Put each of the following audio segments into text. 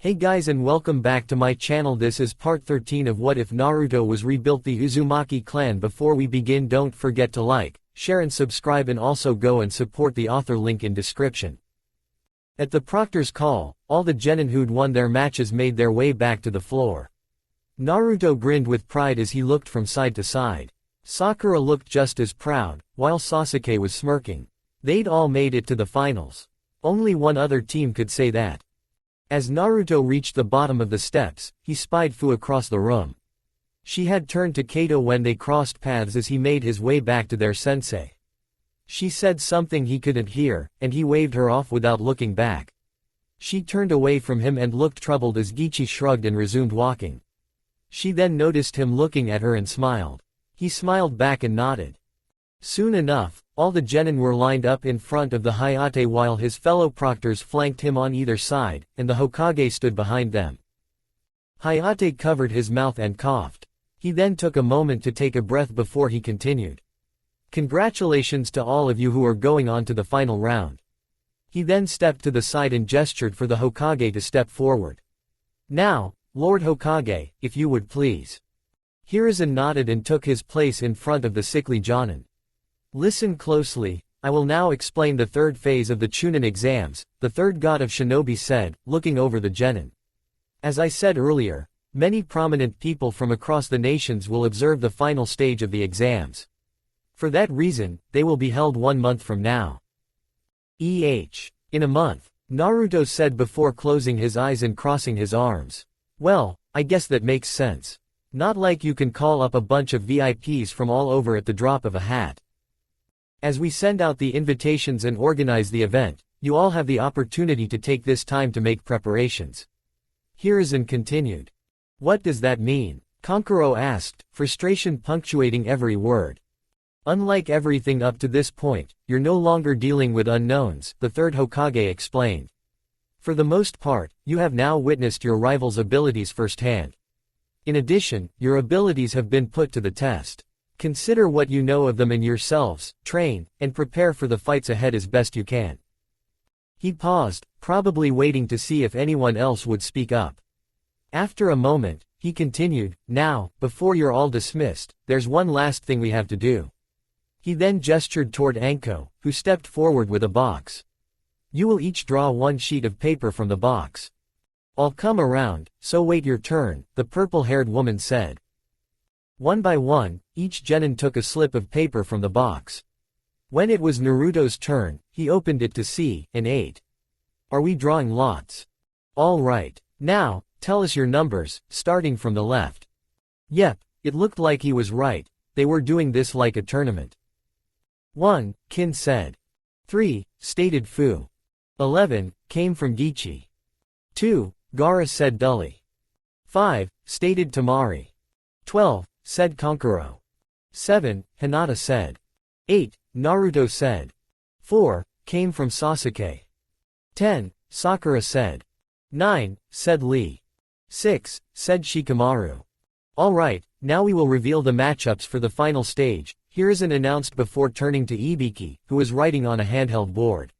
Hey guys and welcome back to my channel. This is part 13 of What If Naruto Was Rebuilt, the Uzumaki clan. Before we begin, don't forget to like, share and subscribe, and also go and support the author, link in description. At the Proctor's call, all the genin who'd won their matches made their way back to the floor. Naruto grinned with pride as he looked from side to side. Sakura looked just as proud, while Sasuke was smirking. They'd all made it to the finals. Only one other team could say that. As Naruto reached the bottom of the steps, he spied Fu across the room. She had turned to Kato when they crossed paths as he made his way back to their sensei. She said something he couldn't hear, and he waved her off without looking back. She turned away from him and looked troubled as Gichi shrugged and resumed walking. She then noticed him looking at her and smiled. He smiled back and nodded. Soon enough, all the genin were lined up in front of the Hayate while his fellow proctors flanked him on either side, and the Hokage stood behind them. Hayate covered his mouth and coughed. He then took a moment to take a breath before he continued. Congratulations to all of you who are going on to the final round. He then stepped to the side and gestured for the Hokage to step forward. Now, Lord Hokage, if you would please. Hiruzen nodded and took his place in front of the sickly Jonin. Listen closely, I will now explain the third phase of the Chunin exams, the third god of shinobi said, looking over the genin. As I said earlier, many prominent people from across the nations will observe the final stage of the exams. For that reason, they will be held 1 month from now. In a month, Naruto said before closing his eyes and crossing his arms. Well, I guess that makes sense. Not like you can call up a bunch of VIPs from all over at the drop of a hat. As we send out the invitations and organize the event, you all have the opportunity to take this time to make preparations. Hiruzen continued. What does that mean? Kankuro asked, frustration punctuating every word. Unlike everything up to this point, you're no longer dealing with unknowns, the third Hokage explained. For the most part, you have now witnessed your rival's abilities firsthand. In addition, your abilities have been put to the test. Consider what you know of them and yourselves, train, and prepare for the fights ahead as best you can. He paused, probably waiting to see if anyone else would speak up. After a moment, he continued, now, before you're all dismissed, there's one last thing we have to do. He then gestured toward Anko, who stepped forward with a box. You will each draw one sheet of paper from the box. I'll come around, so wait your turn, the purple-haired woman said. One by one, each genin took a slip of paper from the box. When it was Naruto's turn, he opened it to see, and 8. Are we drawing lots? All right. Now, tell us your numbers, starting from the left. Yep, it looked like he was right, they were doing this like a tournament. 1, Kin said. 3, stated Fu. 11, came from Gichi. 2, Gaara said dully. 5, stated Temari. 12, said Kankuro. 7, Hinata said. 8, Naruto said. 4, came from Sasuke. 10, Sakura said. 9, said Lee. 6, said Shikamaru. Alright, now we will reveal the matchups for the final stage, Hiruzen announced before turning to Ibiki, who was writing on a handheld board.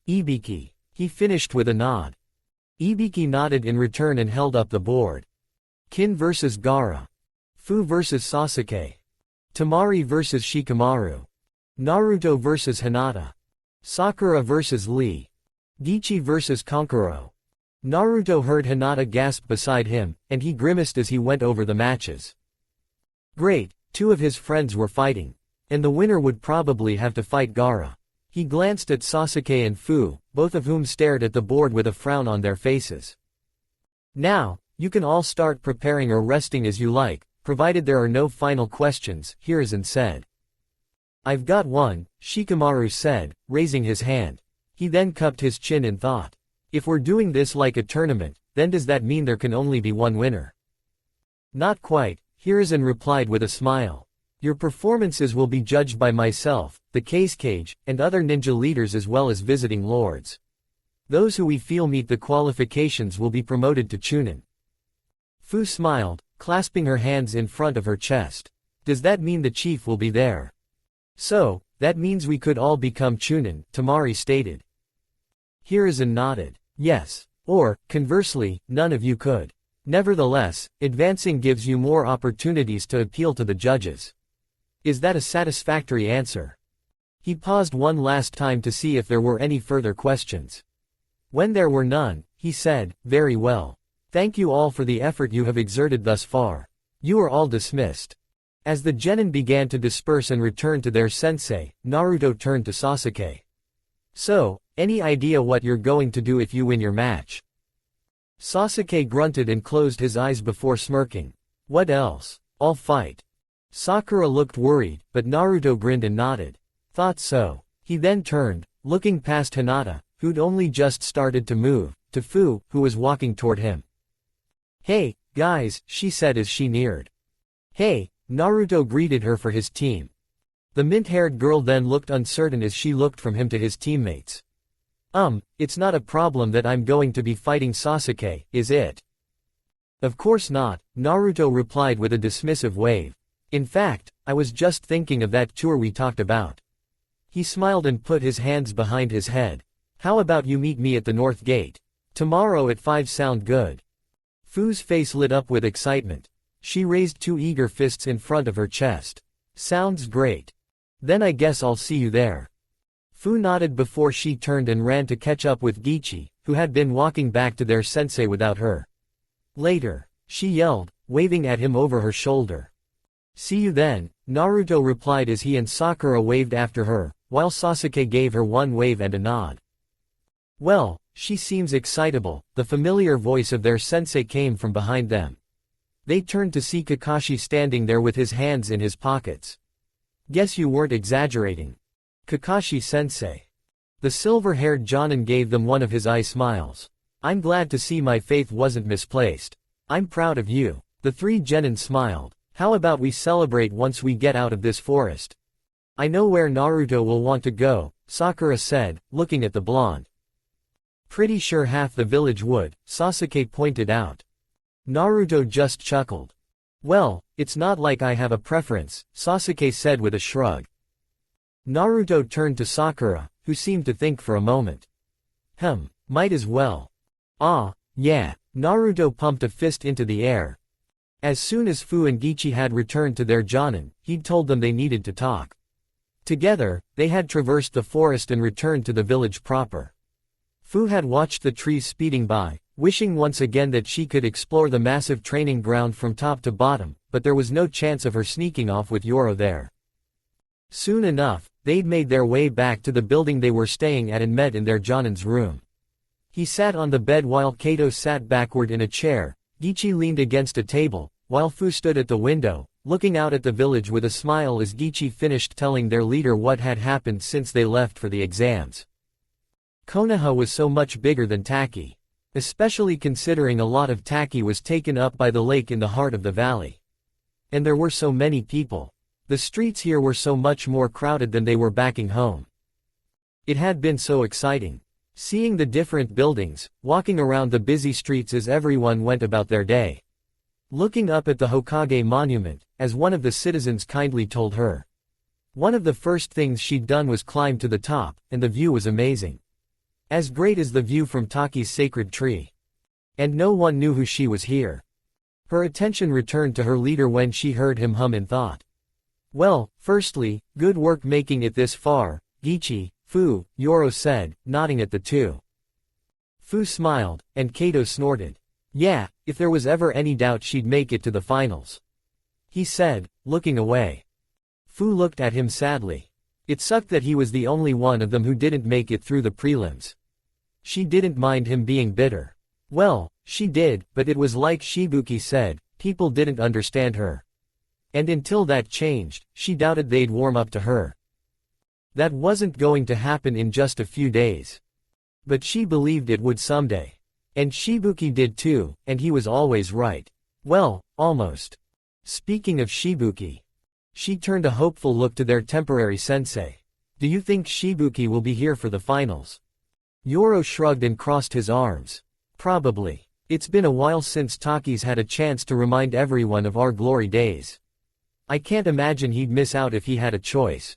Ibiki. He finished with a nod. Ibiki nodded in return and held up the board. Kin vs. Gaara. Fu vs. Sasuke. Temari vs. Shikamaru. Naruto vs. Hinata. Sakura vs. Lee. Gichi vs. Kankuro. Naruto heard Hinata gasp beside him, and he grimaced as he went over the matches. Great, 2 of his friends were fighting. And the winner would probably have to fight Gaara. He glanced at Sasuke and Fu, both of whom stared at the board with a frown on their faces. Now, you can all start preparing or resting as you like, provided there are no final questions, Hiruzen said. I've got one, Shikamaru said, raising his hand. He then cupped his chin in thought. If we're doing this like a tournament, then does that mean there can only be one winner? Not quite, Hiruzen replied with a smile. Your performances will be judged by myself, the Case Cage, and other ninja leaders as well as visiting lords. Those who we feel meet the qualifications will be promoted to Chunin. Fu smiled, clasping her hands in front of her chest. Does that mean the chief will be there? So, that means we could all become Chunin, Temari stated. Hiruzen nodded. Yes. Or, conversely, none of you could. Nevertheless, advancing gives you more opportunities to appeal to the judges. Is that a satisfactory answer? He paused one last time to see if there were any further questions. When there were none, he said, "Very well. Thank you all for the effort you have exerted thus far. You are all dismissed." As the genin began to disperse and return to their sensei, Naruto turned to Sasuke. "So, any idea what you're going to do if you win your match?" Sasuke grunted and closed his eyes before smirking. "What else? I'll fight." Sakura looked worried, but Naruto grinned and nodded. "Thought so." He then turned, looking past Hinata, who'd only just started to move, to Fu, who was walking toward him. "Hey, guys," she said as she neared. "Hey," Naruto greeted her for his team. The mint-haired girl then looked uncertain as she looked from him to his teammates. It's not a problem that I'm going to be fighting Sasuke, is it?" "Of course not," Naruto replied with a dismissive wave. "In fact, I was just thinking of that tour we talked about." He smiled and put his hands behind his head. "How about you meet me at the North Gate? Tomorrow at 5 sound good?" Fu's face lit up with excitement. She raised two eager fists in front of her chest. "Sounds great. Then I guess I'll see you there." Fu nodded before she turned and ran to catch up with Gichi, who had been walking back to their sensei without her. "Later," she yelled, waving at him over her shoulder. "See you then," Naruto replied as he and Sakura waved after her, while Sasuke gave her one wave and a nod. "Well, she seems excitable," the familiar voice of their sensei came from behind them. They turned to see Kakashi standing there with his hands in his pockets. "Guess you weren't exaggerating. Kakashi-sensei." The silver-haired Jonin gave them one of his eye smiles. "I'm glad to see my faith wasn't misplaced. I'm proud of you." The three genin smiled. "How about we celebrate once we get out of this forest?" "I know where Naruto will want to go," Sakura said, looking at the blonde. "Pretty sure half the village would," Sasuke pointed out. Naruto just chuckled. "Well, it's not like I have a preference," Sasuke said with a shrug. Naruto turned to Sakura, who seemed to think for a moment. Might as well." "Ah, yeah." Naruto pumped a fist into the air. As soon as Fu and Gichi had returned to their Jonin, he'd told them they needed to talk. Together, they had traversed the forest and returned to the village proper. Fu had watched the trees speeding by, wishing once again that she could explore the massive training ground from top to bottom, but there was no chance of her sneaking off with Yoro there. Soon enough, they'd made their way back to the building they were staying at and met in their Jonin's room. He sat on the bed while Kato sat backward in a chair. Gichi leaned against a table, while Fu stood at the window, looking out at the village with a smile as Gichi finished telling their leader what had happened since they left for the exams. Konoha was so much bigger than Taki. Especially considering a lot of Taki was taken up by the lake in the heart of the valley. And there were so many people. The streets here were so much more crowded than they were backing home. It had been so exciting. Seeing the different buildings, walking around the busy streets as everyone went about their day. Looking up at the Hokage monument, as one of the citizens kindly told her. One of the first things she'd done was climb to the top, and the view was amazing. As great as the view from Taki's sacred tree. And no one knew who she was here. Her attention returned to her leader when she heard him hum in thought. "Well, firstly, good work making it this far, Gichi, Fu," Yoro said, nodding at the two. Fu smiled, and Kato snorted. "Yeah, if there was ever any doubt she'd make it to the finals," he said, looking away. Fu looked at him sadly. It sucked that he was the only one of them who didn't make it through the prelims. She didn't mind him being bitter. Well, she did, but it was like Shibuki said, people didn't understand her. And until that changed, she doubted they'd warm up to her. That wasn't going to happen in just a few days. But she believed it would someday. And Shibuki did too, and he was always right. Well, almost. Speaking of Shibuki. She turned a hopeful look to their temporary sensei. "Do you think Shibuki will be here for the finals?" Yoro shrugged and crossed his arms. "Probably. It's been a while since Taki's had a chance to remind everyone of our glory days. I can't imagine he'd miss out if he had a choice."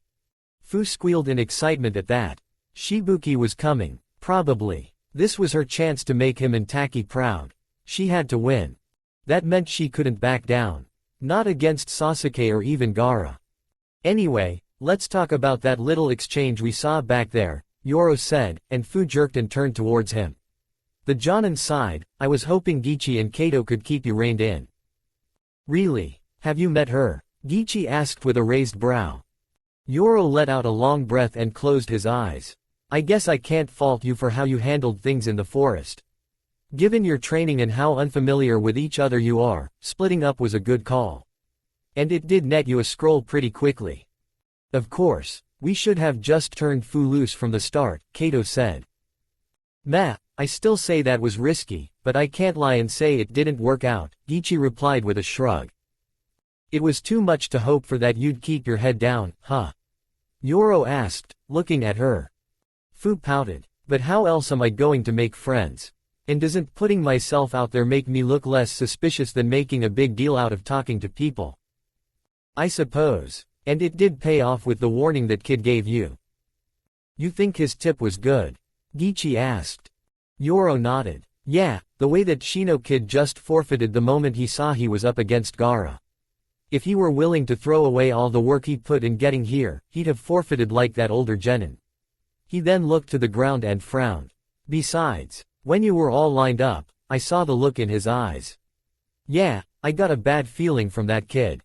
Fu squealed in excitement at that. Shibuki was coming. Probably. This was her chance to make him and Taki proud. She had to win. That meant she couldn't back down. Not against Sasuke or even Gaara. Anyway, let's talk about that little exchange we saw back there, Yoro said, and Fu jerked and turned towards him. The Jonin sighed, I was hoping Gichi and Kato could keep you reined in. Really? Have you met her? Gichi asked with a raised brow. Yoro let out a long breath and closed his eyes. I guess I can't fault you for how you handled things in the forest. Given your training and how unfamiliar with each other you are, splitting up was a good call. And it did net you a scroll pretty quickly. Of course, we should have just turned Fu loose from the start, Kato said. Meh, I still say that was risky, but I can't lie and say it didn't work out, Gichi replied with a shrug. It was too much to hope for that you'd keep your head down, huh? Yoro asked, looking at her. Fu pouted. But how else am I going to make friends? And doesn't putting myself out there make me look less suspicious than making a big deal out of talking to people? I suppose. And it did pay off with the warning that kid gave you. You think his tip was good? Gichi asked. Yoro nodded. Yeah, the way that Shino kid just forfeited the moment he saw he was up against Gaara. If he were willing to throw away all the work he put in getting here, he'd have forfeited like that older genin. He then looked to the ground and frowned. Besides, when you were all lined up, I saw the look in his eyes. Yeah, I got a bad feeling from that kid.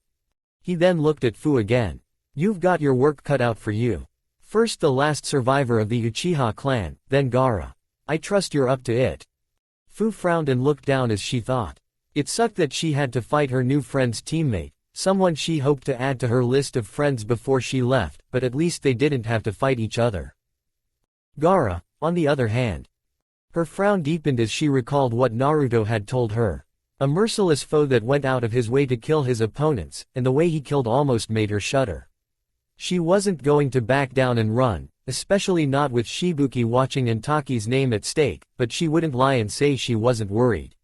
He then looked at Fu again. You've got your work cut out for you. First the last survivor of the Uchiha clan, then Gaara. I trust you're up to it. Fu frowned and looked down as she thought. It sucked that she had to fight her new friend's teammate, someone she hoped to add to her list of friends before she left, but at least they didn't have to fight each other. Gaara, on the other hand. Her frown deepened as she recalled what Naruto had told her. A merciless foe that went out of his way to kill his opponents, and the way he killed almost made her shudder. She wasn't going to back down and run, especially not with Shibuki watching and Taki's name at stake, but she wouldn't lie and say she wasn't worried.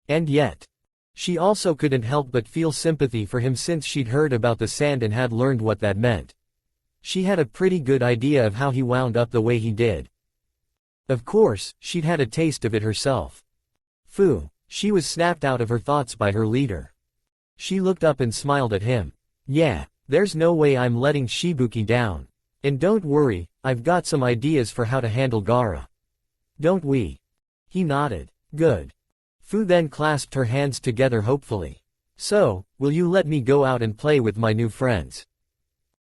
And yet, she also couldn't help but feel sympathy for him since she'd heard about the sand and had learned what that meant. She had a pretty good idea of how he wound up the way he did. Of course, she'd had a taste of it herself. Fu, she was snapped out of her thoughts by her leader. She looked up and smiled at him. Yeah, there's no way I'm letting Shibuki down. And don't worry, I've got some ideas for how to handle Gaara. Don't we? He nodded. Good. Fu then clasped her hands together hopefully. So, will you let me go out and play with my new friends?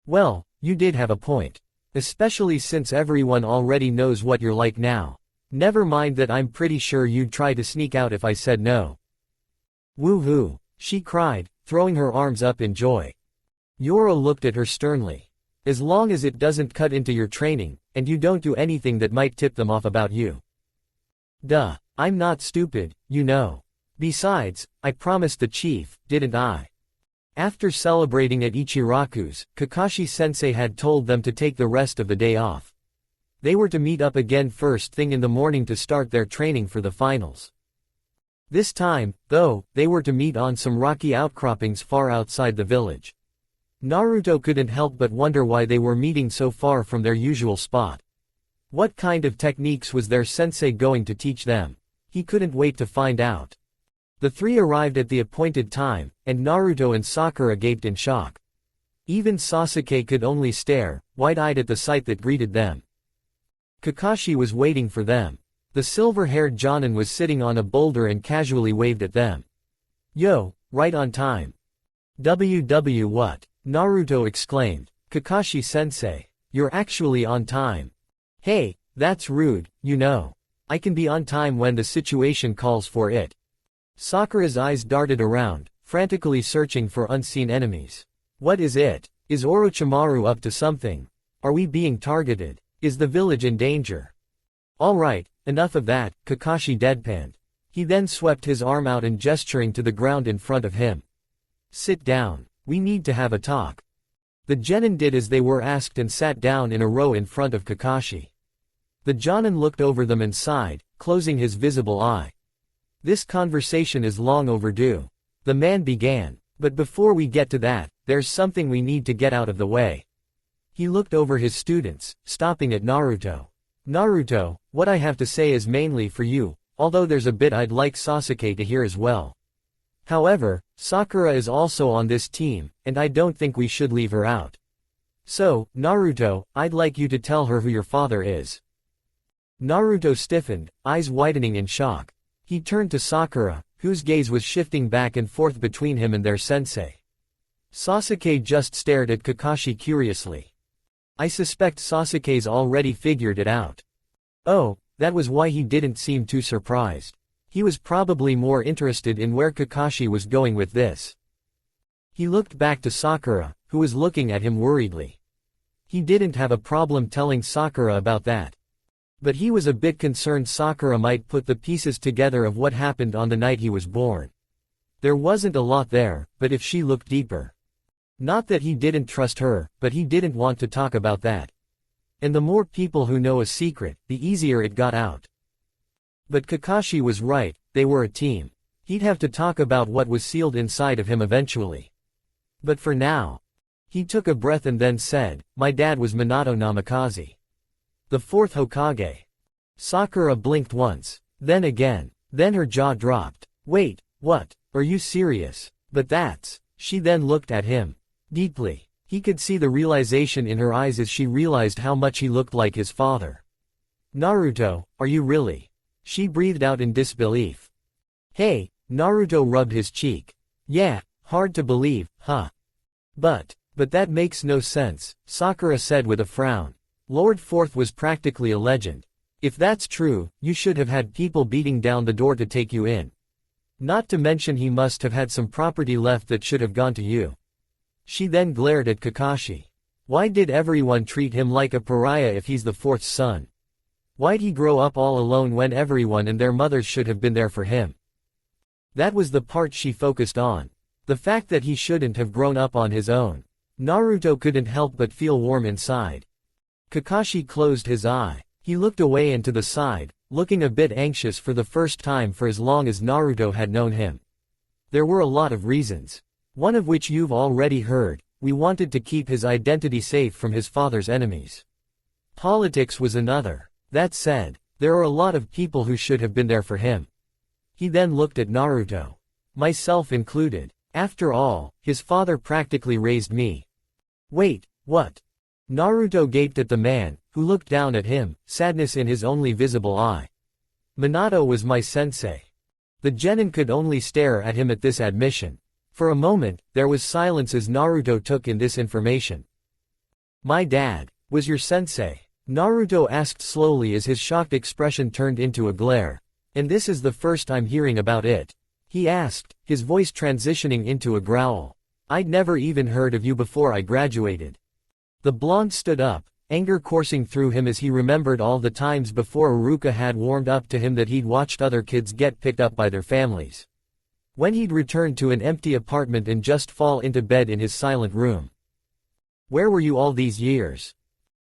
Well, you did have a point. Especially since everyone already knows what you're like now. Never mind that I'm pretty sure you'd try to sneak out if I said no. Woo-hoo, she cried, throwing her arms up in joy. Yoro looked at her sternly. As long as it doesn't cut into your training, and you don't do anything that might tip them off about you. Duh, I'm not stupid, you know. Besides, I promised the chief, didn't I? After celebrating at Ichiraku's, Kakashi-sensei had told them to take the rest of the day off. They were to meet up again first thing in the morning to start their training for the finals. This time, though, they were to meet on some rocky outcroppings far outside the village. Naruto couldn't help but wonder why they were meeting so far from their usual spot. What kind of techniques was their sensei going to teach them? He couldn't wait to find out. The three arrived at the appointed time, and Naruto and Sakura gaped in shock. Even Sasuke could only stare, wide-eyed at the sight that greeted them. Kakashi was waiting for them. The silver-haired Jonin was sitting on a boulder and casually waved at them. Yo, right on time. WW what? Naruto exclaimed. Kakashi-sensei, you're actually on time. Hey, that's rude, you know. I can be on time when the situation calls for it. Sakura's eyes darted around, frantically searching for unseen enemies. What is it? Is Orochimaru up to something? Are we being targeted? Is the village in danger? Alright, enough of that, Kakashi deadpanned. He then swept his arm out and gesturing to the ground in front of him. Sit down, we need to have a talk. The genin did as they were asked and sat down in a row in front of Kakashi. The Jonin looked over them and sighed, closing his visible eye. This conversation is long overdue. The man began. But before we get to that, there's something we need to get out of the way. He looked over his students, stopping at Naruto. Naruto, what I have to say is mainly for you, although there's a bit I'd like Sasuke to hear as well. However, Sakura is also on this team, and I don't think we should leave her out. So, Naruto, I'd like you to tell her who your father is. Naruto stiffened, eyes widening in shock. He turned to Sakura, whose gaze was shifting back and forth between him and their sensei. Sasuke just stared at Kakashi curiously. I suspect Sasuke's already figured it out. Oh, that was why he didn't seem too surprised. He was probably more interested in where Kakashi was going with this. He looked back to Sakura, who was looking at him worriedly. He didn't have a problem telling Sakura about that. But he was a bit concerned Sakura might put the pieces together of what happened on the night he was born. There wasn't a lot there, but if she looked deeper. Not that he didn't trust her, but he didn't want to talk about that. And the more people who know a secret, the easier it got out. But Kakashi was right, they were a team. He'd have to talk about what was sealed inside of him eventually. But for now. He took a breath and then said, my dad was Minato Namikaze. The fourth Hokage. Sakura blinked once, then again, then her jaw dropped. Wait, what, are you serious? But that's, she then looked at him. Deeply. He could see the realization in her eyes as she realized how much he looked like his father. Naruto, are you really? She breathed out in disbelief. Hey, Naruto rubbed his cheek. Yeah, hard to believe, huh? But that makes no sense, Sakura said with a frown. Lord Fourth was practically a legend. If that's true, you should have had people beating down the door to take you in. Not to mention he must have had some property left that should have gone to you. She then glared at Kakashi. Why did everyone treat him like a pariah if he's the fourth son? Why'd he grow up all alone when everyone and their mothers should have been there for him? That was the part she focused on. The fact that he shouldn't have grown up on his own. Naruto couldn't help but feel warm inside. Kakashi closed his eye. He looked away and to the side, looking a bit anxious for the first time for as long as Naruto had known him. There were a lot of reasons. One of which you've already heard, we wanted to keep his identity safe from his father's enemies. Politics was another. That said, there are a lot of people who should have been there for him. He then looked at Naruto. Myself included. After all, his father practically raised me. Wait, what? Naruto gaped at the man, who looked down at him, sadness in his only visible eye. Minato was my sensei. The genin could only stare at him at this admission. For a moment, there was silence as Naruto took in this information. My dad was your sensei? Naruto asked slowly as his shocked expression turned into a glare. And this is the first I'm hearing about it. He asked, his voice transitioning into a growl. I'd never even heard of you before I graduated. The blonde stood up, anger coursing through him as he remembered all the times before Iruka had warmed up to him that he'd watched other kids get picked up by their families. When he'd returned to an empty apartment and just fall into bed in his silent room. Where were you all these years?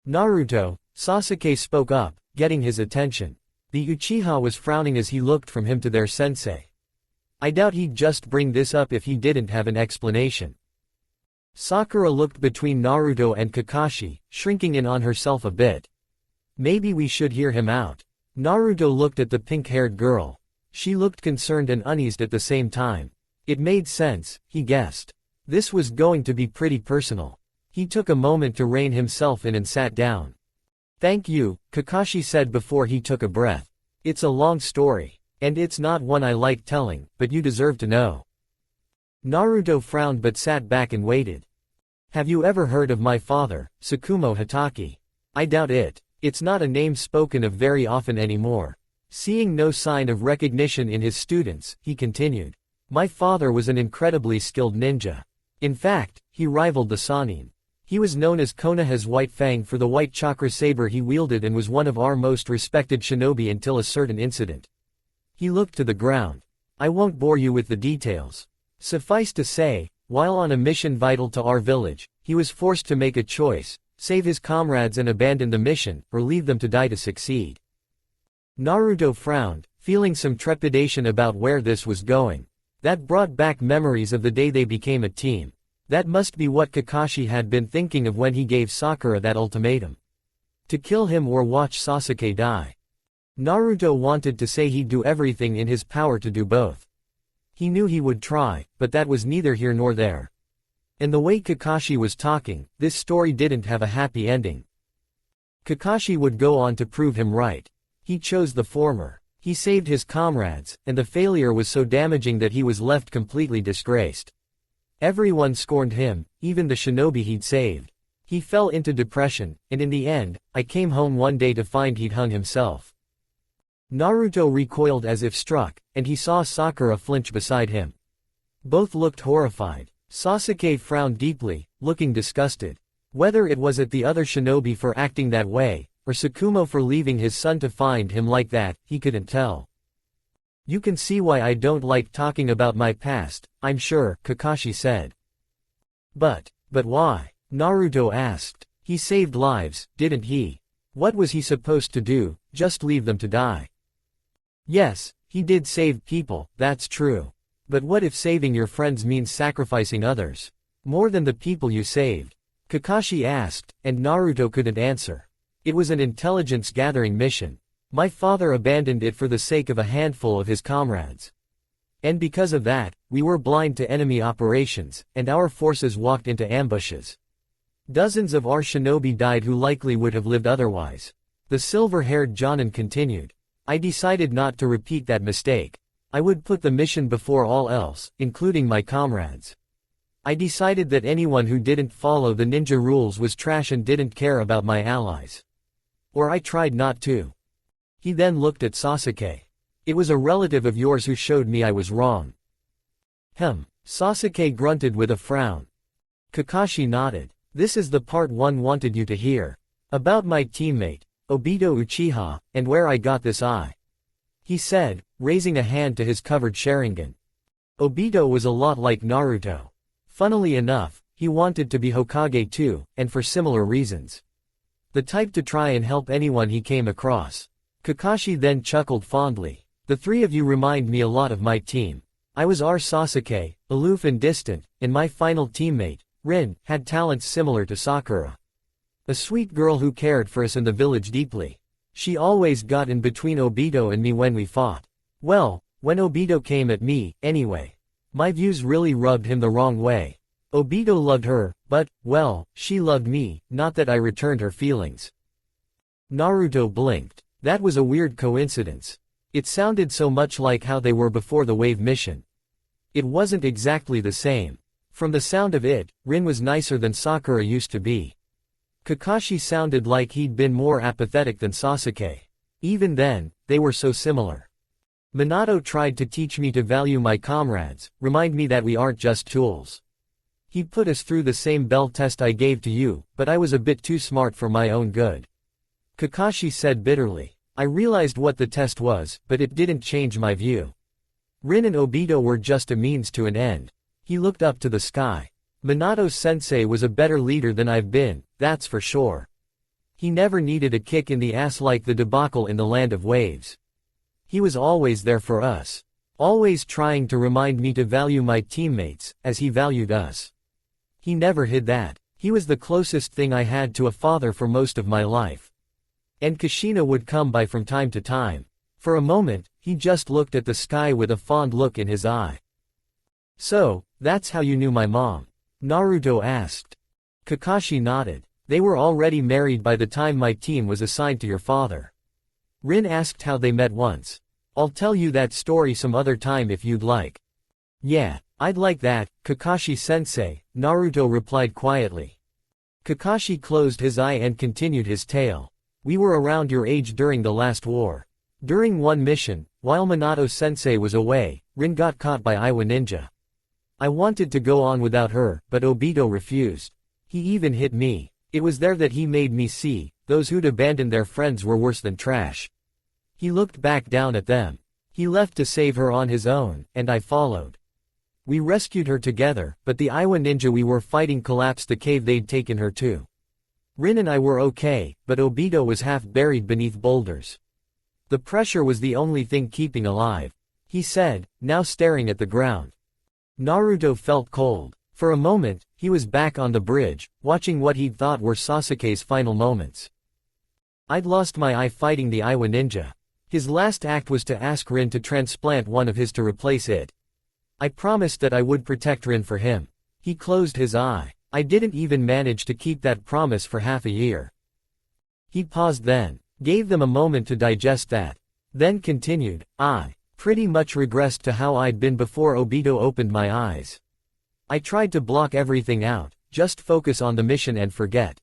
Naruto, Sasuke spoke up, getting his attention. The Uchiha was frowning as he looked from him to their sensei. I doubt he'd just bring this up if he didn't have an explanation. Sakura looked between Naruto and Kakashi, shrinking in on herself a bit. Maybe we should hear him out. Naruto looked at the pink-haired girl. She looked concerned and uneased at the same time. It made sense, he guessed. This was going to be pretty personal. He took a moment to rein himself in and sat down. Thank you, Kakashi said before he took a breath. It's a long story. And it's not one I like telling, but you deserve to know. Naruto frowned but sat back and waited. Have you ever heard of my father, Tsukumo Hatake? I doubt it. It's not a name spoken of very often anymore. Seeing no sign of recognition in his students, he continued. My father was an incredibly skilled ninja. In fact, he rivaled the Sannin. He was known as Konoha's White Fang for the white chakra saber he wielded and was one of our most respected shinobi until a certain incident. He looked to the ground. I won't bore you with the details. Suffice to say, while on a mission vital to our village, he was forced to make a choice, save his comrades and abandon the mission, or leave them to die to succeed. Naruto frowned, feeling some trepidation about where this was going. That brought back memories of the day they became a team. That must be what Kakashi had been thinking of when he gave Sakura that ultimatum. To kill him or watch Sasuke die. Naruto wanted to say he'd do everything in his power to do both. He knew he would try, but that was neither here nor there. And the way Kakashi was talking, this story didn't have a happy ending. Kakashi would go on to prove him right. He chose the former. He saved his comrades, and the failure was so damaging that he was left completely disgraced. Everyone scorned him, even the shinobi he'd saved. He fell into depression, and in the end, I came home one day to find he'd hung himself. Naruto recoiled as if struck, and he saw Sakura flinch beside him. Both looked horrified. Sasuke frowned deeply, looking disgusted. Whether it was at the other shinobi for acting that way, or Tsukumo for leaving his son to find him like that, he couldn't tell. You can see why I don't like talking about my past, I'm sure, Kakashi said. But why? Naruto asked. He saved lives, didn't he? What was he supposed to do, just leave them to die? Yes, he did save people, that's true. But what if saving your friends means sacrificing others? More than the people you saved? Kakashi asked, and Naruto couldn't answer. It was an intelligence-gathering mission. My father abandoned it for the sake of a handful of his comrades. And because of that, we were blind to enemy operations, and our forces walked into ambushes. Dozens of our shinobi died who likely would have lived otherwise. The silver-haired Jonin continued. I decided not to repeat that mistake. I would put the mission before all else, including my comrades. I decided that anyone who didn't follow the ninja rules was trash and didn't care about my allies. Or I tried not to. He then looked at Sasuke. It was a relative of yours who showed me I was wrong. Sasuke grunted with a frown. Kakashi nodded. This is the part one wanted you to hear. About my teammate, Obito Uchiha, and where I got this eye. He said, raising a hand to his covered Sharingan. Obito was a lot like Naruto. Funnily enough, he wanted to be Hokage too, and for similar reasons. The type to try and help anyone he came across. Kakashi then chuckled fondly. The three of you remind me a lot of my team. I was Sasuke, aloof and distant, and my final teammate, Rin, had talents similar to Sakura. A sweet girl who cared for us in the village deeply. She always got in between Obito and me when we fought. Well, when Obito came at me, anyway. My views really rubbed him the wrong way. Obito loved her, but, well, she loved me, not that I returned her feelings. Naruto blinked. That was a weird coincidence. It sounded so much like how they were before the wave mission. It wasn't exactly the same. From the sound of it, Rin was nicer than Sakura used to be. Kakashi sounded like he'd been more apathetic than Sasuke. Even then, they were so similar. Minato tried to teach me to value my comrades, remind me that we aren't just tools. He put us through the same bell test I gave to you, but I was a bit too smart for my own good. Kakashi said bitterly. I realized what the test was, but it didn't change my view. Rin and Obito were just a means to an end. He looked up to the sky. Minato-sensei was a better leader than I've been, that's for sure. He never needed a kick in the ass like the debacle in the Land of Waves. He was always there for us. Always trying to remind me to value my teammates, as he valued us. He never hid that. He was the closest thing I had to a father for most of my life. And Kushina would come by from time to time. For a moment, he just looked at the sky with a fond look in his eye. So, that's how you knew my mom? Naruto asked. Kakashi nodded. They were already married by the time my team was assigned to your father. Rin asked how they met once. I'll tell you that story some other time if you'd like. Yeah, I'd like that, Kakashi-sensei, Naruto replied quietly. Kakashi closed his eye and continued his tale. We were around your age during the last war. During one mission, while Minato-sensei was away, Rin got caught by Iwa Ninja. I wanted to go on without her, but Obito refused. He even hit me. It was there that he made me see, those who'd abandoned their friends were worse than trash. He looked back down at them. He left to save her on his own, and I followed. We rescued her together, but the Iwa ninja we were fighting collapsed the cave they'd taken her to. Rin and I were okay, but Obito was half buried beneath boulders. The pressure was the only thing keeping alive, he said, now staring at the ground. Naruto felt cold. For a moment, he was back on the bridge, watching what he'd thought were Sasuke's final moments. I'd lost my eye fighting the Iwa ninja. His last act was to ask Rin to transplant one of his to replace it. I promised that I would protect Rin for him. He closed his eye. I didn't even manage to keep that promise for half a year. He paused then, gave them a moment to digest that. Then continued, I pretty much regressed to how I'd been before Obito opened my eyes. I tried to block everything out, just focus on the mission and forget.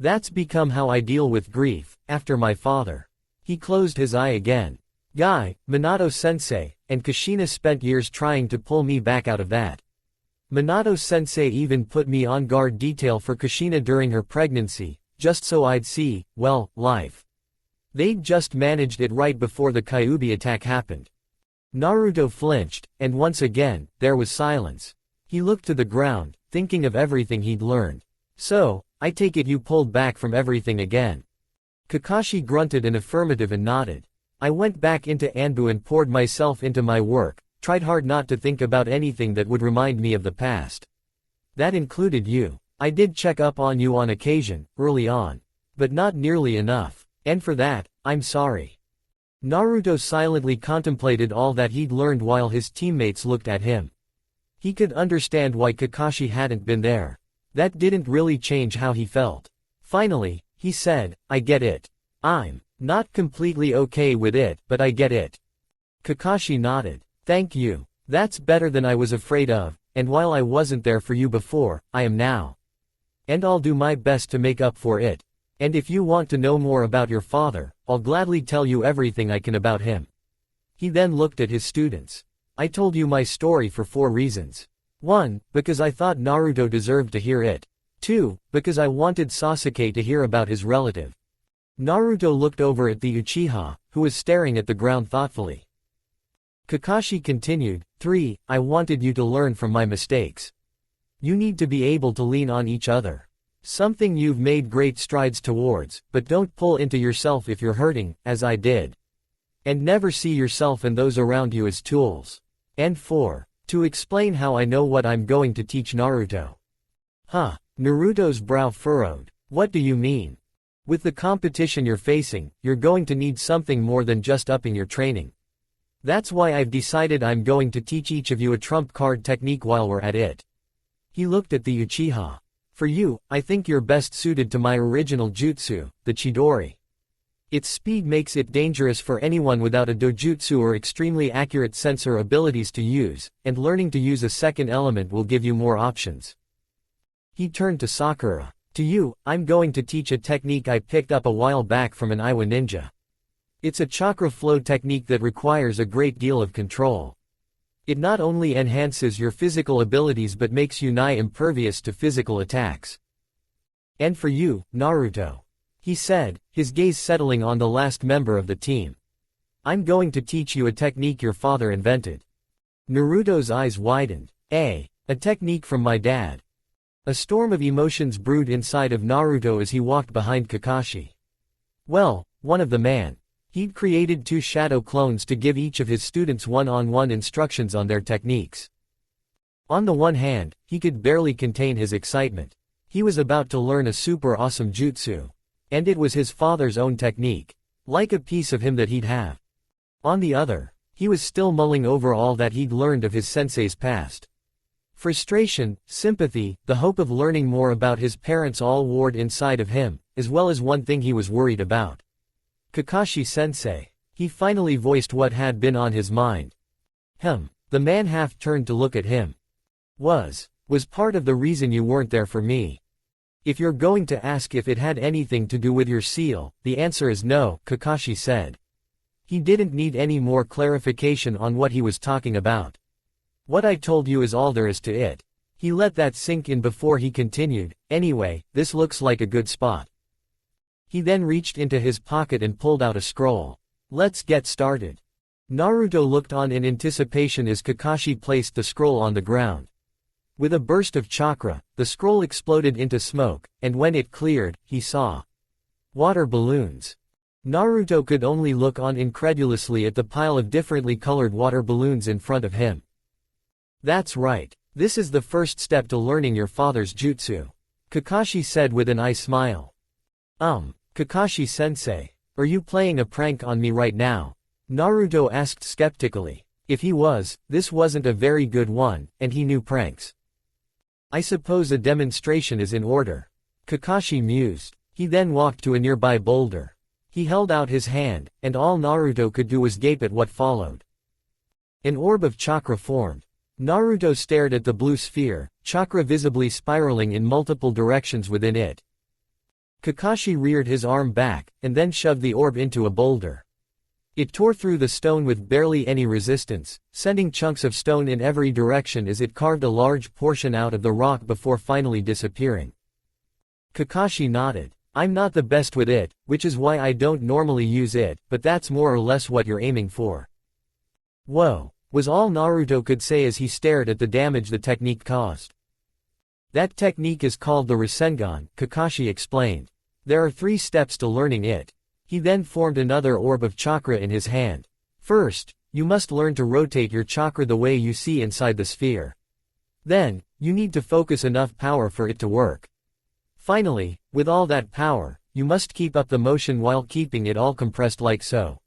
That's become how I deal with grief, after my father. He closed his eye again. Guy, Minato-sensei, and Kushina spent years trying to pull me back out of that. Minato-sensei even put me on guard detail for Kushina during her pregnancy, just so I'd see, well, life. They'd just managed it right before the Kyuubi attack happened. Naruto flinched, and once again, there was silence. He looked to the ground, thinking of everything he'd learned. So, I take it you pulled back from everything again. Kakashi grunted an affirmative and nodded. I went back into Anbu and poured myself into my work, tried hard not to think about anything that would remind me of the past. That included you. I did check up on you on occasion, early on. But not nearly enough. And for that, I'm sorry. Naruto silently contemplated all that he'd learned while his teammates looked at him. He could understand why Kakashi hadn't been there. That didn't really change how he felt. Finally, he said, I get it. I'm not completely okay with it, but I get it. Kakashi nodded. Thank you. That's better than I was afraid of, and while I wasn't there for you before, I am now. And I'll do my best to make up for it. And if you want to know more about your father, I'll gladly tell you everything I can about him. He then looked at his students. I told you my story for 4 reasons. 1, because I thought Naruto deserved to hear it. 2, because I wanted Sasuke to hear about his relative. Naruto looked over at the Uchiha, who was staring at the ground thoughtfully. Kakashi continued, 3, I wanted you to learn from my mistakes. You need to be able to lean on each other. Something you've made great strides towards, but don't pull into yourself if you're hurting, as I did. And never see yourself and those around you as tools. And 4, to explain how I know what I'm going to teach Naruto. Huh? Naruto's brow furrowed. What do you mean? With the competition you're facing, you're going to need something more than just upping your training. That's why I've decided I'm going to teach each of you a trump card technique while we're at it. He looked at the Uchiha. For you, I think you're best suited to my original jutsu, the Chidori. Its speed makes it dangerous for anyone without a dojutsu or extremely accurate sensor abilities to use, and learning to use a second element will give you more options. He turned to Sakura. To you, I'm going to teach a technique I picked up a while back from an Iwa ninja. It's a chakra flow technique that requires a great deal of control. It not only enhances your physical abilities but makes you nigh impervious to physical attacks. And for you, Naruto, he said, his gaze settling on the last member of the team. I'm going to teach you a technique your father invented. Naruto's eyes widened. A technique from my dad. A storm of emotions brewed inside of Naruto as he walked behind Kakashi. Well, one of the man. He'd created 2 shadow clones to give each of his students one-on-one instructions on their techniques. On the one hand, he could barely contain his excitement. He was about to learn a super awesome jutsu. And it was his father's own technique. Like a piece of him that he'd have. On the other, he was still mulling over all that he'd learned of his sensei's past. Frustration, sympathy, the hope of learning more about his parents all warred inside of him, as well as one thing he was worried about. Kakashi-sensei. He finally voiced what had been on his mind. The man half turned to look at him. Was part of the reason you weren't there for me. If you're going to ask if it had anything to do with your seal, the answer is no, Kakashi said. He didn't need any more clarification on what he was talking about. What I told you is all there is to it. He let that sink in before he continued, anyway, this looks like a good spot. He then reached into his pocket and pulled out a scroll. Let's get started. Naruto looked on in anticipation as Kakashi placed the scroll on the ground. With a burst of chakra, the scroll exploded into smoke, and when it cleared, he saw water balloons. Naruto could only look on incredulously at the pile of differently colored water balloons in front of him. That's right. This is the first step to learning your father's jutsu. Kakashi said with an eye smile. Kakashi-sensei, are you playing a prank on me right now? Naruto asked skeptically. If he was, this wasn't a very good one, and he knew pranks. I suppose a demonstration is in order. Kakashi mused. He then walked to a nearby boulder. He held out his hand, and all Naruto could do was gape at what followed. An orb of chakra formed. Naruto stared at the blue sphere, chakra visibly spiraling in multiple directions within it. Kakashi reared his arm back, and then shoved the orb into a boulder. It tore through the stone with barely any resistance, sending chunks of stone in every direction as it carved a large portion out of the rock before finally disappearing. Kakashi nodded. I'm not the best with it, which is why I don't normally use it, but that's more or less what you're aiming for. Whoa, was all Naruto could say as he stared at the damage the technique caused. That technique is called the Rasengan, Kakashi explained. There are 3 steps to learning it. He then formed another orb of chakra in his hand. First, you must learn to rotate your chakra the way you see inside the sphere. Then, you need to focus enough power for it to work. Finally, with all that power, you must keep up the motion while keeping it all compressed like so.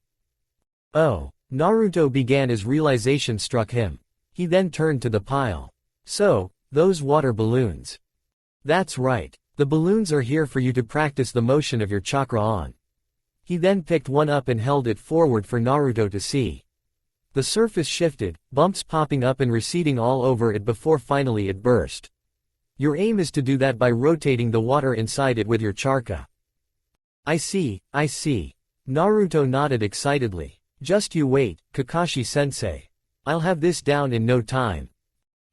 Oh, Naruto began as realization struck him. He then turned to the pile. So, those water balloons. That's right, the balloons are here for you to practice the motion of your chakra on. He then picked one up and held it forward for Naruto to see. The surface shifted, bumps popping up and receding all over it before finally it burst. Your aim is to do that by rotating the water inside it with your chakra. I see, I see. Naruto nodded excitedly. Just you wait, Kakashi-sensei. I'll have this down in no time.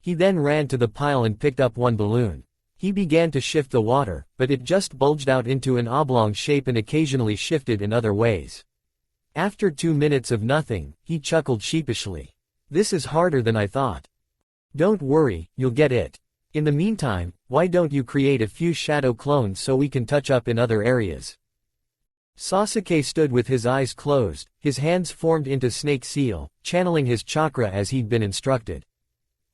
He then ran to the pile and picked up one balloon. He began to shift the water, but it just bulged out into an oblong shape and occasionally shifted in other ways. After 2 minutes of nothing, he chuckled sheepishly. This is harder than I thought. Don't worry, you'll get it. In the meantime, why don't you create a few shadow clones so we can touch up in other areas? Sasuke stood with his eyes closed, his hands formed into snake seal, channeling his chakra as he'd been instructed.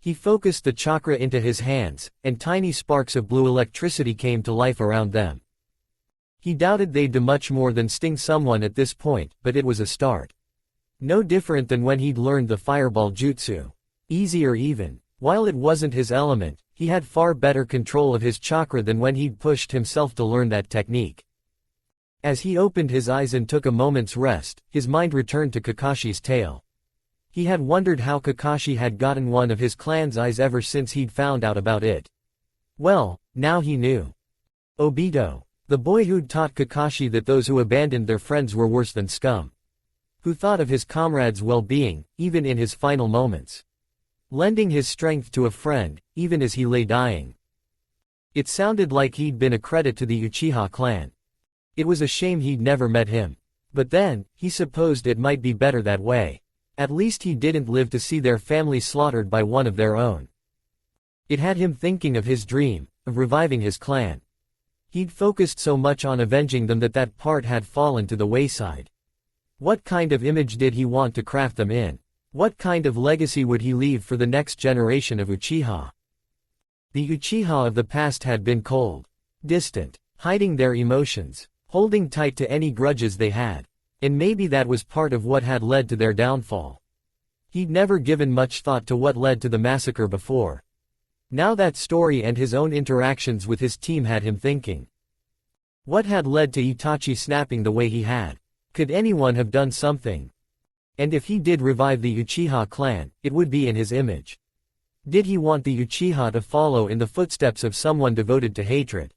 He focused the chakra into his hands, and tiny sparks of blue electricity came to life around them. He doubted they'd do much more than sting someone at this point, but it was a start. No different than when he'd learned the fireball jutsu. Easier even. While it wasn't his element, he had far better control of his chakra than when he'd pushed himself to learn that technique. As he opened his eyes and took a moment's rest, his mind returned to Kakashi's tale. He had wondered how Kakashi had gotten one of his clan's eyes ever since he'd found out about it. Well, now he knew. Obito, the boy who'd taught Kakashi that those who abandoned their friends were worse than scum. Who thought of his comrades' well-being, even in his final moments. Lending his strength to a friend, even as he lay dying. It sounded like he'd been a credit to the Uchiha clan. It was a shame he'd never met him. But then, he supposed it might be better that way. At least he didn't live to see their family slaughtered by one of their own. It had him thinking of his dream, of reviving his clan. He'd focused so much on avenging them that that part had fallen to the wayside. What kind of image did he want to craft them in? What kind of legacy would he leave for the next generation of Uchiha? The Uchiha of the past had been cold, distant, hiding their emotions, holding tight to any grudges they had. And maybe that was part of what had led to their downfall. He'd never given much thought to what led to the massacre before. Now that story and his own interactions with his team had him thinking. What had led to Itachi snapping the way he had? Could anyone have done something? And if he did revive the Uchiha clan, it would be in his image. Did he want the Uchiha to follow in the footsteps of someone devoted to hatred?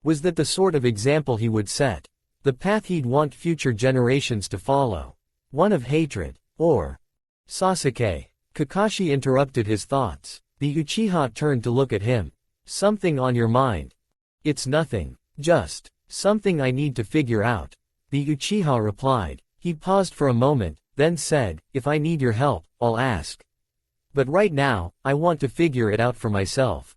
Was that the sort of example he would set? The path he'd want future generations to follow? One of hatred, or Sasuke? Kakashi interrupted his thoughts. The Uchiha turned to look at him. Something on your mind? It's nothing. Just something I need to figure out. The Uchiha replied. He paused for a moment, then said, if I need your help, I'll ask. But right now, I want to figure it out for myself.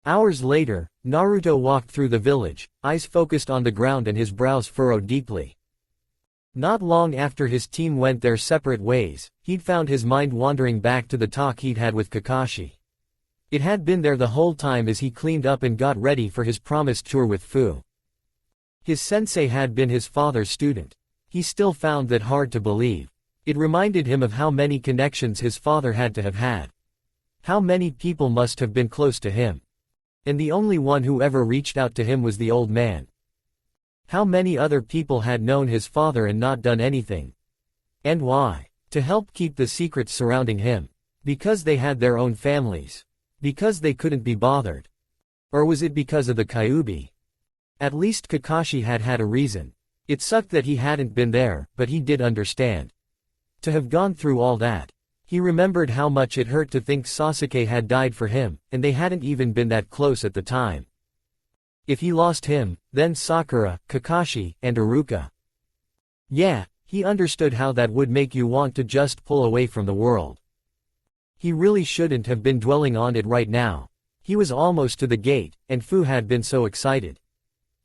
Hours later, Naruto walked through the village, eyes focused on the ground and his brows furrowed deeply. Not long after his team went their separate ways, he'd found his mind wandering back to the talk he'd had with Kakashi. It had been there the whole time as he cleaned up and got ready for his promised tour with Fu. His sensei had been his father's student. He still found that hard to believe. It reminded him of how many connections his father had to have had. How many people must have been close to him. And the only one who ever reached out to him was the old man. How many other people had known his father and not done anything? And why? To help keep the secrets surrounding him. Because they had their own families. Because they couldn't be bothered. Or was it because of the Kyuubi? At least Kakashi had had a reason. It sucked that he hadn't been there, but he did understand. To have gone through all that. He remembered how much it hurt to think Sasuke had died for him, and they hadn't even been that close at the time. If he lost him, then Sakura, Kakashi, and Iruka. Yeah, he understood how that would make you want to just pull away from the world. He really shouldn't have been dwelling on it right now. He was almost to the gate, and Fu had been so excited.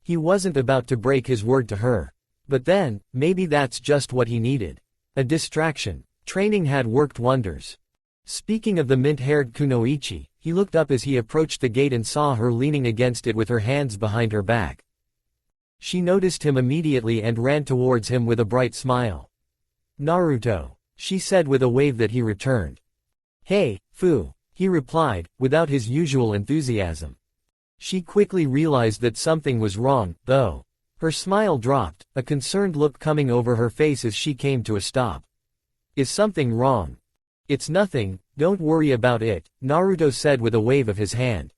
He wasn't about to break his word to her. But then, maybe that's just what he needed. A distraction. Training had worked wonders. Speaking of the mint-haired Kunoichi, he looked up as he approached the gate and saw her leaning against it with her hands behind her back. She noticed him immediately and ran towards him with a bright smile. "Naruto," she said with a wave that he returned. "Hey, Fu," he replied, without his usual enthusiasm. She quickly realized that something was wrong, though. Her smile dropped, a concerned look coming over her face as she came to a stop. "Is something wrong?" "It's nothing, don't worry about it," Naruto said with a wave of his hand.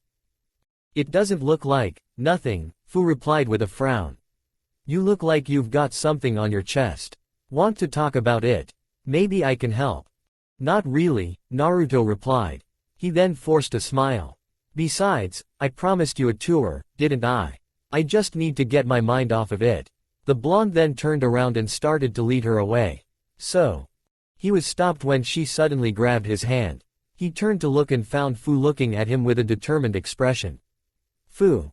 "It doesn't look like nothing," Fu replied with a frown. "You look like you've got something on your chest. Want to talk about it? Maybe I can help." "Not really," Naruto replied. He then forced a smile. "Besides, I promised you a tour, didn't I? I just need to get my mind off of it." The blonde then turned around and started to lead her away. "So." He was stopped when she suddenly grabbed his hand. He turned to look and found Fu looking at him with a determined expression. "Fu."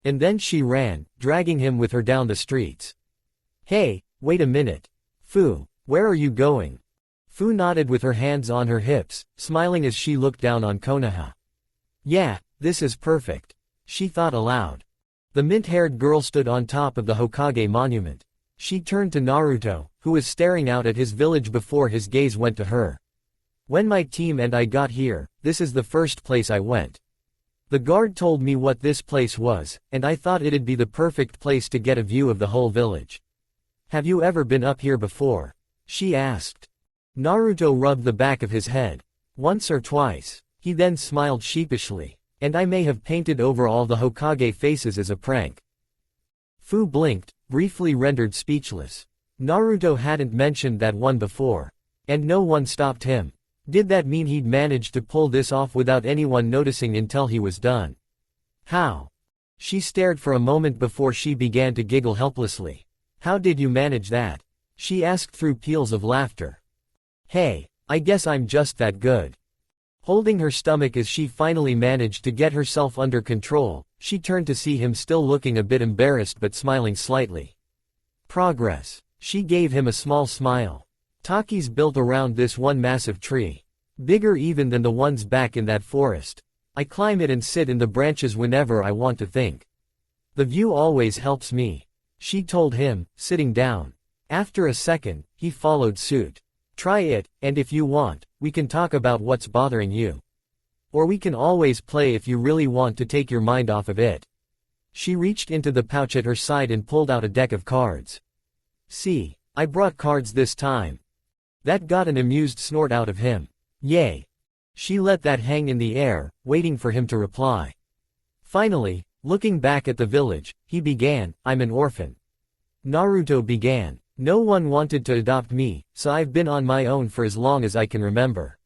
And then she ran, dragging him with her down the streets. "Hey, wait a minute. Fu, where are you going?" Fu nodded with her hands on her hips, smiling as she looked down on Konoha. "Yeah, this is perfect," she thought aloud. The mint-haired girl stood on top of the Hokage monument. She turned to Naruto, who was staring out at his village before his gaze went to her. "When my team and I got here, this is the first place I went. The guard told me what this place was, and I thought it'd be the perfect place to get a view of the whole village." "Have you ever been up here before?" she asked. Naruto rubbed the back of his head. "Once or twice." He then smiled sheepishly. "And I may have painted over all the Hokage faces as a prank." Fu blinked, briefly rendered speechless. Naruto hadn't mentioned that one before. And no one stopped him. Did that mean he'd managed to pull this off without anyone noticing until he was done? How? She stared for a moment before she began to giggle helplessly. "How did you manage that?" she asked through peals of laughter. "Hey, I guess I'm just that good." Holding her stomach as she finally managed to get herself under control, she turned to see him still looking a bit embarrassed but smiling slightly. "Progress." She gave him a small smile. "Taki's built around this one massive tree. Bigger even than the ones back in that forest. I climb it and sit in the branches whenever I want to think. The view always helps me," she told him, sitting down. After a second, he followed suit. "Try it, and if you want, we can talk about what's bothering you. Or we can always play if you really want to take your mind off of it." She reached into the pouch at her side and pulled out a deck of cards. "See, I brought cards this time." That got an amused snort out of him. "Yay." She let that hang in the air, waiting for him to reply. Finally, looking back at the village, he began, "I'm an orphan." Naruto began. "No one wanted to adopt me, so I've been on my own for as long as I can remember."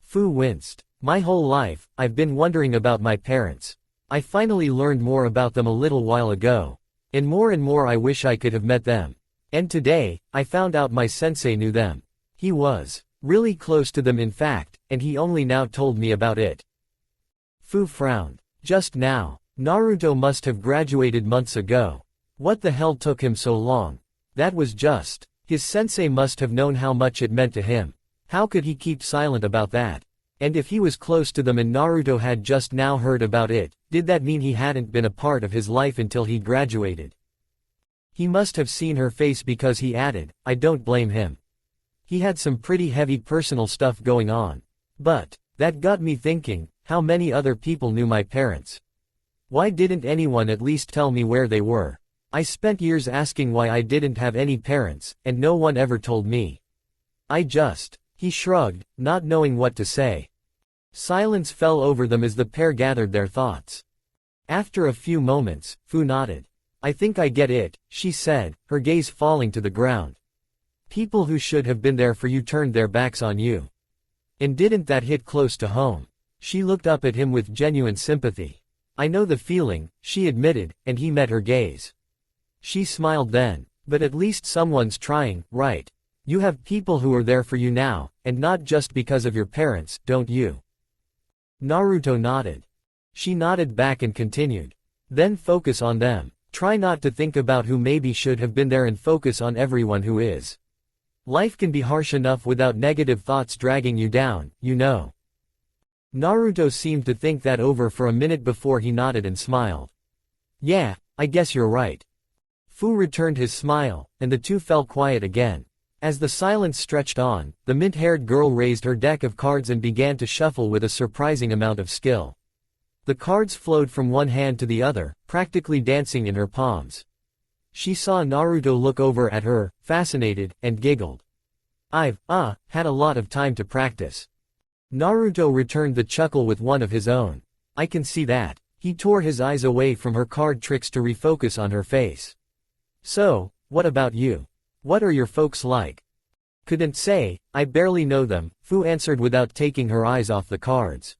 Fu winced. "My whole life, I've been wondering about my parents. I finally learned more about them a little while ago. And more I wish I could have met them. And today, I found out my sensei knew them. He was really close to them in fact, and he only now told me about it." Fu frowned. Just now. Naruto must have graduated months ago. What the hell took him so long? That was just. His sensei must have known how much it meant to him. How could he keep silent about that? And if he was close to them and Naruto had just now heard about it, did that mean he hadn't been a part of his life until he graduated? He must have seen her face because he added, I don't blame him. He had some pretty heavy personal stuff going on. But, that got me thinking, how many other people knew my parents? Why didn't anyone at least tell me where they were? I spent years asking why I didn't have any parents, and no one ever told me. He shrugged, not knowing what to say. Silence fell over them as the pair gathered their thoughts. After a few moments, Fu nodded. I think I get it, she said, her gaze falling to the ground. People who should have been there for you turned their backs on you. And didn't that hit close to home? She looked up at him with genuine sympathy. I know the feeling, she admitted, and he met her gaze. She smiled then. But at least someone's trying, right? You have people who are there for you now, and not just because of your parents, don't you? Naruto nodded. She nodded back and continued. Then focus on them. Try not to think about who maybe should have been there and focus on everyone who is. Life can be harsh enough without negative thoughts dragging you down, you know. Naruto seemed to think that over for a minute before he nodded and smiled. Yeah, I guess you're right. Fu returned his smile, and the two fell quiet again. As the silence stretched on, the mint-haired girl raised her deck of cards and began to shuffle with a surprising amount of skill. The cards flowed from one hand to the other, practically dancing in her palms. She saw Naruto look over at her, fascinated, and giggled. I've had a lot of time to practice. Naruto returned the chuckle with one of his own. I can see that. He tore his eyes away from her card tricks to refocus on her face. So, what about you? What are your folks like? Couldn't say, I barely know them, Fu answered without taking her eyes off the cards.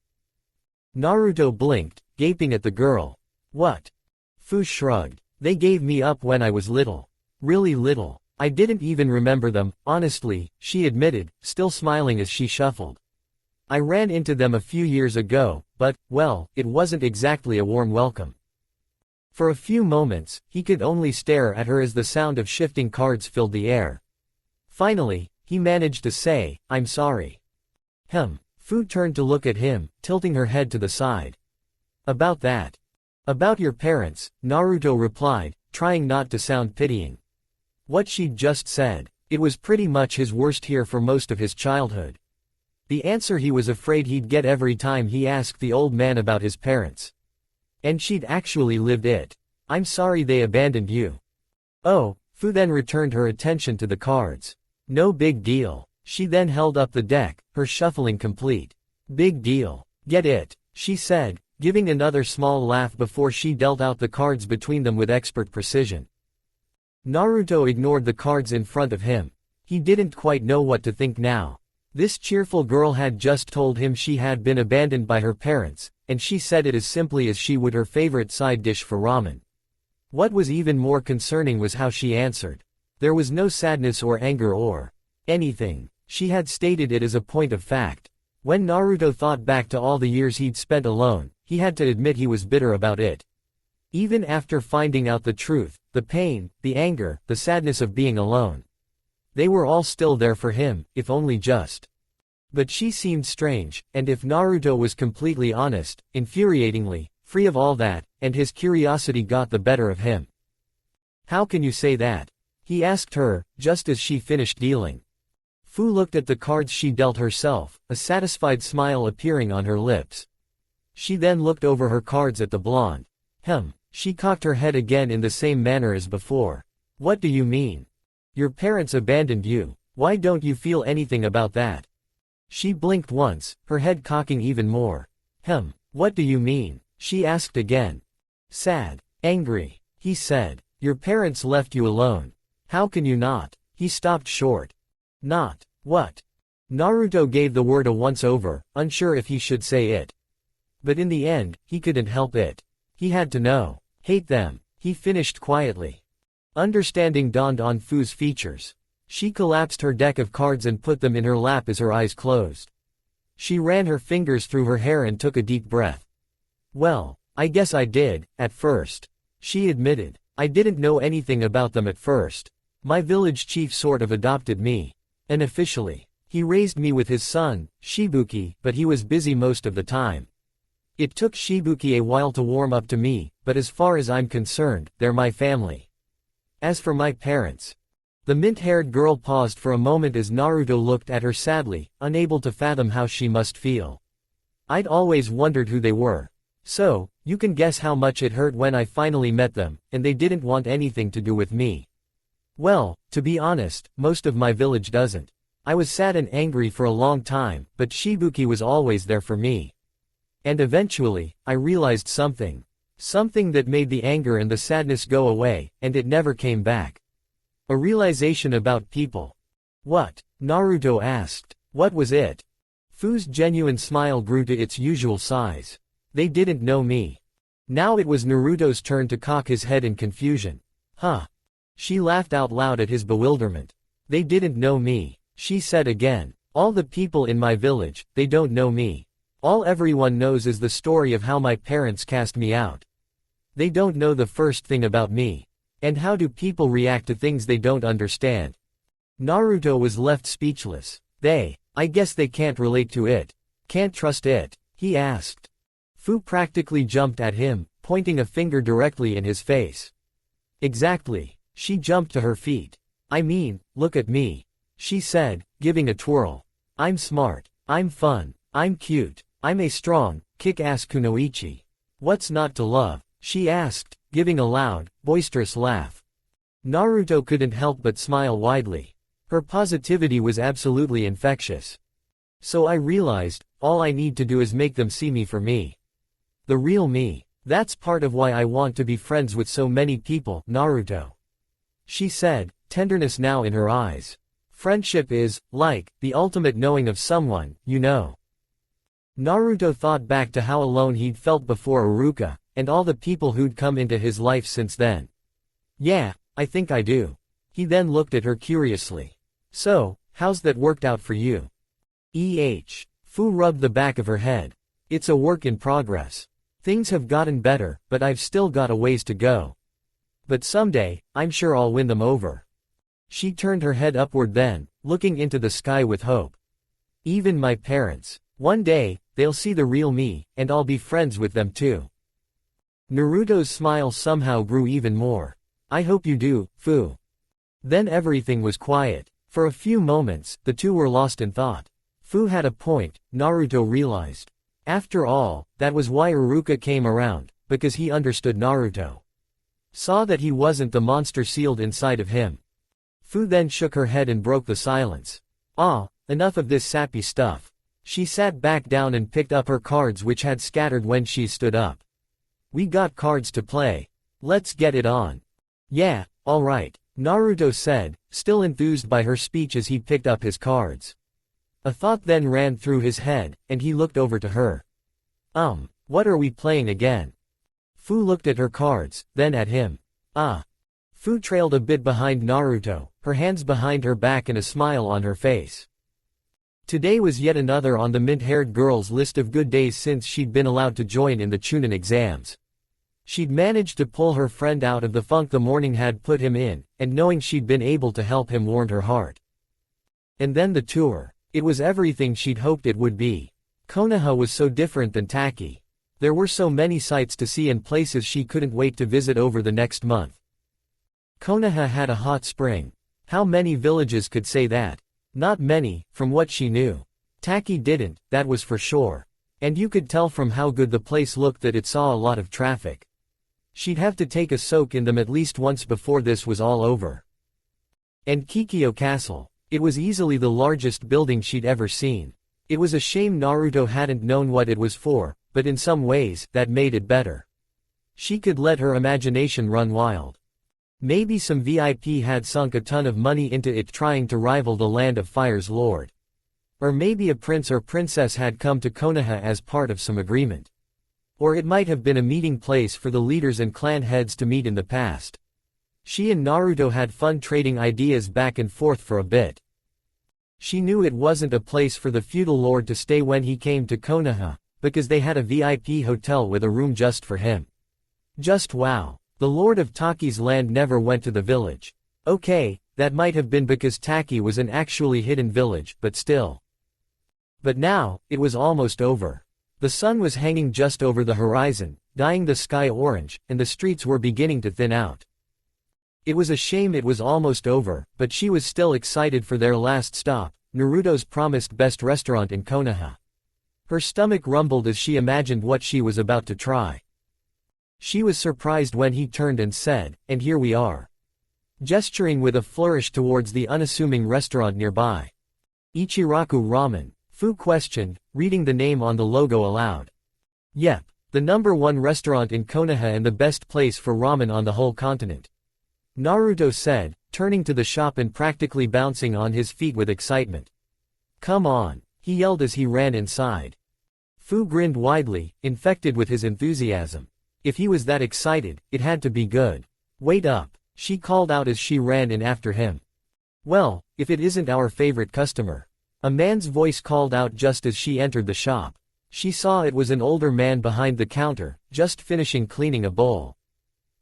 Naruto blinked, gaping at the girl. What? Fu shrugged. They gave me up when I was little. Really little. I didn't even remember them, honestly, she admitted, still smiling as she shuffled. I ran into them a few years ago, but, well, it wasn't exactly a warm welcome. For a few moments, he could only stare at her as the sound of shifting cards filled the air. Finally, he managed to say, I'm sorry. Fu turned to look at him, tilting her head to the side. About that. About your parents, Naruto replied, trying not to sound pitying. What she'd just said, it was pretty much his worst here for most of his childhood. The answer he was afraid he'd get every time he asked the old man about his parents. And she'd actually lived it. I'm sorry they abandoned you. Oh, Fu then returned her attention to the cards. No big deal. She then held up the deck, her shuffling complete. Big deal. Get it, she said, giving another small laugh before she dealt out the cards between them with expert precision. Naruto ignored the cards in front of him. He didn't quite know what to think now. This cheerful girl had just told him she had been abandoned by her parents, and she said it as simply as she would her favorite side dish for ramen. What was even more concerning was how she answered. There was no sadness or anger or anything. She had stated it as a point of fact. When Naruto thought back to all the years he'd spent alone, he had to admit he was bitter about it. Even after finding out the truth, the pain, the anger, the sadness of being alone. They were all still there for him, if only just. But she seemed strange, and if Naruto was completely honest, infuriatingly, free of all that, and his curiosity got the better of him. How can you say that? He asked her, just as she finished dealing. Fu looked at the cards she dealt herself, a satisfied smile appearing on her lips. She then looked over her cards at the blonde. She cocked her head again in the same manner as before. What do you mean? Your parents abandoned you. Why don't you feel anything about that? She blinked once, her head cocking even more. What do you mean? She asked again. Sad. Angry. He said. Your parents left you alone. How can you not? He stopped short. Not. What? Naruto gave the word a once-over, unsure if he should say it. But in the end, he couldn't help it. He had to know. Hate them. He finished quietly. Understanding dawned on Fu's features. She collapsed her deck of cards and put them in her lap as her eyes closed. She ran her fingers through her hair and took a deep breath. Well, I guess I did, at first. She admitted. I didn't know anything about them at first. My village chief sort of adopted me. Unofficially. He raised me with his son, Shibuki, but he was busy most of the time. It took Shibuki a while to warm up to me, but as far as I'm concerned, they're my family. As for my parents. The mint-haired girl paused for a moment as Naruto looked at her sadly, unable to fathom how she must feel. I'd always wondered who they were. So, you can guess how much it hurt when I finally met them, and they didn't want anything to do with me. Well, to be honest, most of my village doesn't. I was sad and angry for a long time, but Shibuki was always there for me. And eventually, I realized something. Something that made the anger and the sadness go away, and it never came back. A realization about people. What? Naruto asked. What was it? Fu's genuine smile grew to its usual size. They didn't know me. Now it was Naruto's turn to cock his head in confusion. Huh? She laughed out loud at his bewilderment. They didn't know me, she said again. All the people in my village, they don't know me. All everyone knows is the story of how my parents cast me out. They don't know the first thing about me. And how do people react to things they don't understand? Naruto was left speechless. I guess they can't relate to it. Can't trust it? He asked. Fu practically jumped at him, pointing a finger directly in his face. Exactly. She jumped to her feet. I mean, look at me. She said, giving a twirl. I'm smart. I'm fun. I'm cute. I'm a strong, kick-ass kunoichi. What's not to love? She asked, giving a loud, boisterous laugh. Naruto couldn't help but smile widely. Her positivity was absolutely infectious. So I realized, all I need to do is make them see me for me. The real me. That's part of why I want to be friends with so many people, Naruto. She said, tenderness now in her eyes. Friendship is, like, the ultimate knowing of someone, you know. Naruto thought back to how alone he'd felt before Iruka, and all the people who'd come into his life since then. Yeah, I think I do. He then looked at her curiously. So, how's that worked out for you? Fu rubbed the back of her head. It's a work in progress. Things have gotten better, but I've still got a ways to go. But someday, I'm sure I'll win them over. She turned her head upward then, looking into the sky with hope. Even my parents. One day, they'll see the real me, and I'll be friends with them too. Naruto's smile somehow grew even more. I hope you do, Fu. Then everything was quiet. For a few moments, the two were lost in thought. Fu had a point, Naruto realized. After all, that was why Iruka came around, because he understood Naruto. Saw that he wasn't the monster sealed inside of him. Fu then shook her head and broke the silence. Enough of this sappy stuff. She sat back down and picked up her cards which had scattered when she stood up. We got cards to play. Let's get it on. Yeah, alright, Naruto said, still enthused by her speech as he picked up his cards. A thought then ran through his head, and he looked over to her. What are we playing again? Fu looked at her cards, then at him. Fu trailed a bit behind Naruto, her hands behind her back and a smile on her face. Today was yet another on the mint-haired girl's list of good days since she'd been allowed to join in the Chunin exams. She'd managed to pull her friend out of the funk the morning had put him in, and knowing she'd been able to help him warmed her heart. And then the tour. It was everything she'd hoped it would be. Konoha was so different than Taki. There were so many sights to see and places she couldn't wait to visit over the next month. Konoha had a hot spring. How many villages could say that? Not many, from what she knew. Taki didn't, that was for sure. And you could tell from how good the place looked that it saw a lot of traffic. She'd have to take a soak in them at least once before this was all over. And Kikyo Castle. It was easily the largest building she'd ever seen. It was a shame Naruto hadn't known what it was for, but in some ways, that made it better. She could let her imagination run wild. Maybe some VIP had sunk a ton of money into it trying to rival the Land of Fire's lord. Or maybe a prince or princess had come to Konoha as part of some agreement. Or it might have been a meeting place for the leaders and clan heads to meet in the past. She and Naruto had fun trading ideas back and forth for a bit. She knew it wasn't a place for the feudal lord to stay when he came to Konoha, because they had a VIP hotel with a room just for him. Just wow. The lord of Taki's land never went to the village. Okay, that might have been because Taki was an actually hidden village, but still. But now, it was almost over. The sun was hanging just over the horizon, dyeing the sky orange, and the streets were beginning to thin out. It was a shame it was almost over, but she was still excited for their last stop, Naruto's promised best restaurant in Konoha. Her stomach rumbled as she imagined what she was about to try. She was surprised when he turned and said, "And here we are." Gesturing with a flourish towards the unassuming restaurant nearby. Ichiraku Ramen, Fu questioned, reading the name on the logo aloud. Yep, the #1 restaurant in Konoha and the best place for ramen on the whole continent. Naruto said, turning to the shop and practically bouncing on his feet with excitement. Come on, he yelled as he ran inside. Fu grinned widely, infected with his enthusiasm. If he was that excited, it had to be good. Wait up, she called out as she ran in after him. Well, if it isn't our favorite customer. A man's voice called out just as she entered the shop. She saw it was an older man behind the counter, just finishing cleaning a bowl.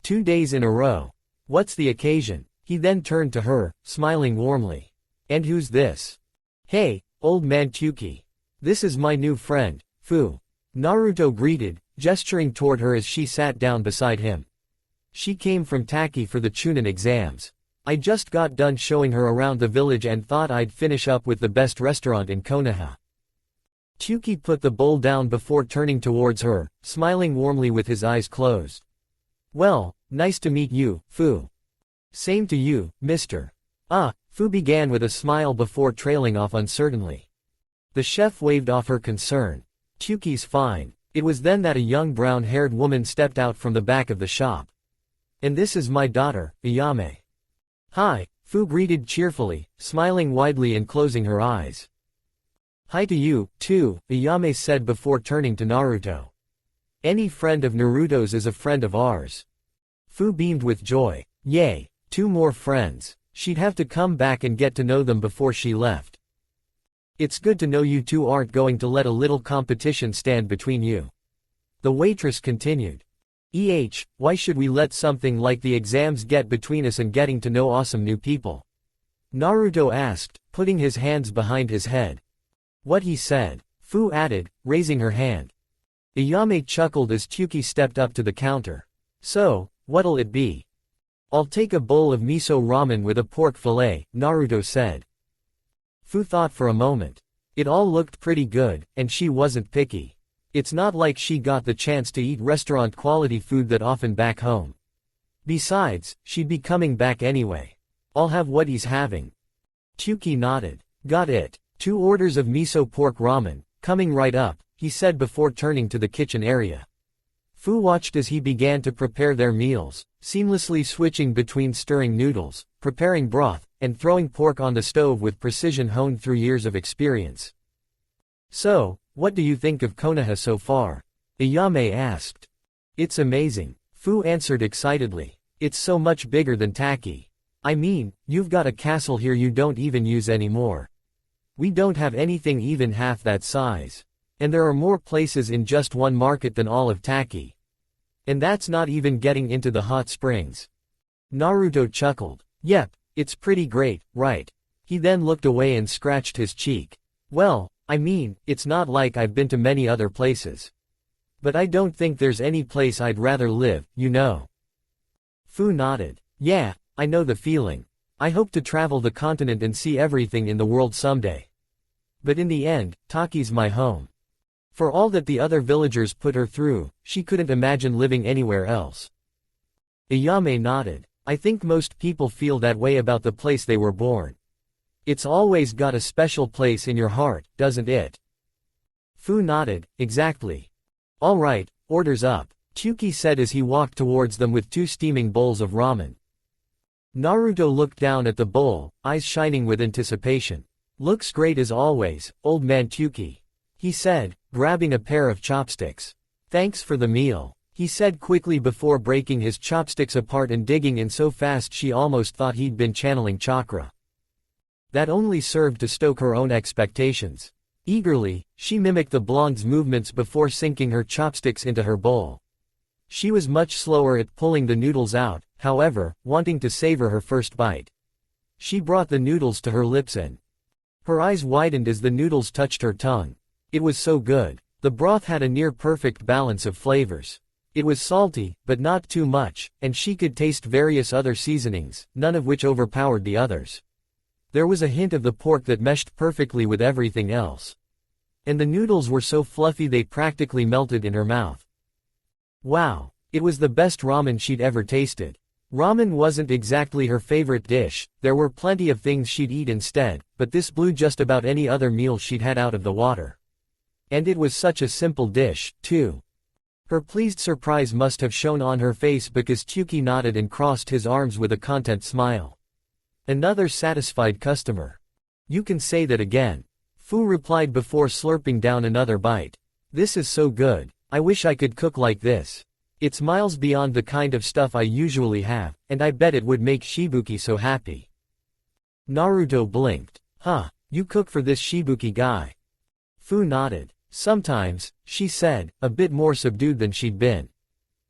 2 days in a row. What's the occasion? He then turned to her, smiling warmly. And who's this? Hey, old man Tuki. This is my new friend, Fu. Naruto greeted, gesturing toward her as she sat down beside him. She came from Taki for the Chunin exams. I just got done showing her around the village and thought I'd finish up with the best restaurant in Konoha. Tuki put the bowl down before turning towards her, smiling warmly with his eyes closed. Well, nice to meet you, Fu. Same to you, mister. Fu began with a smile before trailing off uncertainly. The chef waved off her concern. Tuki's fine. It was then that a young brown-haired woman stepped out from the back of the shop. And this is my daughter, Ayame. Hi, Fu greeted cheerfully, smiling widely and closing her eyes. Hi to you, too, Ayame said before turning to Naruto. Any friend of Naruto's is a friend of ours. Fu beamed with joy. Yay, 2 more friends. She'd have to come back and get to know them before she left. It's good to know you two aren't going to let a little competition stand between you. The waitress continued. Why should we let something like the exams get between us and getting to know awesome new people? Naruto asked, putting his hands behind his head. What he said, Fu added, raising her hand. Ayame chuckled as Tuki stepped up to the counter. So, what'll it be? I'll take a bowl of miso ramen with a pork fillet, Naruto said. Fu thought for a moment. It all looked pretty good, and she wasn't picky. It's not like she got the chance to eat restaurant-quality food that often back home. Besides, she'd be coming back anyway. I'll have what he's having. Tuki nodded. Got it. 2 orders of miso pork ramen, coming right up, he said before turning to the kitchen area. Fu watched as he began to prepare their meals, seamlessly switching between stirring noodles, preparing broth, and throwing pork on the stove with precision honed through years of experience. So, what do you think of Konoha so far? Ayame asked. It's amazing, Fu answered excitedly. It's so much bigger than Taki. I mean, you've got a castle here you don't even use anymore. We don't have anything even half that size. And there are more places in just one market than all of Taki. And that's not even getting into the hot springs. Naruto chuckled. Yep, it's pretty great, right? He then looked away and scratched his cheek. Well, I mean, it's not like I've been to many other places. But I don't think there's any place I'd rather live, you know. Fu nodded. Yeah, I know the feeling. I hope to travel the continent and see everything in the world someday. But in the end, Taki's my home. For all that the other villagers put her through, she couldn't imagine living anywhere else. Ayame nodded. I think most people feel that way about the place they were born. It's always got a special place in your heart, doesn't it? Fu nodded, exactly. All right, orders up, Tuki said as he walked towards them with 2 steaming bowls of ramen. Naruto looked down at the bowl, eyes shining with anticipation. Looks great as always, old man Tuki. He said, grabbing a pair of chopsticks. Thanks for the meal, he said quickly before breaking his chopsticks apart and digging in so fast she almost thought he'd been channeling Chakra. That only served to stoke her own expectations. Eagerly, she mimicked the blonde's movements before sinking her chopsticks into her bowl. She was much slower at pulling the noodles out, however, wanting to savor her first bite. She brought the noodles to her lips and her eyes widened as the noodles touched her tongue. It was so good. The broth had a near-perfect balance of flavors. It was salty, but not too much, and she could taste various other seasonings, none of which overpowered the others. There was a hint of the pork that meshed perfectly with everything else. And the noodles were so fluffy they practically melted in her mouth. Wow! It was the best ramen she'd ever tasted. Ramen wasn't exactly her favorite dish, there were plenty of things she'd eat instead, but this blew just about any other meal she'd had out of the water. And it was such a simple dish, too. Her pleased surprise must have shown on her face because Chuki nodded and crossed his arms with a content smile. Another satisfied customer. You can say that again. Fu replied before slurping down another bite. This is so good. I wish I could cook like this. It's miles beyond the kind of stuff I usually have, and I bet it would make Shibuki so happy. Naruto blinked. Huh, you cook for this Shibuki guy? Fu nodded. Sometimes, she said, a bit more subdued than she'd been.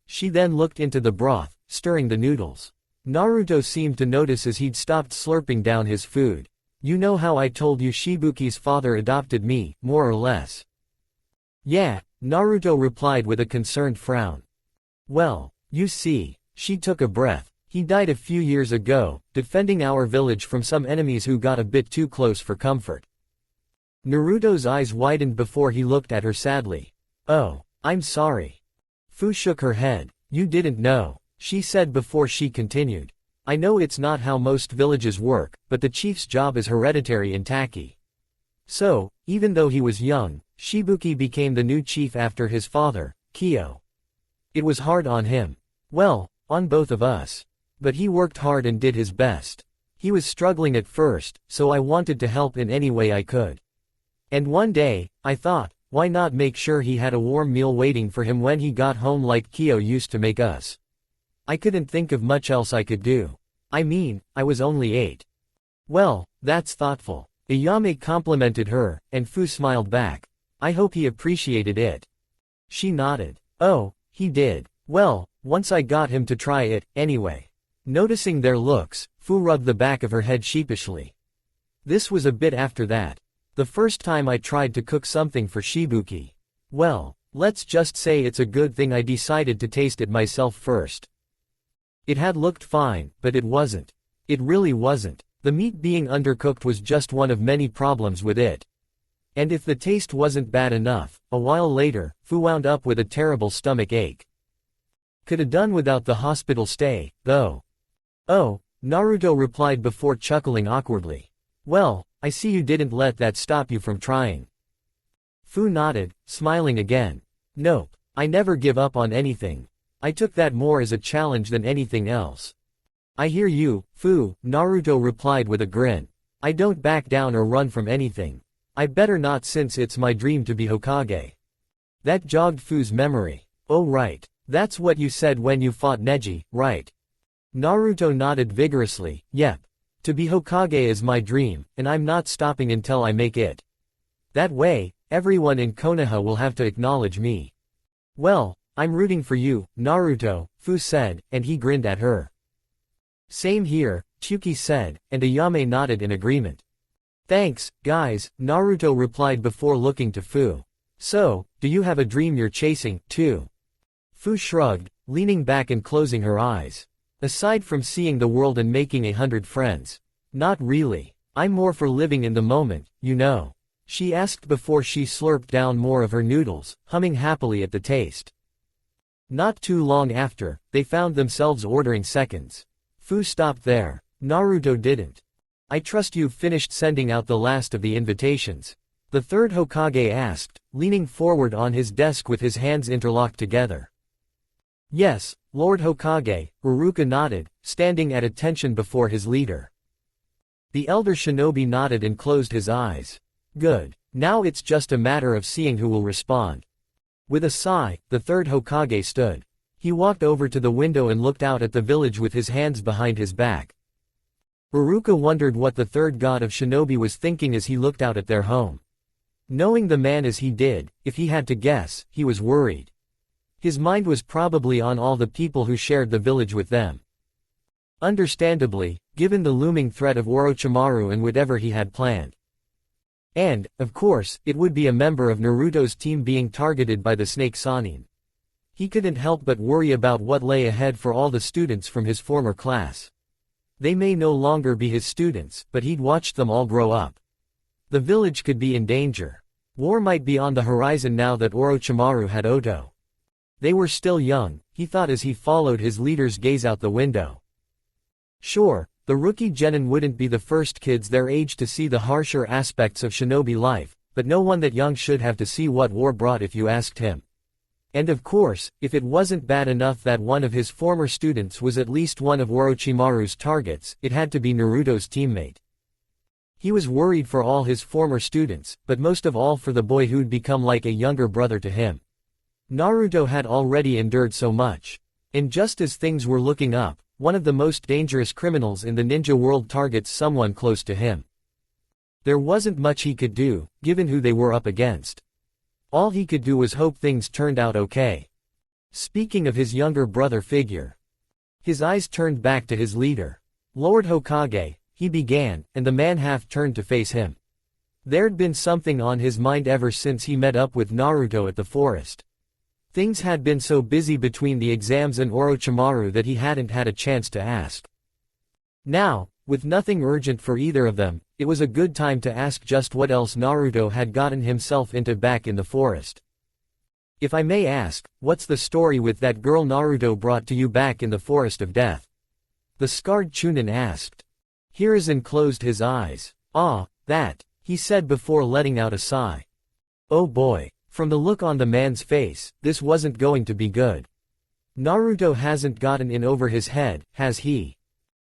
She then looked into the broth, stirring the noodles. Naruto seemed to notice as he'd stopped slurping down his food. You know how I told you Shibuki's father adopted me, more or less? Yeah, Naruto replied with a concerned frown. Well, you see, she took a breath. He died a few years ago, defending our village from some enemies who got a bit too close for comfort. Naruto's eyes widened before he looked at her sadly. Oh, I'm sorry. Fu shook her head. You didn't know, she said before she continued. I know it's not how most villages work, but the chief's job is hereditary in Taki. So, even though he was young, Shibuki became the new chief after his father, Kyo. It was hard on him. Well, on both of us. But he worked hard and did his best. He was struggling at first, so I wanted to help in any way I could. And one day, I thought, why not make sure he had a warm meal waiting for him when he got home like Kyo used to make us? I couldn't think of much else I could do. I mean, I was only 8. Well, that's thoughtful. Ayame complimented her, and Fu smiled back. I hope he appreciated it. She nodded. Oh, he did. Well, once I got him to try it, anyway. Noticing their looks, Fu rubbed the back of her head sheepishly. This was a bit after that. The first time I tried to cook something for Shibuki. Well, let's just say it's a good thing I decided to taste it myself first. It had looked fine, but it wasn't. It really wasn't. The meat being undercooked was just one of many problems with it. And if the taste wasn't bad enough, a while later, Fu wound up with a terrible stomach ache. Coulda done without the hospital stay, though. Oh, Naruto replied before chuckling awkwardly. Well, I see you didn't let that stop you from trying. Fu nodded, smiling again. Nope, I never give up on anything. I took that more as a challenge than anything else. I hear you, Fu, Naruto replied with a grin. I don't back down or run from anything. I better not since it's my dream to be Hokage. That jogged Fu's memory. Oh right, that's what you said when you fought Neji, right? Naruto nodded vigorously. Yep. To be Hokage is my dream, and I'm not stopping until I make it. That way, everyone in Konoha will have to acknowledge me. Well, I'm rooting for you, Naruto, Fu said, and he grinned at her. Same here, Chuki said, and Ayame nodded in agreement. Thanks, guys, Naruto replied before looking to Fu. So, do you have a dream you're chasing, too? Fu shrugged, leaning back and closing her eyes. Aside from seeing the world and making 100 friends. Not really. I'm more for living in the moment, you know. She asked before she slurped down more of her noodles, humming happily at the taste. Not too long after, they found themselves ordering seconds. Fu stopped there. Naruto didn't. I trust you've finished sending out the last of the invitations. The third Hokage asked, leaning forward on his desk with his hands interlocked together. Yes, Lord Hokage, Iruka nodded, standing at attention before his leader. The elder shinobi nodded and closed his eyes. Good. Now it's just a matter of seeing who will respond. With a sigh, the third Hokage stood. He walked over to the window and looked out at the village with his hands behind his back. Iruka wondered what the third god of shinobi was thinking as he looked out at their home. Knowing the man as he did, if he had to guess, he was worried. His mind was probably on all the people who shared the village with them. Understandably, given the looming threat of Orochimaru and whatever he had planned. And, of course, it would be a member of Naruto's team being targeted by the Snake Sannin. He couldn't help but worry about what lay ahead for all the students from his former class. They may no longer be his students, but he'd watched them all grow up. The village could be in danger. War might be on the horizon now that Orochimaru had Oto. They were still young, he thought as he followed his leader's gaze out the window. Sure, the rookie genin wouldn't be the first kids their age to see the harsher aspects of shinobi life, but no one that young should have to see what war brought if you asked him. And of course, if it wasn't bad enough that one of his former students was at least one of Orochimaru's targets, it had to be Naruto's teammate. He was worried for all his former students, but most of all for the boy who'd become like a younger brother to him. Naruto had already endured so much. And just as things were looking up, one of the most dangerous criminals in the ninja world targets someone close to him. There wasn't much he could do, given who they were up against. All he could do was hope things turned out okay. Speaking of his younger brother figure. His eyes turned back to his leader. Lord Hokage, he began, and the man half turned to face him. There'd been something on his mind ever since he met up with Naruto at the forest. Things had been so busy between the exams and Orochimaru that he hadn't had a chance to ask. Now, with nothing urgent for either of them, it was a good time to ask just what else Naruto had gotten himself into back in the forest. If I may ask, what's the story with that girl Naruto brought to you back in the Forest of Death? The scarred Chunin asked. Hiruzen closed his eyes. Ah, that, he said before letting out a sigh. Oh boy. From the look on the man's face, this wasn't going to be good. Naruto hasn't gotten in over his head, has he?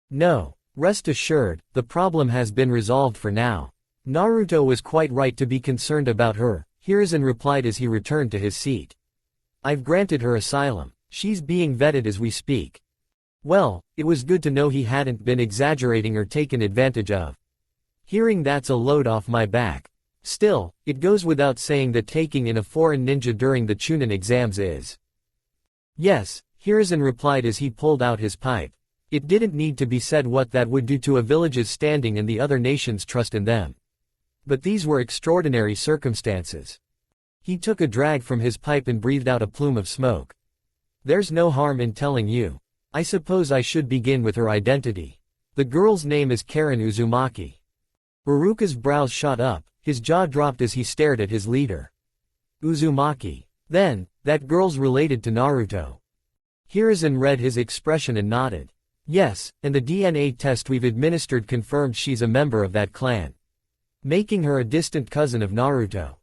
No. Rest assured, the problem has been resolved for now. Naruto was quite right to be concerned about her, Hiruzen replied as he returned to his seat. I've granted her asylum. She's being vetted as we speak. Well, it was good to know he hadn't been exaggerating or taken advantage of. Hearing that's a load off my back. Still, it goes without saying that taking in a foreign ninja during the Chunin exams is. Yes, Hiruzen replied as he pulled out his pipe. It didn't need to be said what that would do to a village's standing and the other nation's trust in them. But these were extraordinary circumstances. He took a drag from his pipe and breathed out a plume of smoke. There's no harm in telling you. I suppose I should begin with her identity. The girl's name is Karin Uzumaki. Uruka's brows shot up, his jaw dropped as he stared at his leader. Uzumaki. Then, that girl's related to Naruto. Hiruzen read his expression and nodded. Yes, and the DNA test we've administered confirmed she's a member of that clan. Making her a distant cousin of Naruto.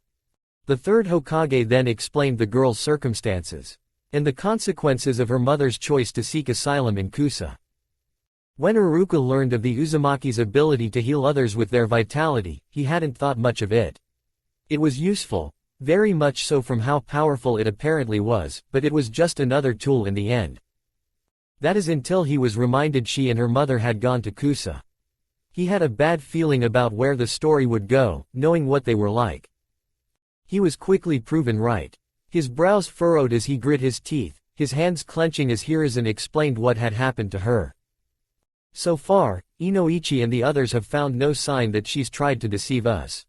The third Hokage then explained the girl's circumstances. And the consequences of her mother's choice to seek asylum in Kusa. When Uruka learned of the Uzumaki's ability to heal others with their vitality, he hadn't thought much of it. It was useful, very much so from how powerful it apparently was, but it was just another tool in the end. That is until he was reminded she and her mother had gone to Kusa. He had a bad feeling about where the story would go, knowing what they were like. He was quickly proven right. His brows furrowed as he grit his teeth, his hands clenching as Hiruzen explained what had happened to her. So far, Inoichi and the others have found no sign that she's tried to deceive us.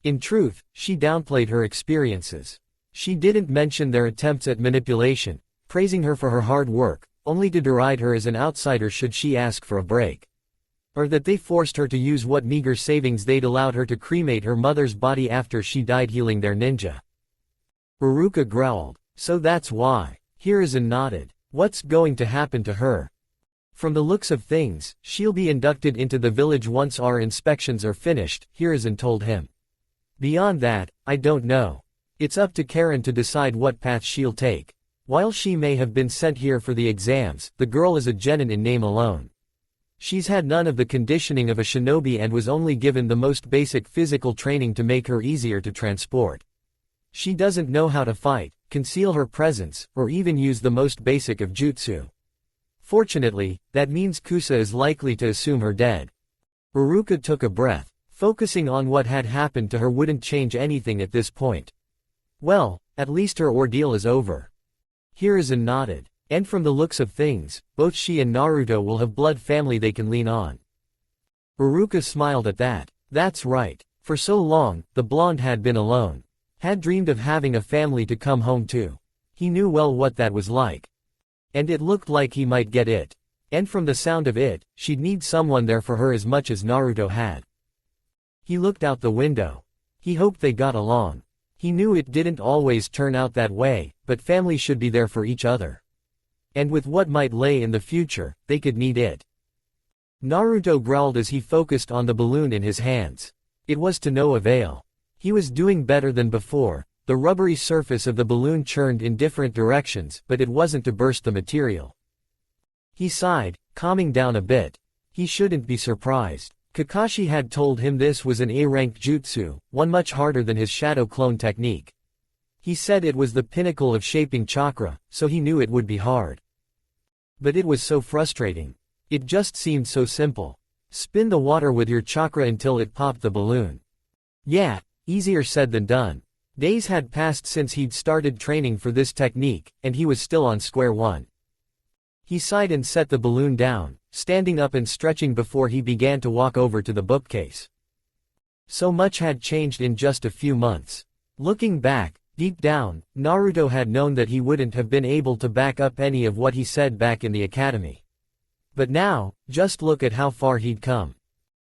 In truth, she downplayed her experiences. She didn't mention their attempts at manipulation, praising her for her hard work, only to deride her as an outsider should she ask for a break. Or that they forced her to use what meager savings they'd allowed her to cremate her mother's body after she died healing their ninja. Uruka growled. So that's why. Hiruzen nodded. What's going to happen to her? From the looks of things, she'll be inducted into the village once our inspections are finished, Hiruzen told him. Beyond that, I don't know. It's up to Karin to decide what path she'll take. While she may have been sent here for the exams, the girl is a genin in name alone. She's had none of the conditioning of a shinobi and was only given the most basic physical training to make her easier to transport. She doesn't know how to fight, conceal her presence, or even use the most basic of jutsu. Fortunately, that means Kusa is likely to assume her dead. Uruka took a breath. Focusing on what had happened to her wouldn't change anything at this point. Well, at least her ordeal is over. Hiruzen nodded. And from the looks of things, both she and Naruto will have blood family they can lean on. Uruka smiled at that. That's right. For so long, the blonde had been alone. Had dreamed of having a family to come home to. He knew well what that was like. And it looked like he might get it. And from the sound of it, she'd need someone there for her as much as Naruto had. He looked out the window. He hoped they got along. He knew it didn't always turn out that way, but family should be there for each other. And with what might lay in the future, they could need it. Naruto growled as he focused on the balloon in his hands. It was to no avail. He was doing better than before. The rubbery surface of the balloon churned in different directions, but it wasn't to burst the material. He sighed, calming down a bit. He shouldn't be surprised. Kakashi had told him this was an A-rank jutsu, one much harder than his shadow clone technique. He said it was the pinnacle of shaping chakra, so he knew it would be hard. But it was so frustrating. It just seemed so simple. Spin the water with your chakra until it popped the balloon. Yeah, easier said than done. Days had passed since he'd started training for this technique, and he was still on square one. He sighed and set the balloon down, standing up and stretching before he began to walk over to the bookcase. So much had changed in just a few months. Looking back, deep down, Naruto had known that he wouldn't have been able to back up any of what he said back in the academy. But now, just look at how far he'd come.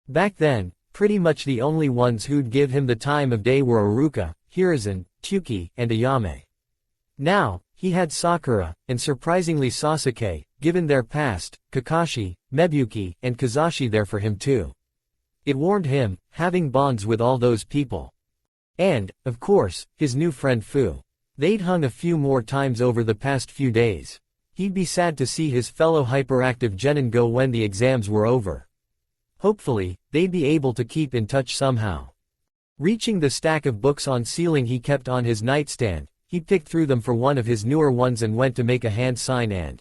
Back then, pretty much the only ones who'd give him the time of day were Iruka, Hiruzen, Tyuki, and Ayame. Now, he had Sakura, and surprisingly Sasuke, given their past, Kakashi, Mebuki, and Kazashi there for him too. It warmed him, having bonds with all those people. And, of course, his new friend Fu. They'd hung a few more times over the past few days. He'd be sad to see his fellow hyperactive genin go when the exams were over. Hopefully, they'd be able to keep in touch somehow. Reaching the stack of books on ceiling he kept on his nightstand, he picked through them for one of his newer ones and went to make a hand sign and...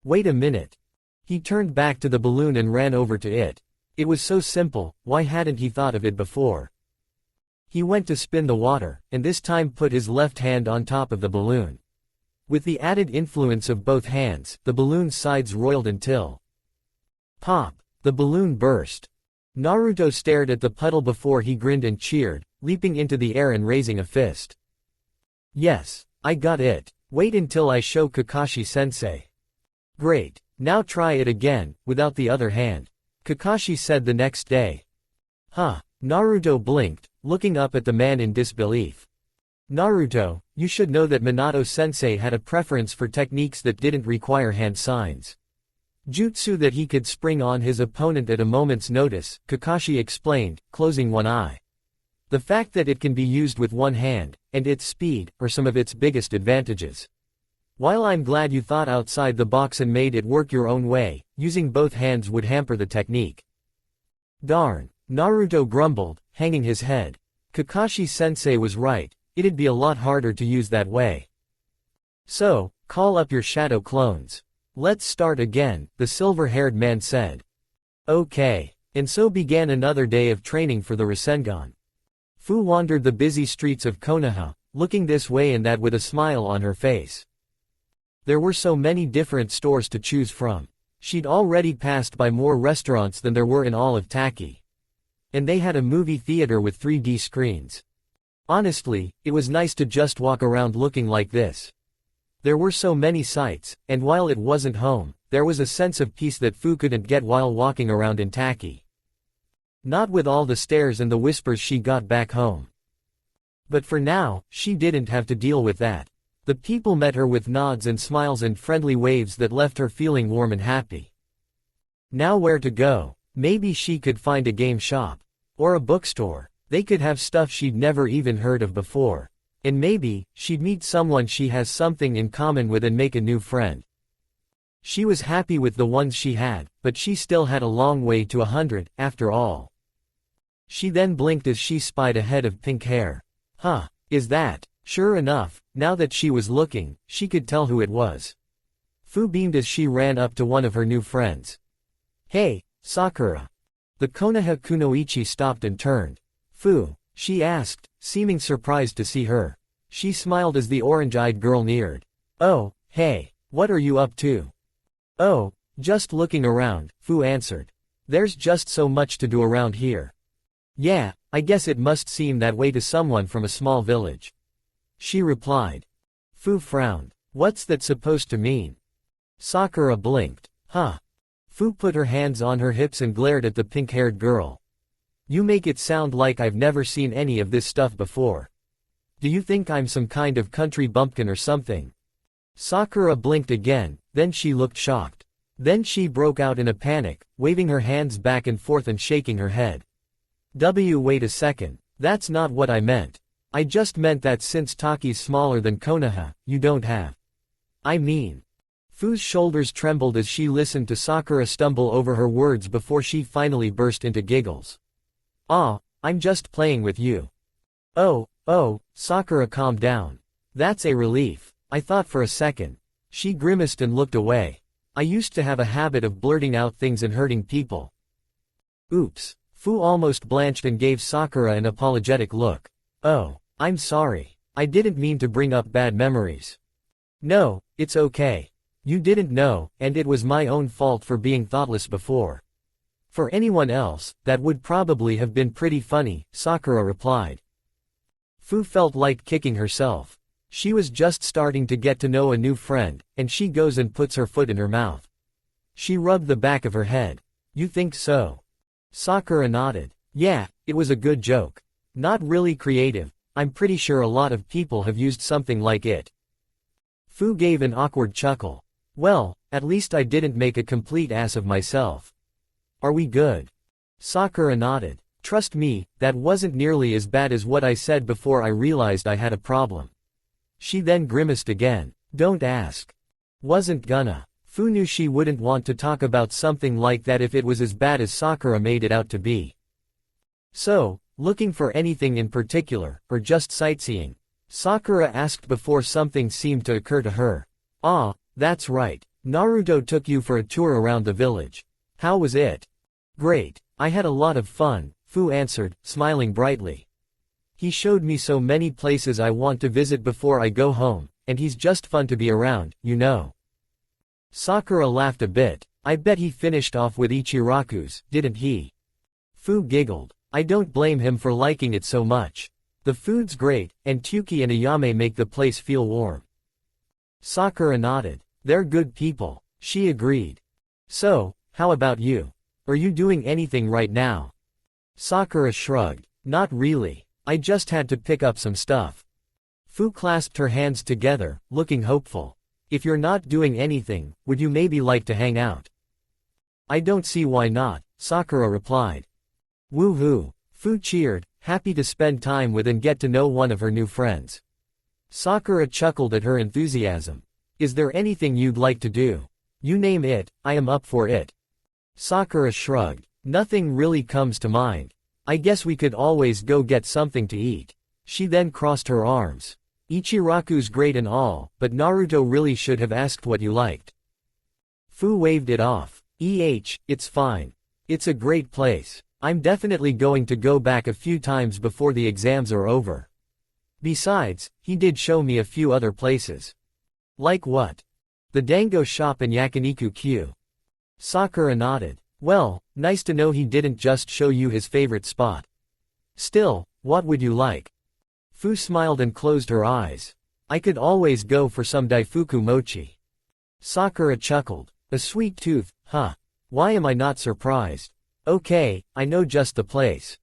Wait a minute. He turned back to the balloon and ran over to it. It was so simple, why hadn't he thought of it before? He went to spin the water, and this time put his left hand on top of the balloon. With the added influence of both hands, the balloon's sides roiled until... Pop! The balloon burst. Naruto stared at the puddle before he grinned and cheered, leaping into the air and raising a fist. Yes, I got it. Wait until I show Kakashi-sensei. Great. Now try it again, without the other hand. Kakashi said the next day. Huh. Naruto blinked, looking up at the man in disbelief. Naruto, you should know that Minato-sensei had a preference for techniques that didn't require hand signs. Jutsu that he could spring on his opponent at a moment's notice, Kakashi explained, closing one eye. The fact that it can be used with one hand, and its speed, are some of its biggest advantages. While I'm glad you thought outside the box and made it work your own way, using both hands would hamper the technique. Darn, Naruto grumbled, hanging his head. Kakashi-sensei was right, it'd be a lot harder to use that way. So, call up your shadow clones. Let's start again, the silver-haired man said. Okay. And so began another day of training for the Rasengan. Fu wandered the busy streets of Konoha, looking this way and that with a smile on her face. There were so many different stores to choose from. She'd already passed by more restaurants than there were in all of Taki. And they had a movie theater with 3D screens. Honestly, it was nice to just walk around looking like this. There were so many sights, and while it wasn't home, there was a sense of peace that Fu couldn't get while walking around in Taki. Not with all the stares and the whispers she got back home. But for now, she didn't have to deal with that. The people met her with nods and smiles and friendly waves that left her feeling warm and happy. Now where to go? Maybe she could find a game shop. Or a bookstore. They could have stuff she'd never even heard of before. And maybe, she'd meet someone she has something in common with and make a new friend. She was happy with the ones she had, but she still had a long way to 100, after all. She then blinked as she spied a head of pink hair. Huh, is that? Sure enough, now that she was looking, she could tell who it was. Fu beamed as she ran up to one of her new friends. Hey, Sakura. The Konoha kunoichi stopped and turned. Fu, she asked, seeming surprised to see her. She smiled as the orange-eyed girl neared. Oh, hey, what are you up to? Oh, just looking around, Fu answered. There's just so much to do around here. Yeah, I guess it must seem that way to someone from a small village. She replied. Fu frowned. What's that supposed to mean? Sakura blinked. Huh. Fu put her hands on her hips and glared at the pink-haired girl. You make it sound like I've never seen any of this stuff before. Do you think I'm some kind of country bumpkin or something? Sakura blinked again, then she looked shocked. Then she broke out in a panic, waving her hands back and forth and shaking her head. Wait a second. That's not what I meant. I just meant that since Taki's smaller than Konoha, you don't have. I mean. Fu's shoulders trembled as she listened to Sakura stumble over her words before she finally burst into giggles. I'm just playing with you. Oh, Sakura calmed down. That's a relief. I thought for a second. She grimaced and looked away. I used to have a habit of blurting out things and hurting people. Oops. Fu almost blanched and gave Sakura an apologetic look. Oh, I'm sorry. I didn't mean to bring up bad memories. No, it's okay. You didn't know, and it was my own fault for being thoughtless before. For anyone else, that would probably have been pretty funny, Sakura replied. Fu felt like kicking herself. She was just starting to get to know a new friend, and she goes and puts her foot in her mouth. She rubbed the back of her head. You think so? Sakura nodded. Yeah, it was a good joke. Not really creative. I'm pretty sure a lot of people have used something like it. Fu gave an awkward chuckle. Well, at least I didn't make a complete ass of myself. Are we good? Sakura nodded. Trust me, that wasn't nearly as bad as what I said before I realized I had a problem. She then grimaced again. Don't ask. Wasn't gonna. Fu knew she wouldn't want to talk about something like that if it was as bad as Sakura made it out to be. So, looking for anything in particular, or just sightseeing? Sakura asked before something seemed to occur to her. That's right. Naruto took you for a tour around the village. How was it? Great. I had a lot of fun, Fu answered, smiling brightly. He showed me so many places I want to visit before I go home, and he's just fun to be around, you know. Sakura laughed a bit. I bet he finished off with Ichiraku's, didn't he? Fu giggled. I don't blame him for liking it so much. The food's great, and Tyuki and Ayame make the place feel warm. Sakura nodded. They're good people, she agreed. So, how about you? Are you doing anything right now? Sakura shrugged. Not really. I just had to pick up some stuff. Fu clasped her hands together, looking hopeful. If you're not doing anything, would you maybe like to hang out? I don't see why not, Sakura replied. Woohoo! Fu cheered, happy to spend time with and get to know one of her new friends. Sakura chuckled at her enthusiasm. Is there anything you'd like to do? You name it, I am up for it. Sakura shrugged. Nothing really comes to mind. I guess we could always go get something to eat. She then crossed her arms. Ichiraku's great and all, but Naruto really should have asked what you liked. Fu waved it off. It's fine. It's a great place. I'm definitely going to go back a few times before the exams are over. Besides, he did show me a few other places. Like what? The dango shop and yakiniku queue. Sakura nodded. Well, nice to know he didn't just show you his favorite spot. Still, what would you like? Fu smiled and closed her eyes. I could always go for some daifuku mochi. Sakura chuckled. A sweet tooth, huh? Why am I not surprised? Okay, I know just the place.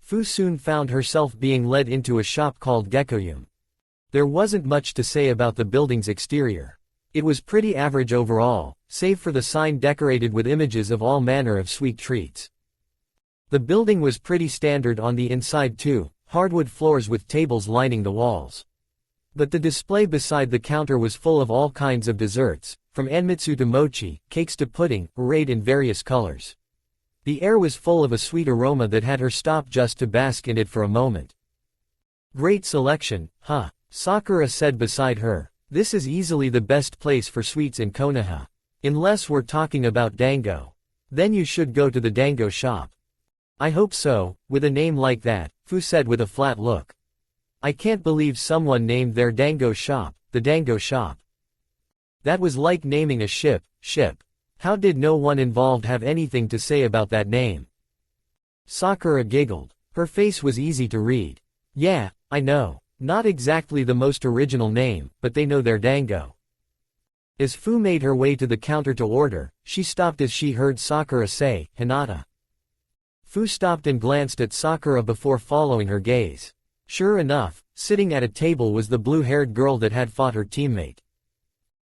Fu soon found herself being led into a shop called Gekkoyum. There wasn't much to say about the building's exterior. It was pretty average overall, save for the sign decorated with images of all manner of sweet treats. The building was pretty standard on the inside too, hardwood floors with tables lining the walls. But the display beside the counter was full of all kinds of desserts, from anmitsu to mochi, cakes to pudding, arrayed in various colors. The air was full of a sweet aroma that had her stop just to bask in it for a moment. Great selection, huh? Sakura said beside her. This is easily the best place for sweets in Konoha. Unless we're talking about dango. Then you should go to the dango shop. I hope so, with a name like that, Fu said with a flat look. I can't believe someone named their dango shop, the dango shop. That was like naming a ship. How did no one involved have anything to say about that name? Sakura giggled. Her face was easy to read. Yeah, I know. Not exactly the most original name, but they know their dango. As Fu made her way to the counter to order, she stopped as she heard Sakura say, "Hinata." Fu stopped and glanced at Sakura before following her gaze. Sure enough, sitting at a table was the blue-haired girl that had fought her teammate.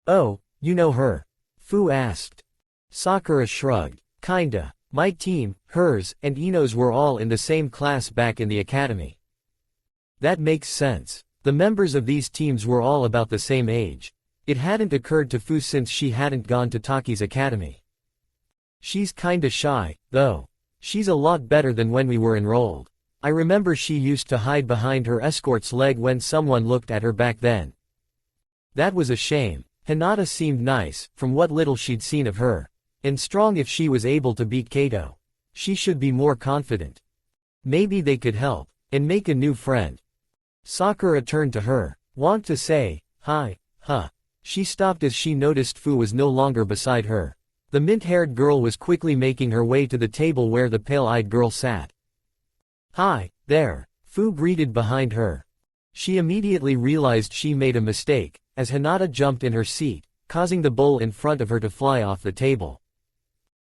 "Oh, you know her?" Fu asked. Sakura shrugged. "Kinda. My team, hers, and Ino's were all in the same class back in the academy." That makes sense. The members of these teams were all about the same age. It hadn't occurred to Fu since she hadn't gone to Taki's academy. "She's kinda shy, though. She's a lot better than when we were enrolled. I remember she used to hide behind her escort's leg when someone looked at her back then." That was a shame. Hinata seemed nice, from what little she'd seen of her. And strong if she was able to beat Kato. She should be more confident. Maybe they could help, and make a new friend. Sakura turned to her. "Want to say, hi, huh?" She stopped as she noticed Fu was no longer beside her. The mint-haired girl was quickly making her way to the table where the pale-eyed girl sat. "Hi, there," Fu greeted behind her. She immediately realized she made a mistake, as Hinata jumped in her seat, causing the bowl in front of her to fly off the table.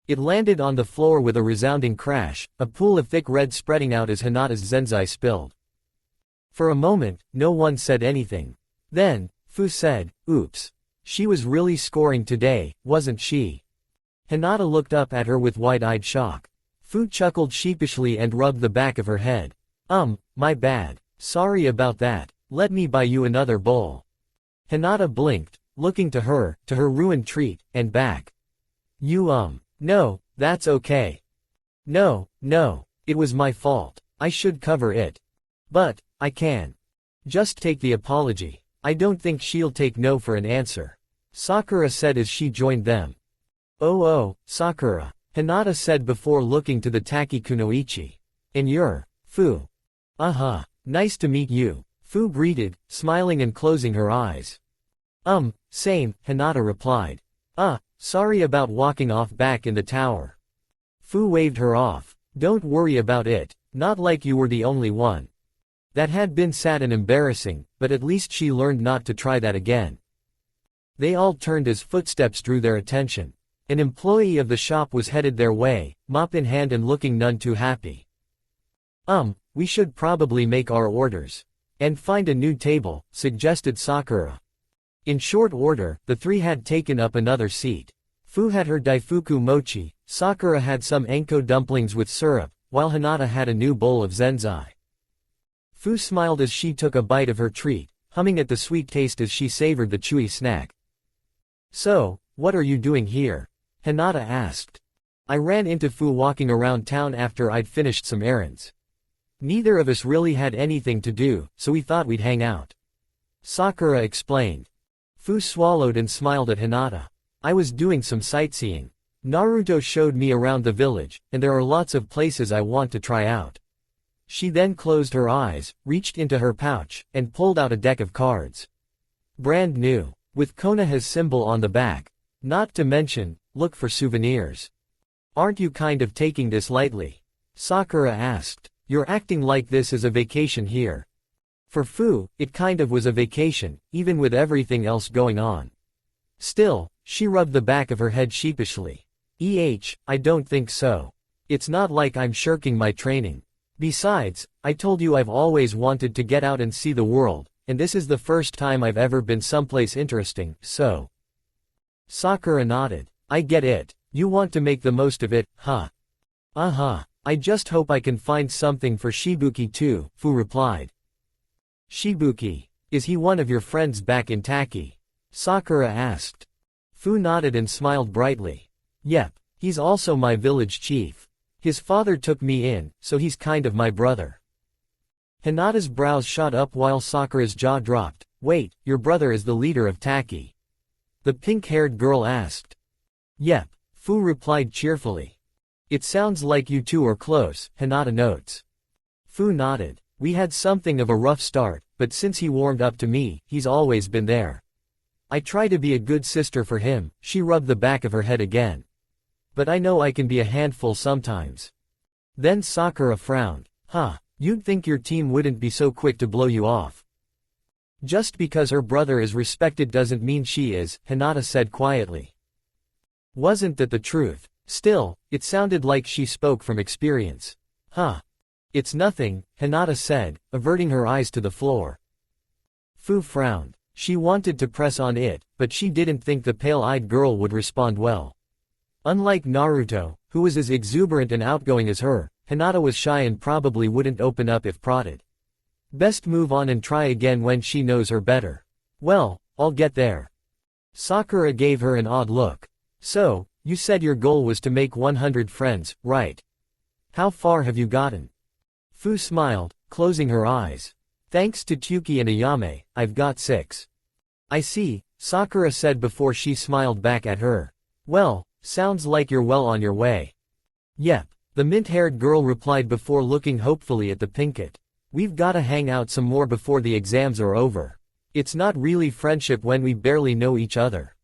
It landed on the floor with a resounding crash, a pool of thick red spreading out as Hinata's zenzai spilled. For a moment, no one said anything. Then, Fu said, "Oops. She was really scoring today, wasn't she?" Hinata looked up at her with wide-eyed shock. Fu chuckled sheepishly and rubbed the back of her head. My bad. Sorry about that. Let me buy you another bowl." Hinata blinked, looking to her ruined treat, and back. No, that's okay. No, it was my fault. I should cover it. But, I can. Just take the apology. I don't think she'll take no for an answer," Sakura said as she joined them. Oh, Sakura," Hinata said before looking to the Taki kunoichi. "And you're, Fu." Nice to meet you," Fu greeted, smiling and closing her eyes. Same," Hinata replied. Sorry about walking off back in the tower." Fu waved her off. "Don't worry about it, not like you were the only one." That had been sad and embarrassing, but at least she learned not to try that again. They all turned as footsteps drew their attention. An employee of the shop was headed their way, mop in hand and looking none too happy. We should probably make our orders. And find a new table," suggested Sakura. In short order, the three had taken up another seat. Fu had her daifuku mochi, Sakura had some enko dumplings with syrup, while Hinata had a new bowl of zenzai. Fu smiled as she took a bite of her treat, humming at the sweet taste as she savored the chewy snack. "So, what are you doing here?" Hinata asked. "I ran into Fu walking around town after I'd finished some errands. Neither of us really had anything to do, so we thought we'd hang out," Sakura explained. Fu swallowed and smiled at Hinata. "I was doing some sightseeing. Naruto showed me around the village, and there are lots of places I want to try out." She then closed her eyes, reached into her pouch, and pulled out a deck of cards. Brand new, with Konoha's symbol on the back. Not to mention, look for souvenirs. "Aren't you kind of taking this lightly?" Sakura asked. "You're acting like this is a vacation here." For Fu, it kind of was a vacation, even with everything else going on. Still, she rubbed the back of her head sheepishly. I don't think so. It's not like I'm shirking my training. Besides, I told you I've always wanted to get out and see the world, and this is the first time I've ever been someplace interesting, so." Sakura nodded. "I get it. You want to make the most of it, huh?" I just hope I can find something for Shibuki too," Fu replied. "Shibuki? Is he one of your friends back in Taki?" Sakura asked. Fu nodded and smiled brightly. "Yep, he's also my village chief. His father took me in, so he's kind of my brother." Hinata's brows shot up while Sakura's jaw dropped. "Wait, your brother is the leader of Taki?" the pink-haired girl asked. "Yep," Fu replied cheerfully. "It sounds like you two are close," Hinata notes. Fu nodded. "We had something of a rough start, but since he warmed up to me, he's always been there. I try to be a good sister for him," she rubbed the back of her head again. "But I know I can be a handful sometimes." Then Sakura frowned. You'd think your team wouldn't be so quick to blow you off." Just because her brother is respected doesn't mean she is, Hinata said quietly. Wasn't that the truth? Still, it sounded like she spoke from experience. Huh. It's nothing, Hinata said, averting her eyes to the floor. Fu frowned. She wanted to press on it, but she didn't think the pale-eyed girl would respond well. Unlike Naruto, who was as exuberant and outgoing as her, Hinata was shy and probably wouldn't open up if prodded. Best move on and try again when she knows her better. Well, I'll get there. Sakura gave her an odd look. So, you said your goal was to make 100 friends, right? How far have you gotten? Fu smiled, closing her eyes. Thanks to Tyuki and Ayame, I've got 6. I see, Sakura said before she smiled back at her. Well, sounds like you're well on your way. Yep, the mint-haired girl replied before looking hopefully at the pinkett. We've gotta hang out some more before the exams are over. It's not really friendship when we barely know each other.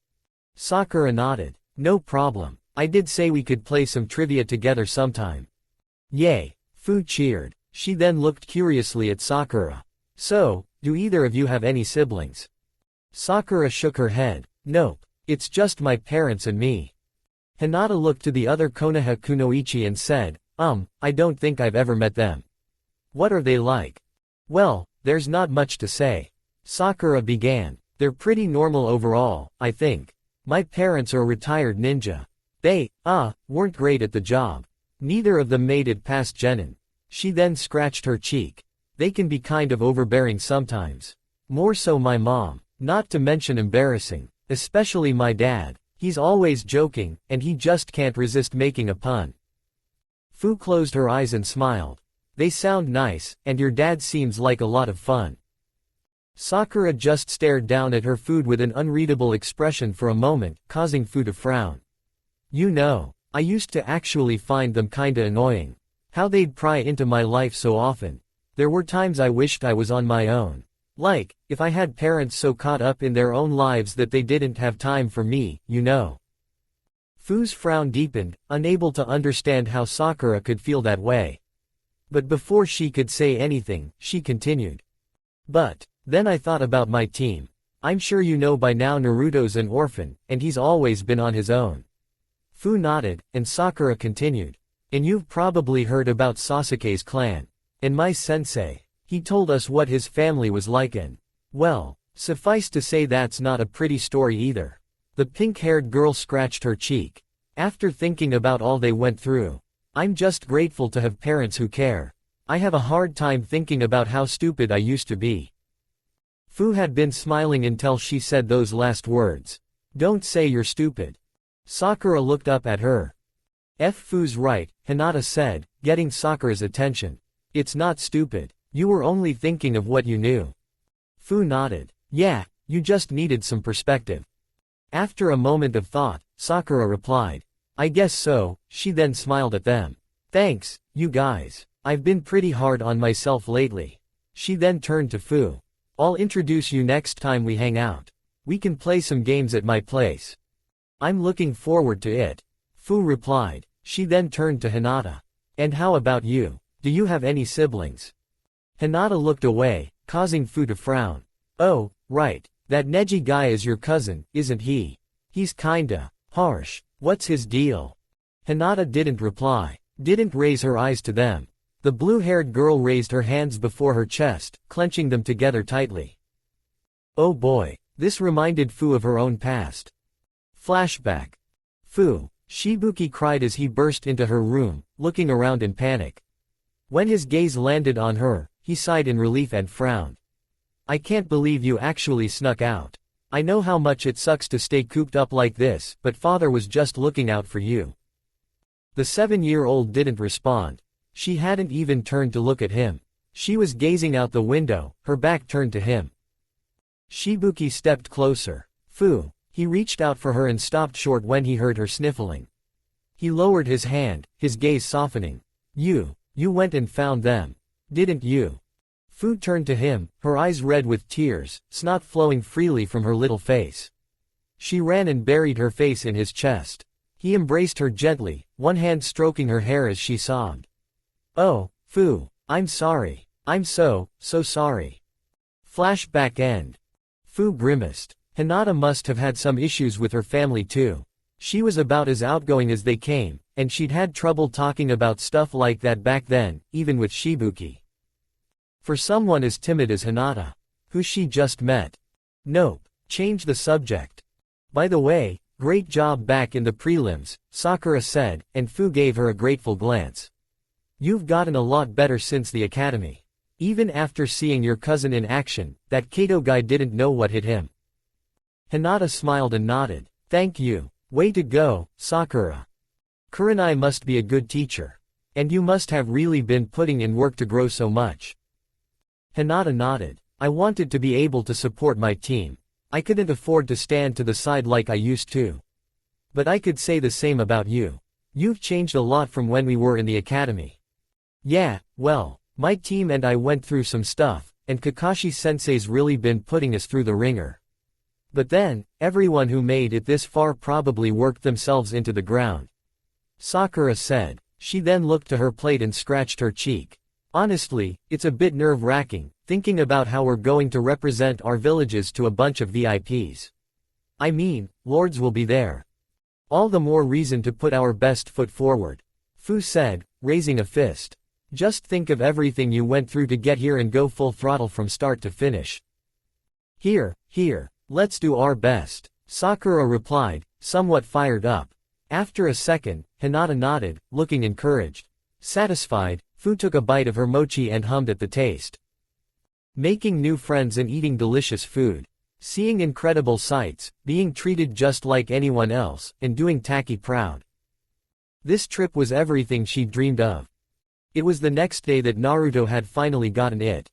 Sakura nodded. No problem. I did say we could play some trivia together sometime. Yay, Fu cheered. She then looked curiously at Sakura. So, do either of you have any siblings? Sakura shook her head. Nope. It's just my parents and me. Hinata looked to the other Konoha kunoichi and said, I don't think I've ever met them. What are they like? Well, there's not much to say. Sakura began. They're pretty normal overall, I think. My parents are a retired ninja. They, weren't great at the job. Neither of them made it past genin. She then scratched her cheek. They can be kind of overbearing sometimes. More so my mom. Not to mention embarrassing. Especially my dad. He's always joking, and he just can't resist making a pun. Fu closed her eyes and smiled. They sound nice, and your dad seems like a lot of fun. Sakura just stared down at her food with an unreadable expression for a moment, causing Fu to frown. You know, I used to actually find them kinda annoying. How they'd pry into my life so often. There were times I wished I was on my own. Like, if I had parents so caught up in their own lives that they didn't have time for me, you know. Fu's frown deepened, unable to understand how Sakura could feel that way. But before she could say anything, she continued. But, then I thought about my team. I'm sure you know by now Naruto's an orphan, and he's always been on his own. Fu nodded, and Sakura continued. And you've probably heard about Sasuke's clan. And my sensei. He told us what his family was like and, well, suffice to say that's not a pretty story either. The pink-haired girl scratched her cheek. After thinking about all they went through, I'm just grateful to have parents who care. I have a hard time thinking about how stupid I used to be. Fu had been smiling until she said those last words. Don't say you're stupid. Sakura looked up at her. Fu's right, Hinata said, getting Sakura's attention. It's not stupid. You were only thinking of what you knew. Fu nodded. Yeah, you just needed some perspective. After a moment of thought, Sakura replied. I guess so. She then smiled at them. Thanks, you guys. I've been pretty hard on myself lately. She then turned to Fu. I'll introduce you next time we hang out. We can play some games at my place. I'm looking forward to it. Fu replied. She then turned to Hinata. And how about you? Do you have any siblings? Hinata looked away, causing Fu to frown. Oh, right. That Neji guy is your cousin, isn't he? He's kinda harsh. What's his deal? Hinata didn't reply. Didn't raise her eyes to them. The blue-haired girl raised her hands before her chest, clenching them together tightly. Oh boy, this reminded Fu of her own past. Flashback. Fu, Shibuki cried as he burst into her room, looking around in panic. When his gaze landed on her, he sighed in relief and frowned. I can't believe you actually snuck out. I know how much it sucks to stay cooped up like this, but father was just looking out for you. The 7-year-old didn't respond. She hadn't even turned to look at him. She was gazing out the window, her back turned to him. Shibuki stepped closer. Fu. He reached out for her and stopped short when he heard her sniffling. He lowered his hand, his gaze softening. You went and found them. Didn't you? Fu turned to him, her eyes red with tears, snot flowing freely from her little face. She ran and buried her face in his chest. He embraced her gently, one hand stroking her hair as she sobbed. Oh, Fu, I'm sorry. I'm so sorry. Flashback end. Fu grimaced. Hinata must have had some issues with her family too. She was about as outgoing as they came, and she'd had trouble talking about stuff like that back then, even with Shibuki. For someone as timid as Hinata, who she just met. Nope. Change the subject. By the way, great job back in the prelims, Sakura said, and Fu gave her a grateful glance. You've gotten a lot better since the academy. Even after seeing your cousin in action, that Kato guy didn't know what hit him. Hinata smiled and nodded. Thank you. Way to go, Sakura. Kurenai must be a good teacher. And you must have really been putting in work to grow so much. Hinata nodded. I wanted to be able to support my team. I couldn't afford to stand to the side like I used to. But I could say the same about you. You've changed a lot from when we were in the academy. Yeah, well, my team and I went through some stuff, and Kakashi-sensei's really been putting us through the ringer. But then, everyone who made it this far probably worked themselves into the ground. Sakura said. She then looked to her plate and scratched her cheek. Honestly, it's a bit nerve-wracking, thinking about how we're going to represent our villages to a bunch of VIPs. I mean, lords will be there. All the more reason to put our best foot forward. Fu said, raising a fist. Just think of everything you went through to get here and go full throttle from start to finish. Here, let's do our best, Sakura replied, somewhat fired up. After a second, Hinata nodded, looking encouraged. Satisfied, Fu took a bite of her mochi and hummed at the taste. Making new friends and eating delicious food. Seeing incredible sights, being treated just like anyone else, and doing Taki proud. This trip was everything she'd dreamed of. It was the next day that Naruto had finally gotten it.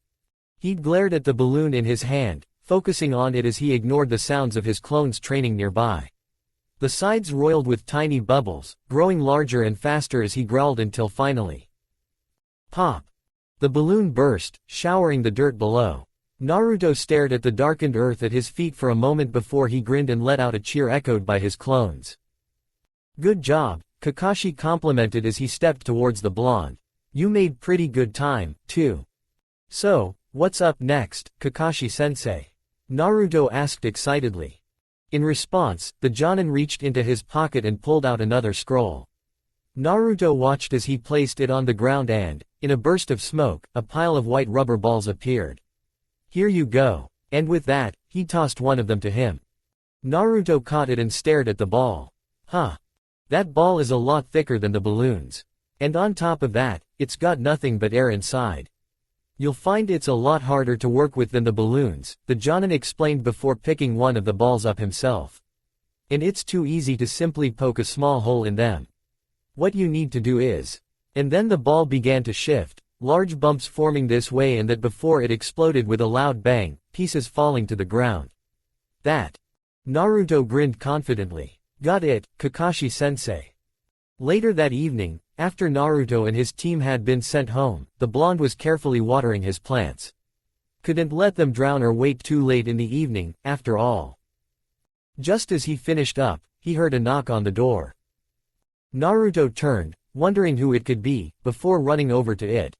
He'd glared at the balloon in his hand, focusing on it as he ignored the sounds of his clones training nearby. The sides roiled with tiny bubbles, growing larger and faster as he growled until finally. Pop! The balloon burst, showering the dirt below. Naruto stared at the darkened earth at his feet for a moment before he grinned and let out a cheer echoed by his clones. Good job, Kakashi complimented as he stepped towards the blonde. You made pretty good time, too. So, what's up next, Kakashi-sensei? Naruto asked excitedly. In response, the Jonin reached into his pocket and pulled out another scroll. Naruto watched as he placed it on the ground and, in a burst of smoke, a pile of white rubber balls appeared. Here you go. And with that, he tossed one of them to him. Naruto caught it and stared at the ball. Huh. That ball is a lot thicker than the balloons. And on top of that, it's got nothing but air inside. You'll find it's a lot harder to work with than the balloons, the Jonin explained before picking one of the balls up himself. And it's too easy to simply poke a small hole in them. What you need to do is. And then the ball began to shift, large bumps forming this way and that before it exploded with a loud bang, pieces falling to the ground. That. Naruto grinned confidently. Got it, Kakashi-sensei. Later that evening, after Naruto and his team had been sent home, the blonde was carefully watering his plants. Couldn't let them drown or wait too late in the evening, after all. Just as he finished up, he heard a knock on the door. Naruto turned, wondering who it could be, before running over to it.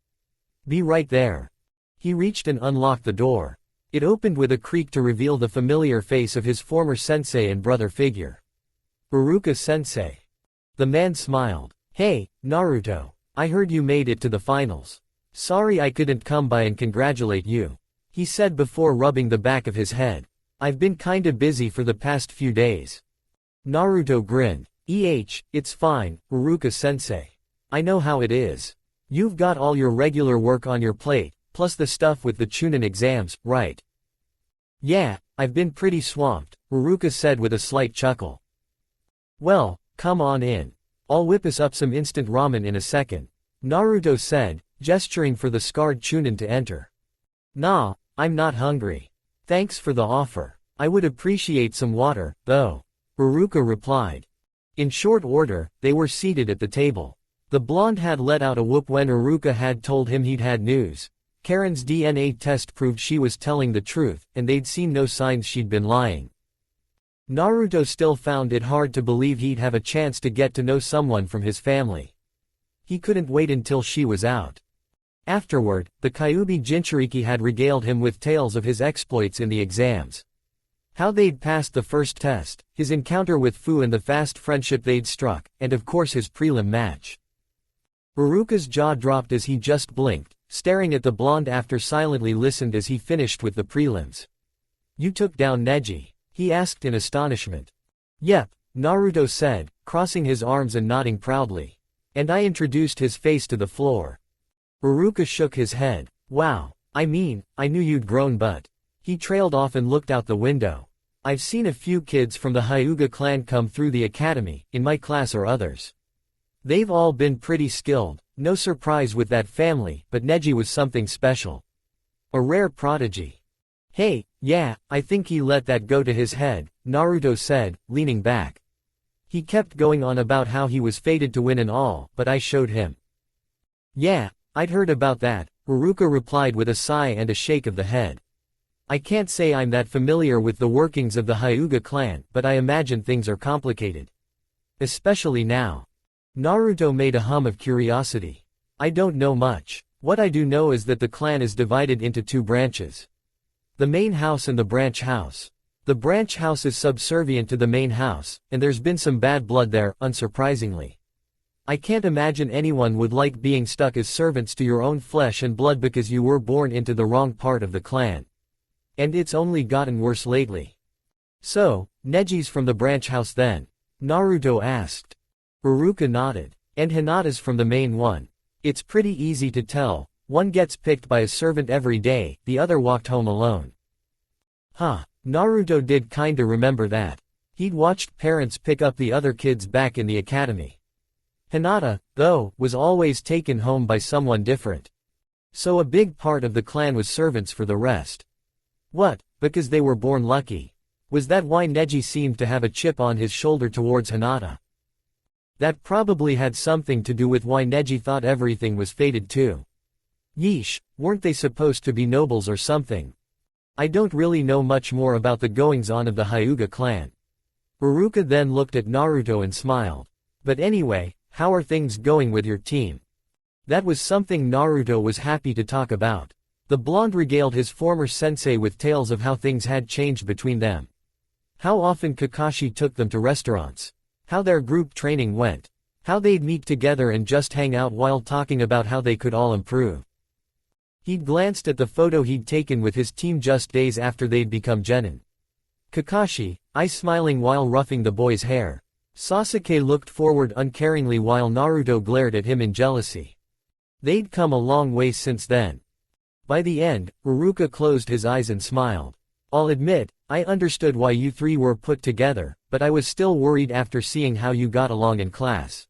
Be right there. He reached and unlocked the door. It opened with a creak to reveal the familiar face of his former sensei and brother figure. Iruka-sensei. The man smiled. Hey, Naruto. I heard you made it to the finals. Sorry I couldn't come by and congratulate you. He said before rubbing the back of his head. I've been kinda busy for the past few days. Naruto grinned. It's fine, Iruka-sensei. I know how it is. You've got all your regular work on your plate, plus the stuff with the Chunin exams, right? Yeah, I've been pretty swamped, Iruka said with a slight chuckle. Well, come on in. I'll whip us up some instant ramen in a second, Naruto said, gesturing for the scarred Chunin to enter. Nah, I'm not hungry. Thanks for the offer. I would appreciate some water, though, Iruka replied. In short order, they were seated at the table. The blonde had let out a whoop when Iruka had told him he'd had news. Karin's DNA test proved she was telling the truth, and they'd seen no signs she'd been lying. Naruto still found it hard to believe he'd have a chance to get to know someone from his family. He couldn't wait until she was out. Afterward, the Kyuubi Jinchuriki had regaled him with tales of his exploits in the exams. How they'd passed the first test, his encounter with Fu and the fast friendship they'd struck, and of course his prelim match. Uruka's jaw dropped as he just blinked, staring at the blonde after silently listened as he finished with the prelims. "You took down Neji?" he asked in astonishment. "Yep," Naruto said, crossing his arms and nodding proudly. "And I introduced his face to the floor." Uruka shook his head. "Wow, I mean, I knew you'd grown but..." He trailed off and looked out the window. "I've seen a few kids from the Hyuga clan come through the academy, in my class or others. They've all been pretty skilled, no surprise with that family, but Neji was something special. A rare prodigy." "Hey, yeah, I think he let that go to his head," Naruto said, leaning back. "He kept going on about how he was fated to win and all, but I showed him." "Yeah, I'd heard about that," Uruka replied with a sigh and a shake of the head. "I can't say I'm that familiar with the workings of the Hyuga clan, but I imagine things are complicated. Especially now." Naruto made a hum of curiosity. "I don't know much. What I do know is that the clan is divided into two branches. The main house and the branch house. The branch house is subservient to the main house, and there's been some bad blood there, unsurprisingly. I can't imagine anyone would like being stuck as servants to your own flesh and blood because you were born into the wrong part of the clan. And it's only gotten worse lately." "So, Neji's from the branch house then?" Naruto asked. Uruka nodded. "And Hinata's from the main one. It's pretty easy to tell, one gets picked by a servant every day, the other walked home alone." Huh, Naruto did kinda remember that. He'd watched parents pick up the other kids back in the academy. Hinata, though, was always taken home by someone different. So a big part of the clan was servants for the rest. What, because they were born lucky? Was that why Neji seemed to have a chip on his shoulder towards Hinata? That probably had something to do with why Neji thought everything was fated too. Yeesh, weren't they supposed to be nobles or something? I don't really know much more about the goings-on of the Hyuga clan. Uruka then looked at Naruto and smiled. "But anyway, how are things going with your team?" That was something Naruto was happy to talk about. The blonde regaled his former sensei with tales of how things had changed between them. How often Kakashi took them to restaurants. How their group training went. How they'd meet together and just hang out while talking about how they could all improve. He'd glanced at the photo he'd taken with his team just days after they'd become genin. Kakashi, smiling while roughing the boy's hair. Sasuke looked forward uncaringly while Naruto glared at him in jealousy. They'd come a long way since then. By the end, Uruka closed his eyes and smiled. "I'll admit, I understood why you three were put together, but I was still worried after seeing how you got along in class.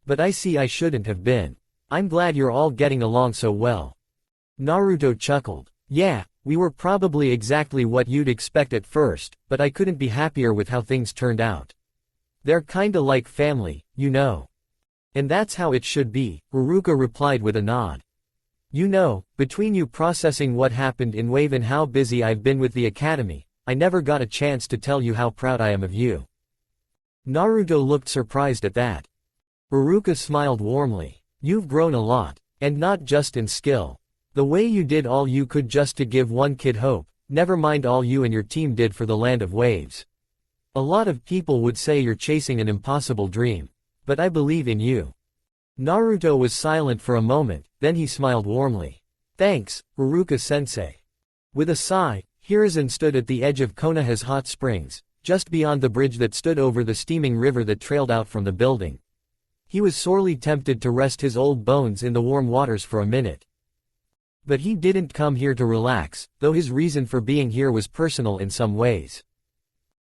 But I see I shouldn't have been. I'm glad you're all getting along so well." Naruto chuckled. "Yeah, we were probably exactly what you'd expect at first, but I couldn't be happier with how things turned out. They're kinda like family, you know." "And that's how it should be," Uruka replied with a nod. "You know, between you processing what happened in Wave and how busy I've been with the academy, I never got a chance to tell you how proud I am of you." Naruto looked surprised at that. Uruka smiled warmly. "You've grown a lot. And not just in skill. The way you did all you could just to give one kid hope, never mind all you and your team did for the Land of Waves. A lot of people would say you're chasing an impossible dream. But I believe in you." Naruto was silent for a moment, then he smiled warmly. "Thanks, Uruka-sensei." With a sigh, Hiruzen stood at the edge of Konoha's hot springs, just beyond the bridge that stood over the steaming river that trailed out from the building. He was sorely tempted to rest his old bones in the warm waters for a minute. But he didn't come here to relax, though his reason for being here was personal in some ways.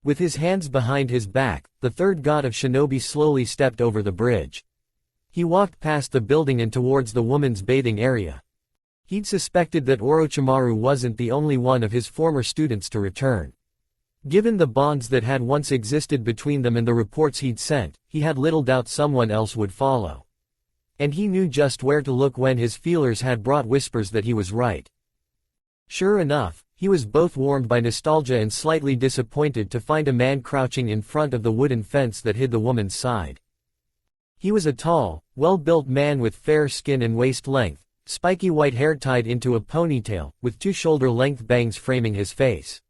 With his hands behind his back, the third god of shinobi slowly stepped over the bridge. He walked past the building and towards the woman's bathing area. He'd suspected that Orochimaru wasn't the only one of his former students to return. Given the bonds that had once existed between them and the reports he'd sent, he had little doubt someone else would follow. And he knew just where to look when his feelers had brought whispers that he was right. Sure enough, he was both warmed by nostalgia and slightly disappointed to find a man crouching in front of the wooden fence that hid the woman's side. He was a tall, well-built man with fair skin and waist length, spiky white hair tied into a ponytail, with two shoulder-length bangs framing his face.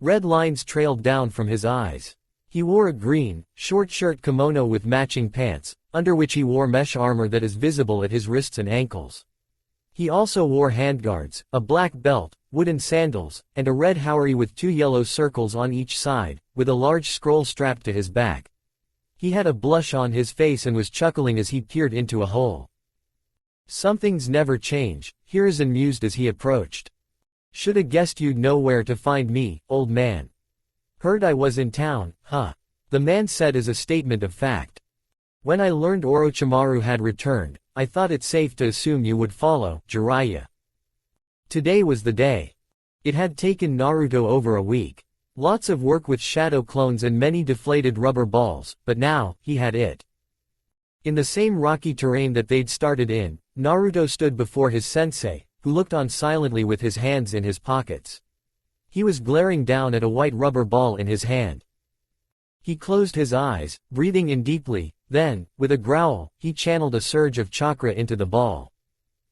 Red lines trailed down from his eyes. He wore a green, short-shirt kimono with matching pants, under which he wore mesh armor that is visible at his wrists and ankles. He also wore handguards, a black belt, wooden sandals, and a red haori with two yellow circles on each side, with a large scroll strapped to his back. He had a blush on his face and was chuckling as he peered into a hole. "Some things never change," Hiruzen mused as he approached. "Shoulda guessed you'd know where to find me, old man." "Heard I was in town, huh?" the man said as a statement of fact. "When I learned Orochimaru had returned, I thought it safe to assume you would follow, Jiraiya." Today was the day. It had taken Naruto over a week. Lots of work with shadow clones and many deflated rubber balls, but now, he had it. In the same rocky terrain that they'd started in, Naruto stood before his sensei, who looked on silently with his hands in his pockets. He was glaring down at a white rubber ball in his hand. He closed his eyes, breathing in deeply, then, with a growl, he channeled a surge of chakra into the ball.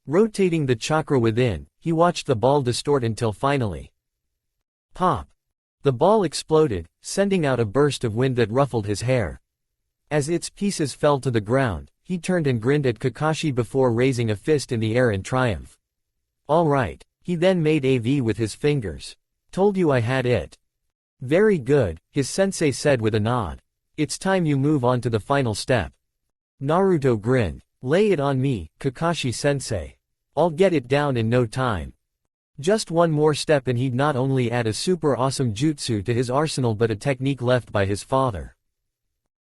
Rotating the chakra within, he watched the ball distort until finally. Pop! The ball exploded, sending out a burst of wind that ruffled his hair. As its pieces fell to the ground, he turned and grinned at Kakashi before raising a fist in the air in triumph. "All right." He then made a V with his fingers. "Told you I had it." "Very good," his sensei said with a nod. "It's time you move on to the final step." Naruto grinned. "Lay it on me, Kakashi-sensei. I'll get it down in no time." Just one more step and he'd not only add a super awesome jutsu to his arsenal but a technique left by his father.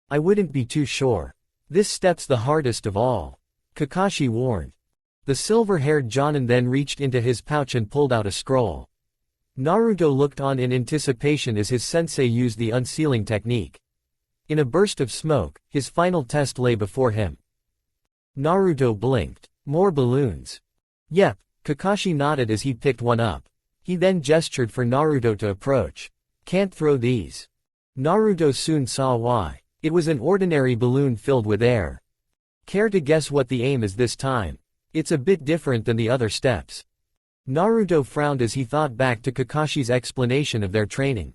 "I wouldn't be too sure. This step's the hardest of all," Kakashi warned. The silver-haired Jonin then reached into his pouch and pulled out a scroll. Naruto looked on in anticipation as his sensei used the unsealing technique. In a burst of smoke, his final test lay before him. Naruto blinked. More balloons. Yep, Kakashi nodded as he picked one up. He then gestured for Naruto to approach. "Can't throw these." Naruto soon saw why. It was an ordinary balloon filled with air. "Care to guess what the aim is this time? It's a bit different than the other steps." Naruto frowned as he thought back to Kakashi's explanation of their training.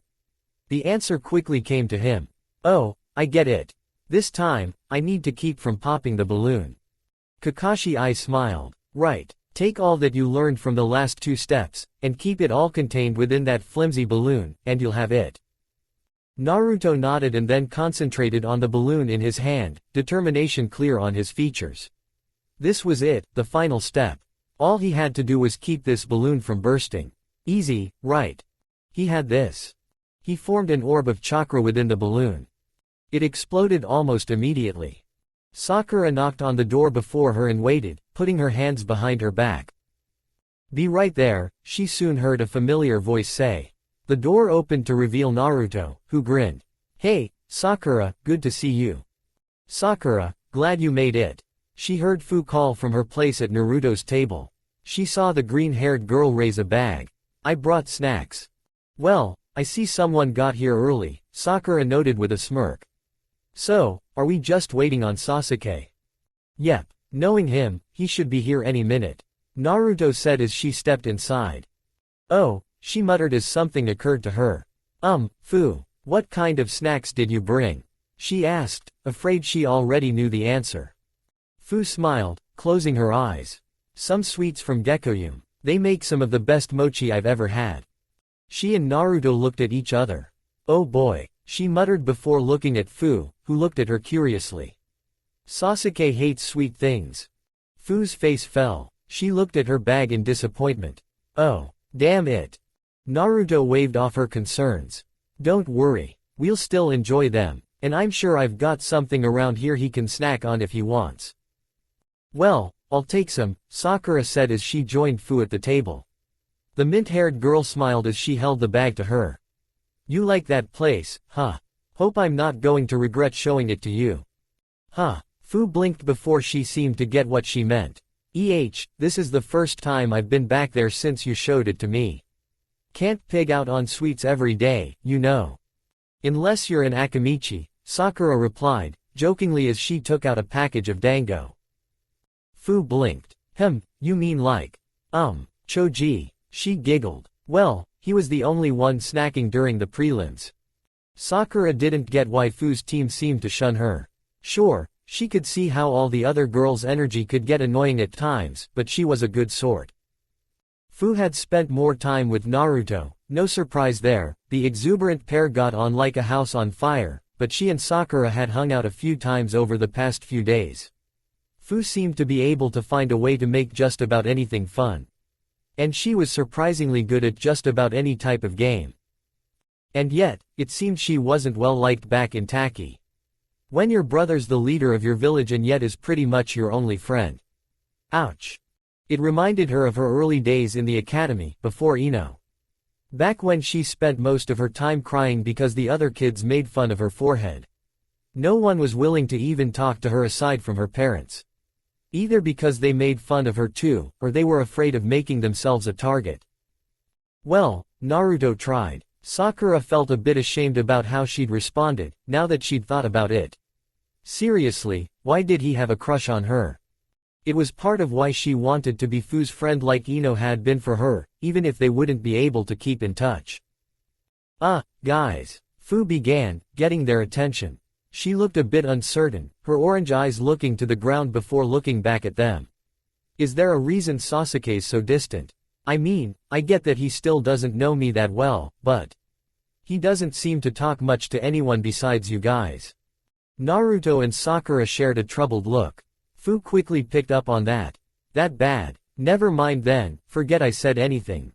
The answer quickly came to him. "Oh, I get it. This time, I need to keep from popping the balloon." Kakashi smiled. "Right. Take all that you learned from the last two steps, and keep it all contained within that flimsy balloon, and you'll have it." Naruto nodded and then concentrated on the balloon in his hand, determination clear on his features. This was it, the final step. All he had to do was keep this balloon from bursting. Easy, right? He had this. He formed an orb of chakra within the balloon. It exploded almost immediately. Sakura knocked on the door before her and waited, putting her hands behind her back. "Be right there," she soon heard a familiar voice say. The door opened to reveal Naruto, who grinned. "Hey, Sakura, good to see you." "Sakura, glad you made it." She heard Fu call from her place at Naruto's table. She saw the green-haired girl raise a bag. "I brought snacks." "Well, I see someone got here early," Sakura noted with a smirk. "So, are we just waiting on Sasuke?" "Yep. Knowing him, he should be here any minute," Naruto said as she stepped inside. "Oh," she muttered as something occurred to her. Fu, what kind of snacks did you bring?" she asked, afraid she already knew the answer. Fu smiled, closing her eyes. "Some sweets from Gekkoyum. They make some of the best mochi I've ever had." She and Naruto looked at each other. "Oh boy," she muttered before looking at Fu, who looked at her curiously. "Sasuke hates sweet things." Fu's face fell. She looked at her bag in disappointment. "Oh, damn it." Naruto waved off her concerns. "Don't worry. We'll still enjoy them, and I'm sure I've got something around here he can snack on if he wants." "Well, I'll take some," Sakura said as she joined Fu at the table. The mint-haired girl smiled as she held the bag to her. "You like that place, huh? Hope I'm not going to regret showing it to you." "Huh?" Fu blinked before she seemed to get what she meant. This is the first time I've been back there since you showed it to me. Can't pig out on sweets every day, you know." "Unless you're an Akamichi," Sakura replied, jokingly as she took out a package of dango. Fu blinked. You mean like, Choji. She giggled. Well, he was the only one snacking during the prelims. Sakura didn't get why Fu's team seemed to shun her. Sure, she could see how all the other girls' energy could get annoying at times, but she was a good sort. Fu had spent more time with Naruto, no surprise there, the exuberant pair got on like a house on fire, but she and Sakura had hung out a few times over the past few days. Fu seemed to be able to find a way to make just about anything fun. And she was surprisingly good at just about any type of game. And yet, it seemed she wasn't well liked back in Taki. When your brother's the leader of your village and yet is pretty much your only friend. Ouch. It reminded her of her early days in the academy, before Ino. Back when she spent most of her time crying because the other kids made fun of her forehead. No one was willing to even talk to her aside from her parents. Either because they made fun of her too, or they were afraid of making themselves a target. Well, Naruto tried. Sakura felt a bit ashamed about how she'd responded, now that she'd thought about it. Seriously, why did he have a crush on her? It was part of why she wanted to be Fu's friend like Ino had been for her, even if they wouldn't be able to keep in touch. Guys. Fu began, getting their attention. She looked a bit uncertain, her orange eyes looking to the ground before looking back at them. Is there a reason Sasuke's so distant? I mean, I get that he still doesn't know me that well, but he doesn't seem to talk much to anyone besides you guys. Naruto and Sakura shared a troubled look. Fu quickly picked up on that. That bad. Never mind then, forget I said anything.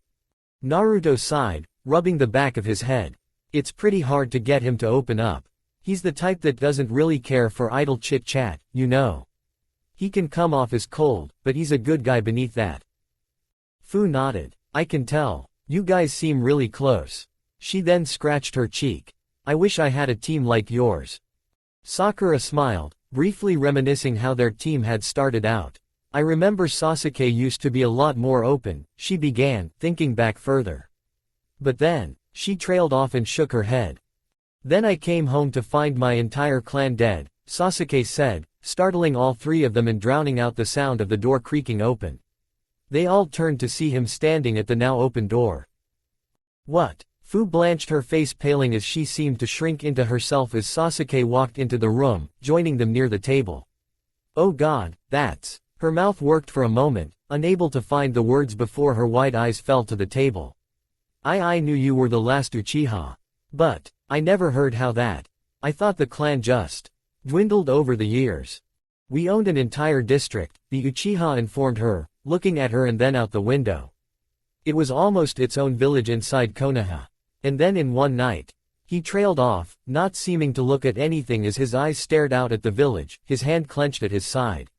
Naruto sighed, rubbing the back of his head. It's pretty hard to get him to open up. He's the type that doesn't really care for idle chit-chat, you know. He can come off as cold, but he's a good guy beneath that. Fu nodded. I can tell. You guys seem really close. She then scratched her cheek. I wish I had a team like yours. Sakura smiled, briefly reminiscing how their team had started out. I remember Sasuke used to be a lot more open, she began, thinking back further. But then, she trailed off and shook her head. Then I came home to find my entire clan dead, Sasuke said, startling all three of them and drowning out the sound of the door creaking open. They all turned to see him standing at the now open door. What? Fu blanched, her face paling as she seemed to shrink into herself as Sasuke walked into the room, joining them near the table. Oh God, that's... Her mouth worked for a moment, unable to find the words before her wide eyes fell to the table. I knew you were the last Uchiha. But, I never heard how that. I thought the clan just dwindled over the years. We owned an entire district, the Uchiha informed her, looking at her and then out the window. It was almost its own village inside Konoha. And then in one night, he trailed off, not seeming to look at anything as his eyes stared out at the village, his hand clenched at his side.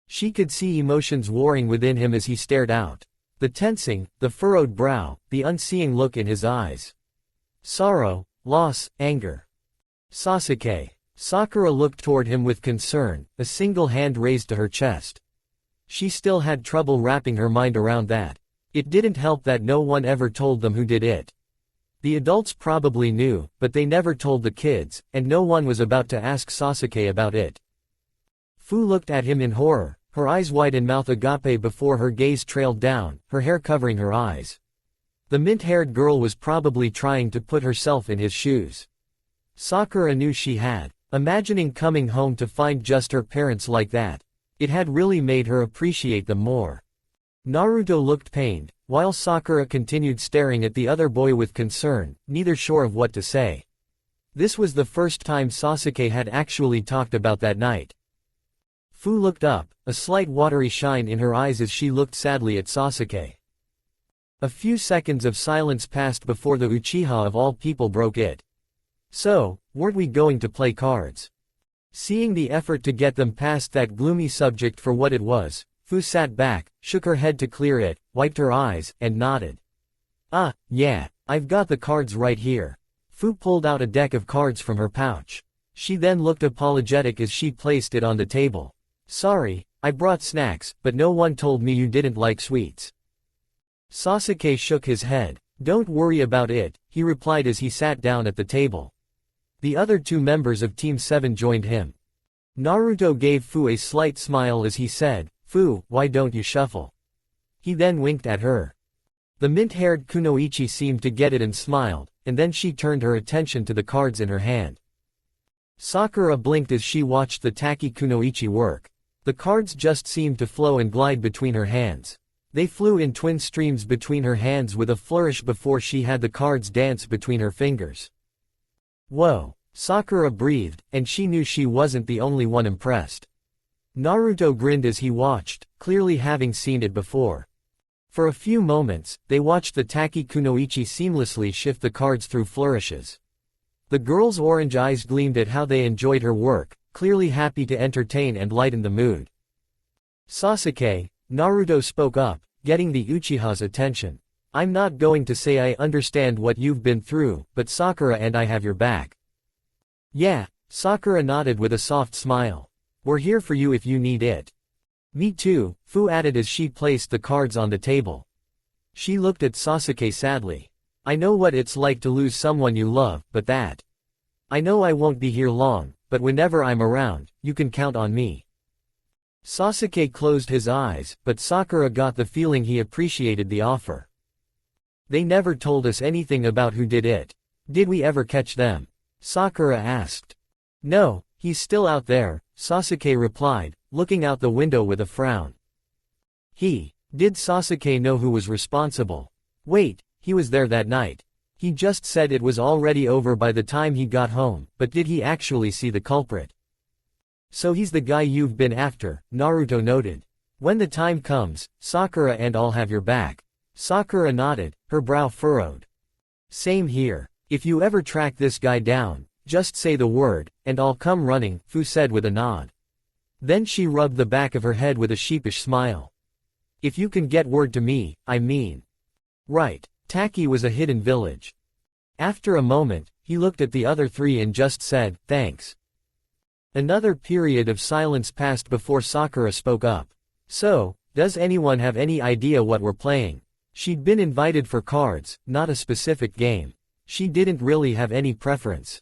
She could see emotions warring within him as he stared out. The tensing, the furrowed brow, the unseeing look in his eyes. Sorrow, loss, anger. Sasuke. Sakura looked toward him with concern, a single hand raised to her chest. She still had trouble wrapping her mind around that. It didn't help that no one ever told them who did it. The adults probably knew, but they never told the kids, and no one was about to ask Sasuke about it. Fu looked at him in horror, her eyes wide and mouth agape before her gaze trailed down, her hair covering her eyes. The mint-haired girl was probably trying to put herself in his shoes. Sakura knew she had. Imagining coming home to find just her parents like that. It had really made her appreciate them more. Naruto looked pained, while Sakura continued staring at the other boy with concern, neither sure of what to say. This was the first time Sasuke had actually talked about that night. Fu looked up, a slight watery shine in her eyes as she looked sadly at Sasuke. A few seconds of silence passed before the Uchiha of all people broke it. So, weren't we going to play cards? Seeing the effort to get them past that gloomy subject for what it was, Fu sat back, shook her head to clear it, wiped her eyes, and nodded. Yeah, I've got the cards right here. Fu pulled out a deck of cards from her pouch. She then looked apologetic as she placed it on the table. Sorry, I brought snacks, but no one told me you didn't like sweets. Sasuke shook his head. Don't worry about it, he replied as he sat down at the table. The other two members of Team 7 joined him. Naruto gave Fu a slight smile as he said, Fu, why don't you shuffle? He then winked at her. The mint-haired kunoichi seemed to get it and smiled, and then she turned her attention to the cards in her hand. Sakura blinked as she watched the tacky kunoichi work. The cards just seemed to flow and glide between her hands. They flew in twin streams between her hands with a flourish before she had the cards dance between her fingers. Whoa! Sakura breathed, and she knew she wasn't the only one impressed. Naruto grinned as he watched, clearly having seen it before. For a few moments, they watched the tacky kunoichi seamlessly shift the cards through flourishes. The girl's orange eyes gleamed at how they enjoyed her work, clearly happy to entertain and lighten the mood. Sasuke, Naruto spoke up, getting the Uchiha's attention. I'm not going to say I understand what you've been through, but Sakura and I have your back. Yeah, Sakura nodded with a soft smile. We're here for you if you need it. Me too, Fu added as she placed the cards on the table. She looked at Sasuke sadly. I know what it's like to lose someone you love, but that. I know I won't be here long, but whenever I'm around, you can count on me. Sasuke closed his eyes, but Sakura got the feeling he appreciated the offer. They never told us anything about who did it. Did we ever catch them? Sakura asked. No, he's still out there, Sasuke replied, looking out the window with a frown. Did Sasuke know who was responsible? Wait, he was there that night. He just said it was already over by the time he got home, but did he actually see the culprit? So he's the guy you've been after, Naruto noted. When the time comes, Sakura and I'll have your back. Sakura nodded, her brow furrowed. Same here. If you ever track this guy down, just say the word, and I'll come running, Fu said with a nod. Then she rubbed the back of her head with a sheepish smile. If you can get word to me, I mean. Right. Taki was a hidden village. After a moment, he looked at the other three and just said, thanks. Another period of silence passed before Sakura spoke up. So, does anyone have any idea what we're playing? She'd been invited for cards, not a specific game. She didn't really have any preference.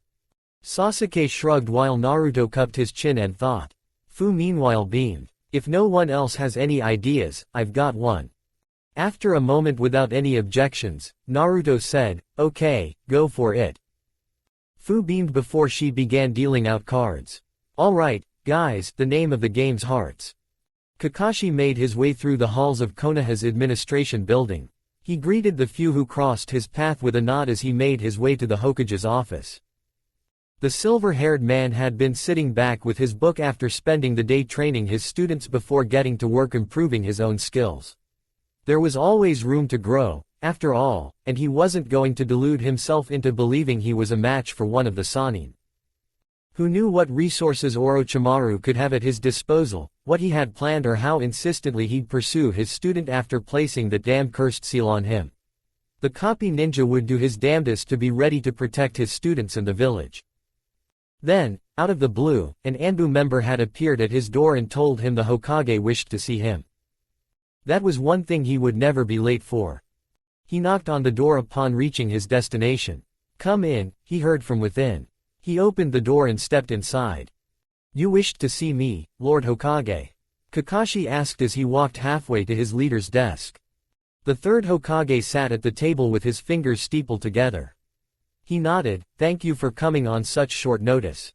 Sasuke shrugged while Naruto cupped his chin and thought. Fu meanwhile beamed. If no one else has any ideas, I've got one. After a moment without any objections, Naruto said, okay, go for it. Fu beamed before she began dealing out cards. Alright, guys, the name of the game's Hearts. Kakashi made his way through the halls of Konoha's administration building. He greeted the few who crossed his path with a nod as he made his way to the Hokage's office. The silver-haired man had been sitting back with his book after spending the day training his students before getting to work improving his own skills. There was always room to grow, after all, and he wasn't going to delude himself into believing he was a match for one of the Sannin. Who knew what resources Orochimaru could have at his disposal, what he had planned or how insistently he'd pursue his student after placing that damn cursed seal on him. The copy ninja would do his damnedest to be ready to protect his students and the village. Then, out of the blue, an Anbu member had appeared at his door and told him the Hokage wished to see him. That was one thing he would never be late for. He knocked on the door upon reaching his destination. Come in, he heard from within. He opened the door and stepped inside. You wished to see me, Lord Hokage? Kakashi asked as he walked halfway to his leader's desk. The third Hokage sat at the table with his fingers steepled together. He nodded, thank you for coming on such short notice.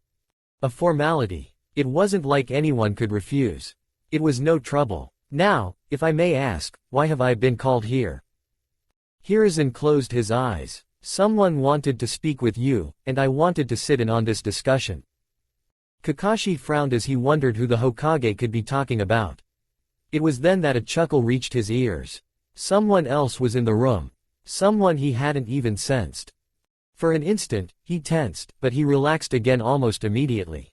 A formality. It wasn't like anyone could refuse. It was no trouble. Now, if I may ask, why have I been called here? Hiruzen closed his eyes. Someone wanted to speak with you, and I wanted to sit in on this discussion. Kakashi frowned as he wondered who the Hokage could be talking about. It was then that a chuckle reached his ears. Someone else was in the room. Someone he hadn't even sensed. For an instant, he tensed, but he relaxed again almost immediately.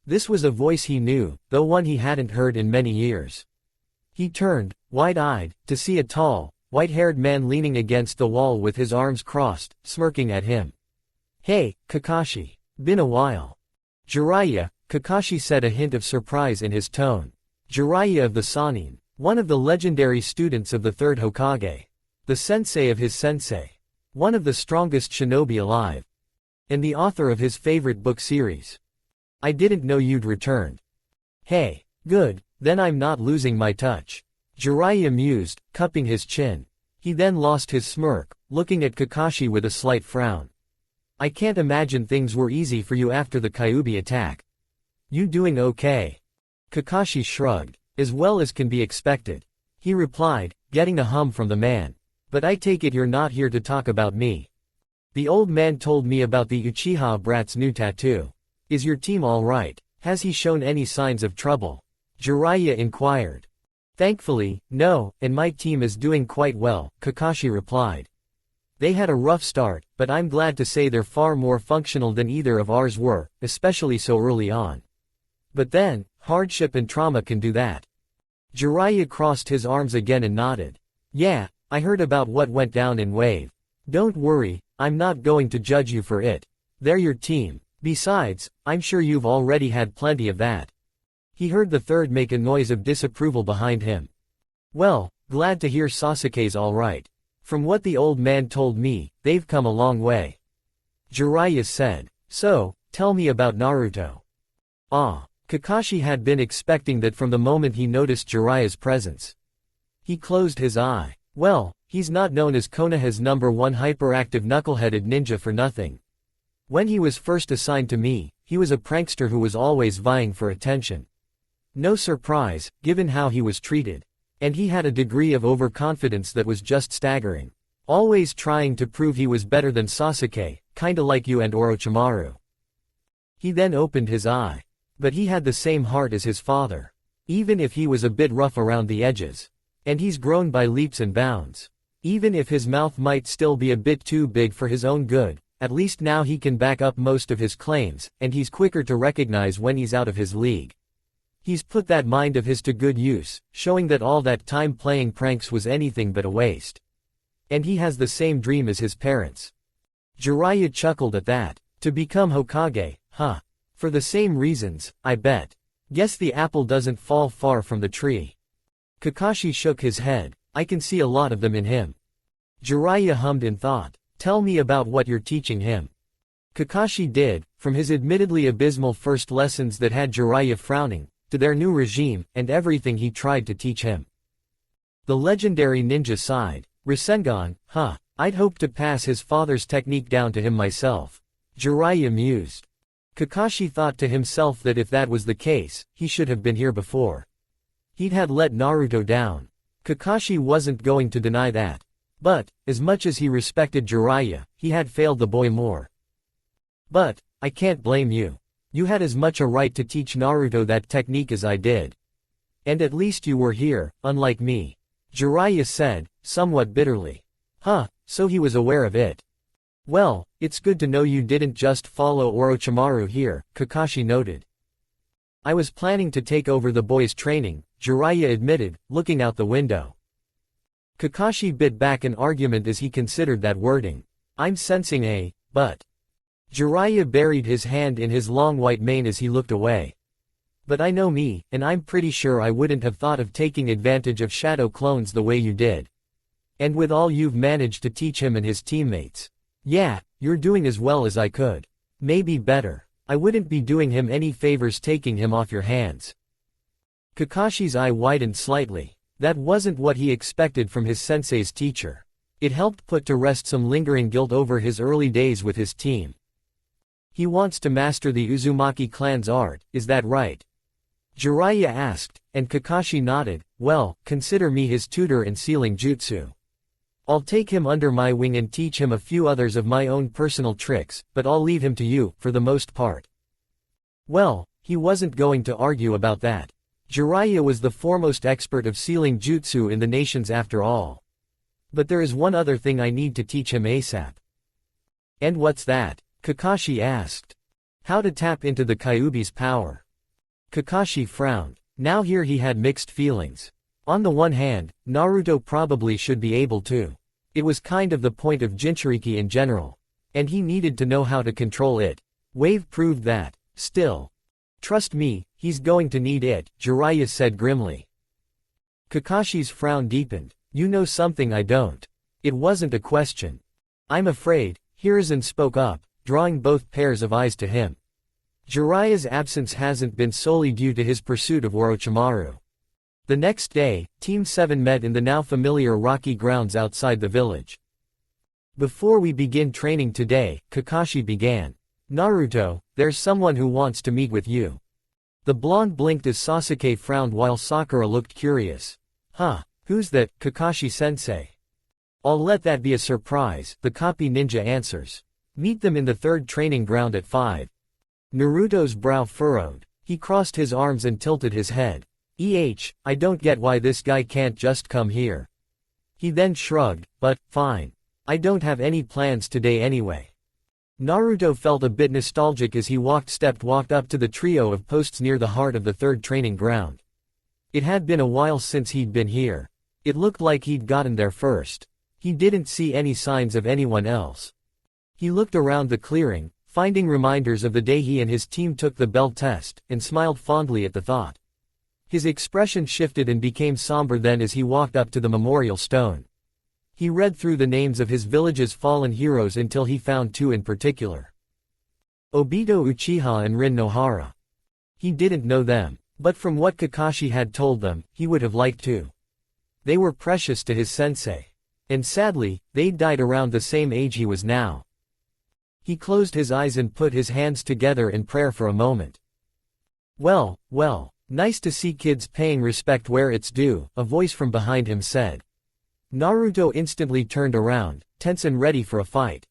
This was a voice he knew, though one he hadn't heard in many years. He turned, wide-eyed, to see a tall, white-haired man leaning against the wall with his arms crossed, smirking at him. Hey, Kakashi. Been a while. Jiraiya, Kakashi said, a hint of surprise in his tone. Jiraiya of the Sannin, one of the legendary students of the third Hokage. The sensei of his sensei. One of the strongest shinobi alive. And the author of his favorite book series. I didn't know you'd returned. Hey. Good, then I'm not losing my touch. Jiraiya mused, cupping his chin. He then lost his smirk, looking at Kakashi with a slight frown. I can't imagine things were easy for you after the Kyuubi attack. You doing okay? Kakashi shrugged. As well as can be expected. He replied, getting a hum from the man. But I take it you're not here to talk about me. The old man told me about the Uchiha brat's new tattoo. Is your team alright? Has he shown any signs of trouble? Jiraiya inquired. Thankfully, no, and my team is doing quite well, Kakashi replied. They had a rough start, but I'm glad to say they're far more functional than either of ours were, especially so early on. But then, hardship and trauma can do that. Jiraiya crossed his arms again and nodded. Yeah, I heard about what went down in Wave. Don't worry, I'm not going to judge you for it. They're your team. Besides, I'm sure you've already had plenty of that. He heard the third make a noise of disapproval behind him. Well, glad to hear Sasuke's alright. From what the old man told me, they've come a long way. Jiraiya said. So, tell me about Naruto. Kakashi had been expecting that from the moment he noticed Jiraiya's presence. He closed his eye. Well, he's not known as Konoha's #1 hyperactive knuckleheaded ninja for nothing. When he was first assigned to me, he was a prankster who was always vying for attention. No surprise, given how he was treated. And he had a degree of overconfidence that was just staggering. Always trying to prove he was better than Sasuke, kinda like you and Orochimaru. He then opened his eye. But he had the same heart as his father. Even if he was a bit rough around the edges. And he's grown by leaps and bounds. Even if his mouth might still be a bit too big for his own good, at least now he can back up most of his claims, and he's quicker to recognize when he's out of his league. He's put that mind of his to good use, showing that all that time playing pranks was anything but a waste. And he has the same dream as his parents. Jiraiya chuckled at that. To become Hokage, huh? For the same reasons, I bet. Guess the apple doesn't fall far from the tree. Kakashi shook his head. I can see a lot of them in him. Jiraiya hummed in thought. Tell me about what you're teaching him. Kakashi did, from his admittedly abysmal first lessons that had Jiraiya frowning, to their new regime, and everything he tried to teach him. The legendary ninja sighed. Rasengan, huh? I'd hoped to pass his father's technique down to him myself. Jiraiya mused. Kakashi thought to himself that if that was the case, he should have been here before. He'd had let Naruto down. Kakashi wasn't going to deny that. But, as much as he respected Jiraiya, he had failed the boy more. But, I can't blame you. You had as much a right to teach Naruto that technique as I did. And at least you were here, unlike me. Jiraiya said, somewhat bitterly. Huh, so he was aware of it. Well, it's good to know you didn't just follow Orochimaru here, Kakashi noted. I was planning to take over the boy's training, Jiraiya admitted, looking out the window. Kakashi bit back an argument as he considered that wording. I'm sensing a, but. Jiraiya buried his hand in his long white mane as he looked away. But I know me, and I'm pretty sure I wouldn't have thought of taking advantage of shadow clones the way you did. And with all you've managed to teach him and his teammates. Yeah, you're doing as well as I could. Maybe better. I wouldn't be doing him any favors taking him off your hands. Kakashi's eye widened slightly. That wasn't what he expected from his sensei's teacher. It helped put to rest some lingering guilt over his early days with his team. He wants to master the Uzumaki clan's art, is that right? Jiraiya asked, and Kakashi nodded. Well, consider me his tutor in sealing jutsu. I'll take him under my wing and teach him a few others of my own personal tricks, but I'll leave him to you, for the most part. Well, he wasn't going to argue about that. Jiraiya was the foremost expert of sealing jutsu in the nations after all. But there is one other thing I need to teach him ASAP. And what's that? Kakashi asked. How to tap into the Kyuubi's power. Kakashi frowned. Now here he had mixed feelings. On the one hand, Naruto probably should be able to. It was kind of the point of Jinchuriki in general. And he needed to know how to control it. Wave proved that. Still. Trust me, he's going to need it, Jiraiya said grimly. Kakashi's frown deepened. You know something I don't. It wasn't a question. I'm afraid, Hiruzen spoke up, drawing both pairs of eyes to him. Jiraiya's absence hasn't been solely due to his pursuit of Orochimaru. The next day, Team 7 met in the now familiar rocky grounds outside the village. Before we begin training today, Kakashi began. Naruto, there's someone who wants to meet with you. The blonde blinked as Sasuke frowned while Sakura looked curious. Huh, who's that, Kakashi-sensei? I'll let that be a surprise, the copy ninja answers. Meet them in the third training ground at 5. Naruto's brow furrowed. He crossed his arms and tilted his head. I don't get why this guy can't just come here. He then shrugged, but, fine. I don't have any plans today anyway. Naruto felt a bit nostalgic as he walked up to the trio of posts near the heart of the third training ground. It had been a while since he'd been here. It looked like he'd gotten there first. He didn't see any signs of anyone else. He looked around the clearing, finding reminders of the day he and his team took the bell test, and smiled fondly at the thought. His expression shifted and became somber then as he walked up to the memorial stone. He read through the names of his village's fallen heroes until he found 2 in particular. Obito Uchiha and Rin Nohara. He didn't know them, but from what Kakashi had told them, he would have liked to. They were precious to his sensei. And sadly, they'd died around the same age he was now. He closed his eyes and put his hands together in prayer for a moment. Well, nice to see kids paying respect where it's due, a voice from behind him said. Naruto instantly turned around, tense and ready for a fight.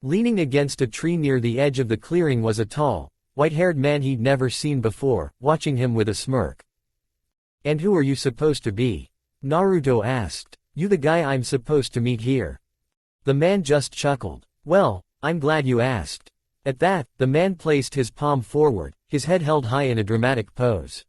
Leaning against a tree near the edge of the clearing was a tall, white-haired man he'd never seen before, watching him with a smirk. And who are you supposed to be? Naruto asked. You the guy I'm supposed to meet here. The man just chuckled. Well, I'm glad you asked. At that, the man placed his palm forward, his head held high in a dramatic pose.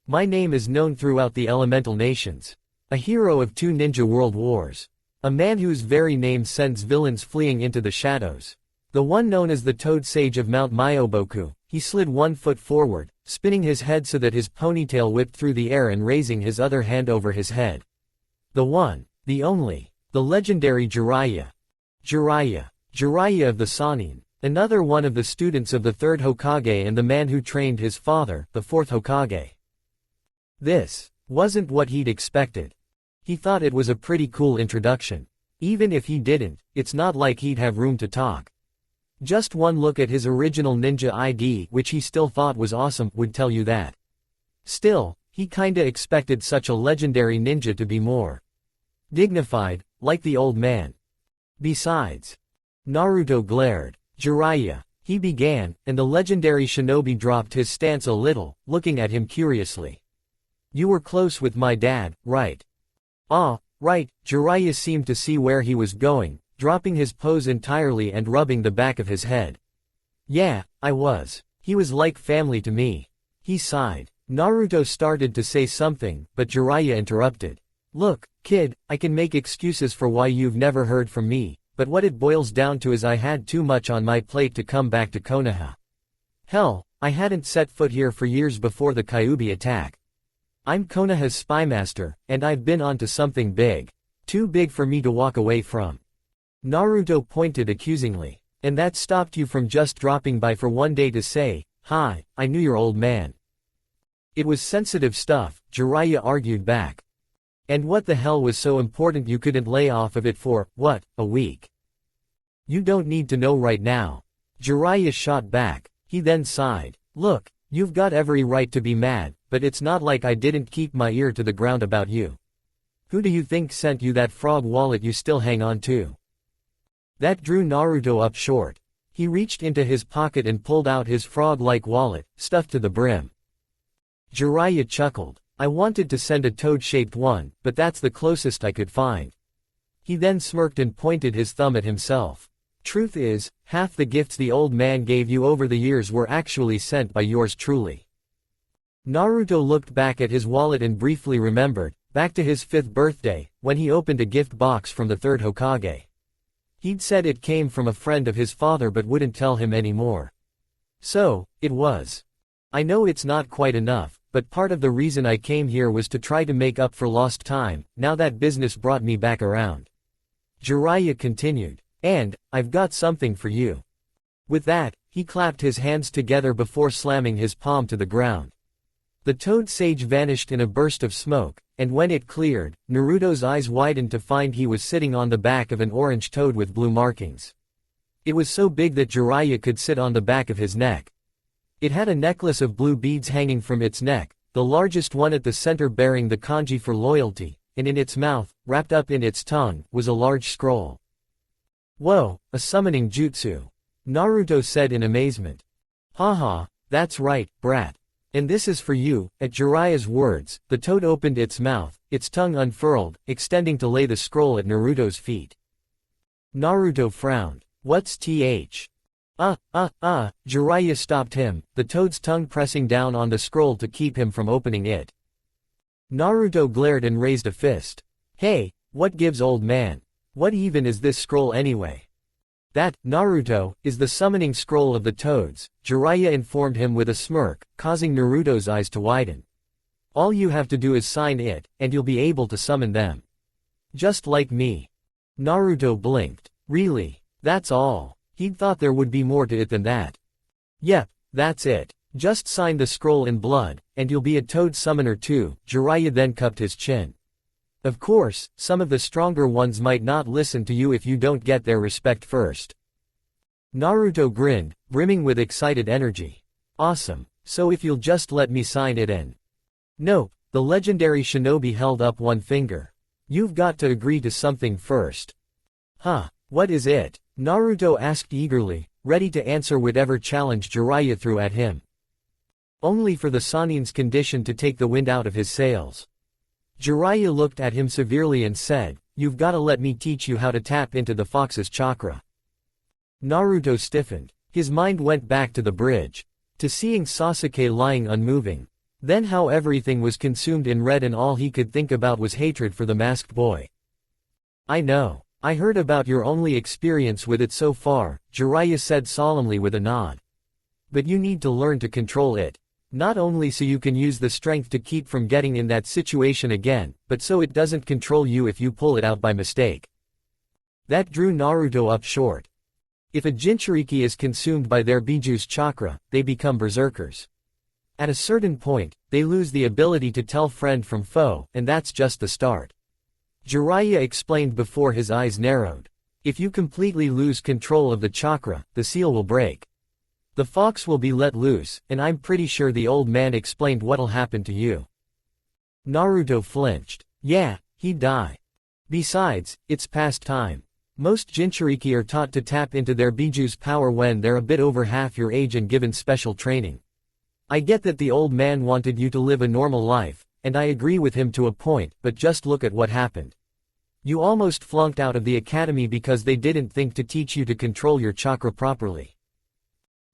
My name is known throughout the elemental nations. A hero of 2 ninja world wars. A man whose very name sends villains fleeing into the shadows. The one known as the Toad Sage of Mount Myoboku. He slid 1 foot forward, spinning his head so that his ponytail whipped through the air and raising his other hand over his head. The one, the only, the legendary Jiraiya. Jiraiya of the Sannin. Another one of the students of the 3rd Hokage and the man who trained his father, the 4th Hokage. This wasn't what he'd expected. He thought it was a pretty cool introduction. Even if he didn't, it's not like he'd have room to talk. Just one look at his original ninja ID, which he still thought was awesome, would tell you that. Still, he kinda expected such a legendary ninja to be more dignified, like the old man. Besides, Naruto glared. Jiraiya, he began, and the legendary shinobi dropped his stance a little, looking at him curiously. You were close with my dad, right? Ah, right, Jiraiya seemed to see where he was going, dropping his pose entirely and rubbing the back of his head. Yeah, I was. He was like family to me. He sighed. Naruto started to say something, but Jiraiya interrupted. Look, kid, I can make excuses for why you've never heard from me, but what it boils down to is I had too much on my plate to come back to Konoha. Hell, I hadn't set foot here for years before the Kyuubi attack. I'm Konoha's spymaster, and I've been onto something big. Too big for me to walk away from. Naruto pointed accusingly. And that stopped you from just dropping by for one day to say, hi, I knew your old man. It was sensitive stuff, Jiraiya argued back. And what the hell was so important you couldn't lay off of it for, what, a week? You don't need to know right now. Jiraiya shot back. He then sighed. Look, you've got every right to be mad, but it's not like I didn't keep my ear to the ground about you. Who do you think sent you that frog wallet you still hang on to? That drew Naruto up short. He reached into his pocket and pulled out his frog-like wallet, stuffed to the brim. Jiraiya chuckled. I wanted to send a toad-shaped one, but that's the closest I could find. He then smirked and pointed his thumb at himself. Truth is, half the gifts the old man gave you over the years were actually sent by yours truly. Naruto looked back at his wallet and briefly remembered, back to his 5th birthday, when he opened a gift box from the 3rd Hokage. He'd said it came from a friend of his father but wouldn't tell him anymore. So, it was. I know it's not quite enough, but part of the reason I came here was to try to make up for lost time, now that business brought me back around. Jiraiya continued. And, I've got something for you. With that, He clapped his hands together before slamming his palm to the ground. The toad sage vanished in a burst of smoke, and when it cleared, Naruto's eyes widened to find he was sitting on the back of an orange toad with blue markings. It was so big that Jiraiya could sit on the back of his neck. It had a necklace of blue beads hanging from its neck, the largest one at the center bearing the kanji for loyalty, and in its mouth, wrapped up in its tongue, was a large scroll. "Whoa, a summoning jutsu," Naruto said in amazement. "Haha, that's right, brat. And this is for you." At Jiraiya's words, the toad opened its mouth, its tongue unfurled, extending to lay the scroll at Naruto's feet. Naruto frowned. "What's th? Jiraiya stopped him, the toad's tongue pressing down on the scroll to keep him from opening it. Naruto glared and raised a fist. "Hey, what gives, old man? What even is this scroll anyway?" "That, Naruto, is the summoning scroll of the toads," Jiraiya informed him with a smirk, causing Naruto's eyes to widen. "All you have to do is sign it, and you'll be able to summon them. Just like me." Naruto blinked. "Really? That's all?" He'd thought there would be more to it than that. "Yep, that's it. Just sign the scroll in blood, and you'll be a toad summoner too." Jiraiya then cupped his chin. "Of course, some of the stronger ones might not listen to you if you don't get their respect first." Naruto grinned, brimming with excited energy. "Awesome. So if you'll just let me sign it and—" "Nope," the legendary shinobi held up one finger. "You've got to agree to something first." "Huh, what is it?" Naruto asked eagerly, ready to answer whatever challenge Jiraiya threw at him. "Only for the Sanin's condition to take the wind out of his sails." Jiraiya looked at him severely and said, "You've gotta let me teach you how to tap into the fox's chakra." Naruto stiffened. His mind went back to the bridge. To seeing Sasuke lying unmoving. Then how everything was consumed in red and all he could think about was hatred for the masked boy. "I know. I heard about your only experience with it so far," Jiraiya said solemnly with a nod. "But you need to learn to control it. Not only so you can use the strength to keep from getting in that situation again, but so it doesn't control you if you pull it out by mistake." That drew Naruto up short. If a Jinchuriki is consumed by their Biju's chakra, they become berserkers. At a certain point, they lose the ability to tell friend from foe, and that's just the start. Jiraiya explained before his eyes narrowed. "If you completely lose control of the chakra, the seal will break. The fox will be let loose, and I'm pretty sure the old man explained what'll happen to you." Naruto flinched. "Yeah, he'd die. Besides, it's past time. Most Jinchuriki are taught to tap into their Biju's power when they're a bit over half your age and given special training. I get that the old man wanted you to live a normal life, and I agree with him to a point, but just look at what happened. You almost flunked out of the academy because they didn't think to teach you to control your chakra properly."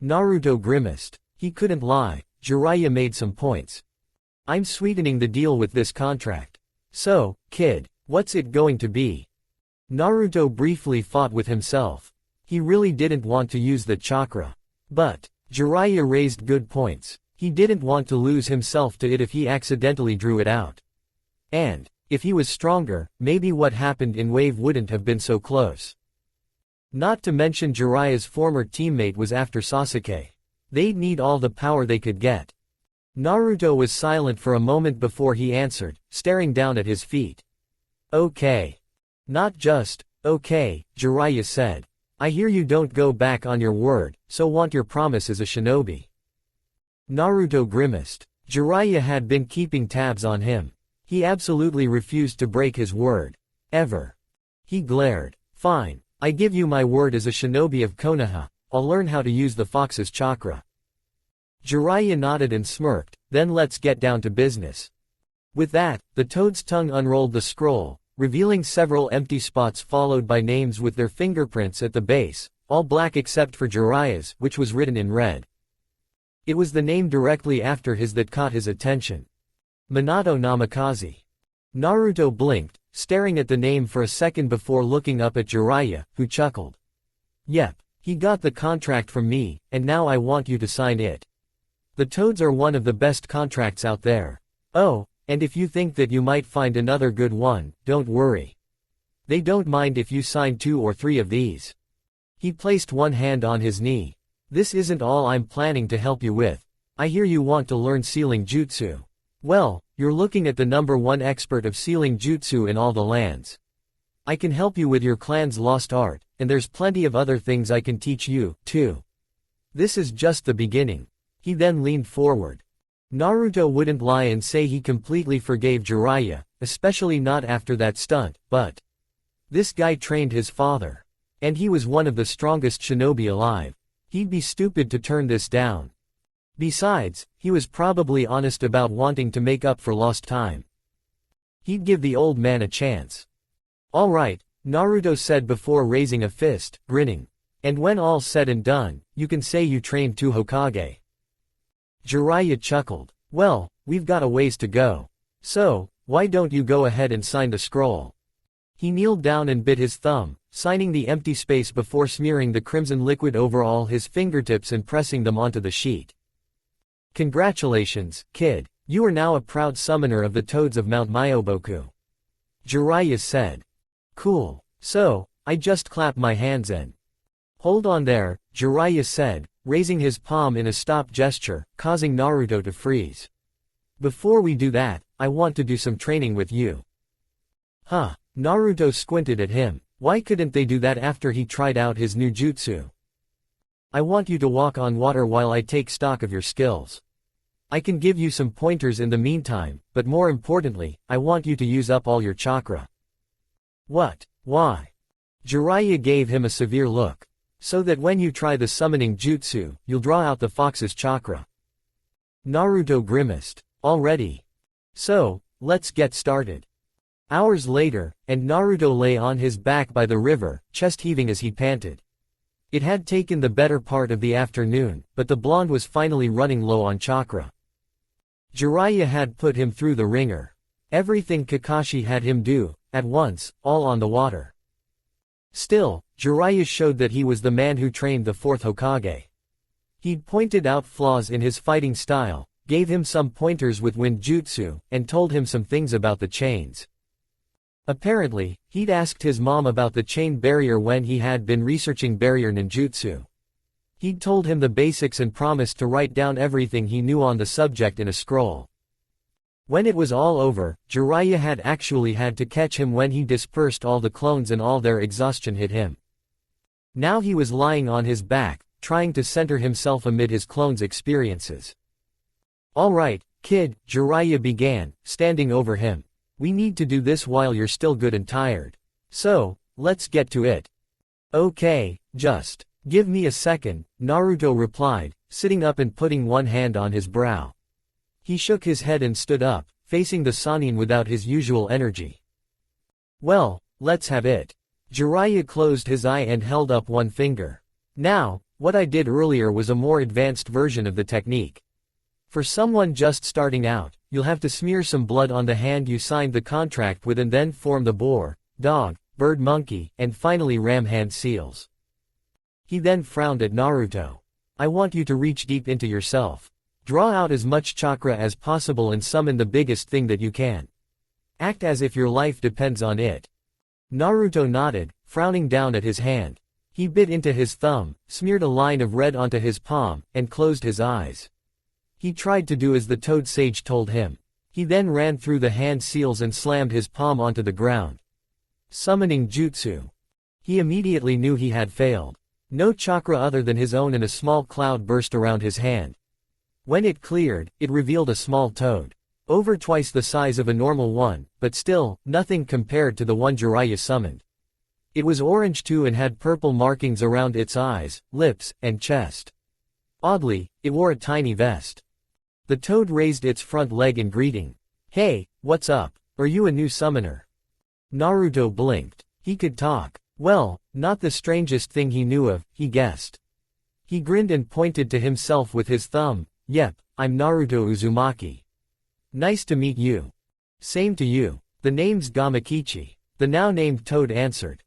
Naruto grimaced. He couldn't lie. Jiraiya made some points. "I'm sweetening the deal with this contract. So, kid, what's it going to be?" Naruto briefly fought with himself. He really didn't want to use the chakra. But Jiraiya raised good points. He didn't want to lose himself to it if he accidentally drew it out. And if he was stronger, maybe what happened in Wave wouldn't have been so close. Not to mention Jiraiya's former teammate was after Sasuke. They'd need all the power they could get. Naruto was silent for a moment before he answered, staring down at his feet. "Okay. Not just, okay," Jiraiya said. "I hear you don't go back on your word, so want your promise as a shinobi." Naruto grimaced. Jiraiya had been keeping tabs on him. He absolutely refused to break his word. Ever. He glared. "Fine. I give you my word as a shinobi of Konoha, I'll learn how to use the fox's chakra." Jiraiya nodded and smirked, "Then let's get down to business." With that, the toad's tongue unrolled the scroll, revealing several empty spots followed by names with their fingerprints at the base, all black except for Jiraiya's, which was written in red. It was the name directly after his that caught his attention. Minato Namikaze. Naruto blinked, staring at the name for a second before looking up at Jiraiya, who chuckled. "Yep, he got the contract from me, and now I want you to sign it. The toads are one of the best contracts out there. Oh, and if you think that you might find another good one, don't worry. They don't mind if you sign 2 or 3 of these." He placed one hand on his knee. This isn't all I'm planning to help you with. I hear you want to learn sealing jutsu. Well, you're looking at the #1 expert of sealing jutsu in all the lands. I can help you with your clan's lost art, and there's plenty of other things I can teach you, too. This is just the beginning. He then leaned forward. Naruto wouldn't lie and say he completely forgave Jiraiya, especially not after that stunt, but this guy trained his father. And he was one of the strongest shinobi alive. He'd be stupid to turn this down. Besides, he was probably honest about wanting to make up for lost time. He'd give the old man a chance. All right, Naruto said before raising a fist, grinning. And when all's said and done, you can say you trained 2 Hokage. Jiraiya chuckled. Well, we've got a ways to go. So, why don't you go ahead and sign the scroll? He kneeled down and bit his thumb, signing the empty space before smearing the crimson liquid over all his fingertips and pressing them onto the sheet. Congratulations, kid. You are now a proud summoner of the Toads of Mount Myoboku. Jiraiya said. Cool. So, I just clap my hands and… Hold on there, Jiraiya said, raising his palm in a stop gesture, causing Naruto to freeze. Before we do that, I want to do some training with you. Huh, Naruto squinted at him. Why couldn't they do that after he tried out his new jutsu? I want you to walk on water while I take stock of your skills. I can give you some pointers in the meantime, but more importantly, I want you to use up all your chakra. What? Why? Jiraiya gave him a severe look. So that when you try the summoning jutsu, you'll draw out the fox's chakra. Naruto grimaced. Already? So, let's get started. Hours later, and Naruto lay on his back by the river, chest heaving as he panted. It had taken the better part of the afternoon, but the blonde was finally running low on chakra. Jiraiya had put him through the ringer. Everything Kakashi had him do, at once, all on the water. Still, Jiraiya showed that he was the man who trained the 4th Hokage. He'd pointed out flaws in his fighting style, gave him some pointers with wind jutsu, and told him some things about the chains. Apparently, he'd asked his mom about the chain barrier when he had been researching barrier ninjutsu. He'd told him the basics and promised to write down everything he knew on the subject in a scroll. When it was all over, Jiraiya had actually had to catch him when he dispersed all the clones and all their exhaustion hit him. Now he was lying on his back, trying to center himself amid his clones' experiences. All right, kid, Jiraiya began, standing over him. We need to do this while you're still good and tired. So, let's get to it. Okay, just give me a second, Naruto replied, sitting up and putting one hand on his brow. He shook his head and stood up, facing the Sannin without his usual energy. Well, let's have it. Jiraiya closed his eye and held up one finger. Now, what I did earlier was a more advanced version of the technique. For someone just starting out, you'll have to smear some blood on the hand you signed the contract with and then form the boar, dog, bird monkey, and finally ram hand seals. He then frowned at Naruto. I want you to reach deep into yourself. Draw out as much chakra as possible and summon the biggest thing that you can. Act as if your life depends on it. Naruto nodded, frowning down at his hand. He bit into his thumb, smeared a line of red onto his palm, and closed his eyes. He tried to do as the Toad Sage told him. He then ran through the hand seals and slammed his palm onto the ground. Summoning jutsu. He immediately knew he had failed. No chakra other than his own and a small cloud burst around his hand. When it cleared, it revealed a small toad. Over twice the size of a normal one, but still, nothing compared to the one Jiraiya summoned. It was orange too and had purple markings around its eyes, lips, and chest. Oddly, it wore a tiny vest. The toad raised its front leg in greeting. Hey, what's up? Are you a new summoner? Naruto blinked. He could talk. Well, not the strangest thing he knew of, he guessed. He grinned and pointed to himself with his thumb. Yep, I'm Naruto Uzumaki. Nice to meet you. Same to you. The name's Gamakichi. The now-named Toad answered.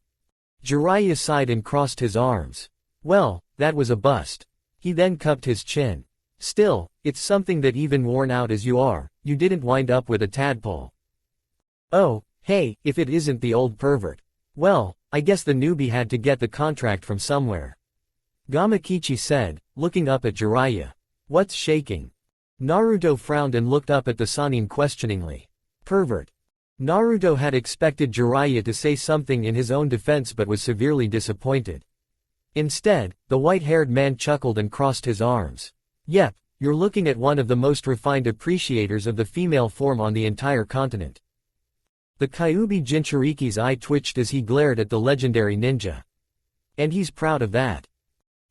Jiraiya sighed and crossed his arms. Well, that was a bust. He then cupped his chin. Still, it's something that even worn out as you are, you didn't wind up with a tadpole. Oh, hey, if it isn't the old pervert. Well, I guess the newbie had to get the contract from somewhere. Gamakichi said, looking up at Jiraiya. What's shaking? Naruto frowned and looked up at the Sannin questioningly. Pervert. Naruto had expected Jiraiya to say something in his own defense but was severely disappointed. Instead, the white-haired man chuckled and crossed his arms. Yep, you're looking at one of the most refined appreciators of the female form on the entire continent. The Kyuubi Jinchuriki's eye twitched as he glared at the legendary ninja. And he's proud of that.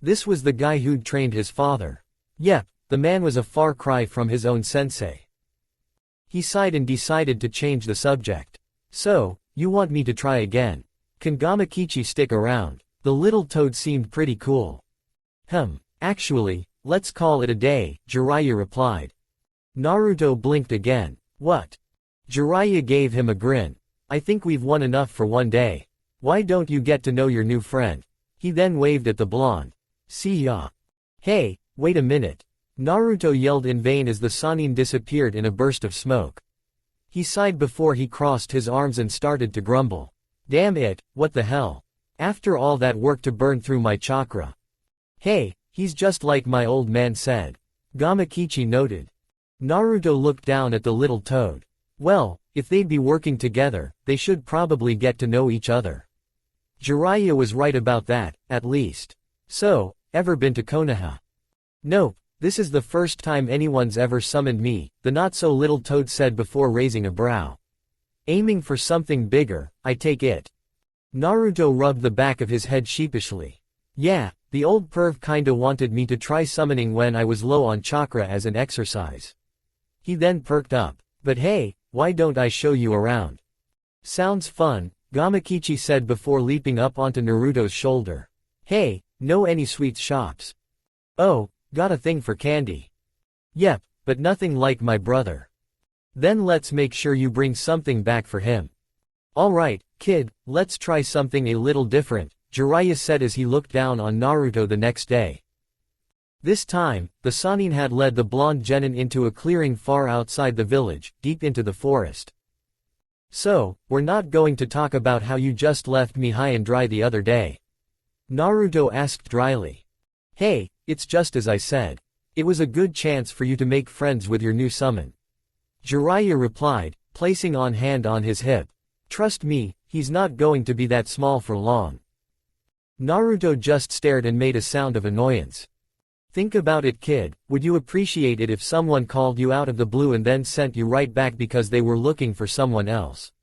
This was the guy who'd trained his father. Yep, the man was a far cry from his own sensei. He sighed and decided to change the subject. So, you want me to try again? Can Gamakichi stick around? The little toad seemed pretty cool. Actually, let's call it a day, Jiraiya replied. Naruto blinked again. What? Jiraiya gave him a grin. I think we've won enough for one day. Why don't you get to know your new friend? He then waved at the blonde. See ya. Hey, wait a minute. Naruto yelled in vain as the Sannin disappeared in a burst of smoke. He sighed before he crossed his arms and started to grumble. Damn it, what the hell? After all that work to burn through my chakra. Hey, he's just like my old man said. Gamakichi noted. Naruto looked down at the little toad. Well, if they'd be working together, they should probably get to know each other. Jiraiya was right about that, at least. So, ever been to Konoha? Nope, this is the first time anyone's ever summoned me, the not-so-little toad said before raising a brow. Aiming for something bigger, I take it. Naruto rubbed the back of his head sheepishly. Yeah, the old perv kinda wanted me to try summoning when I was low on chakra as an exercise. He then perked up. But hey, why don't I show you around? Sounds fun, Gamakichi said before leaping up onto Naruto's shoulder. Hey, know any sweet shops? Oh, got a thing for candy. Yep, but nothing like my brother. Then let's make sure you bring something back for him. Alright, kid, let's try something a little different, Jiraiya said as he looked down on Naruto the next day. This time, the Sannin had led the blonde genin into a clearing far outside the village, deep into the forest. So, we're not going to talk about how you just left me high and dry the other day? Naruto asked dryly. Hey, it's just as I said. It was a good chance for you to make friends with your new summon. Jiraiya replied, placing on hand on his hip. Trust me, he's not going to be that small for long. Naruto just stared and made a sound of annoyance. Think about it, kid, would you appreciate it if someone called you out of the blue and then sent you right back because they were looking for someone else?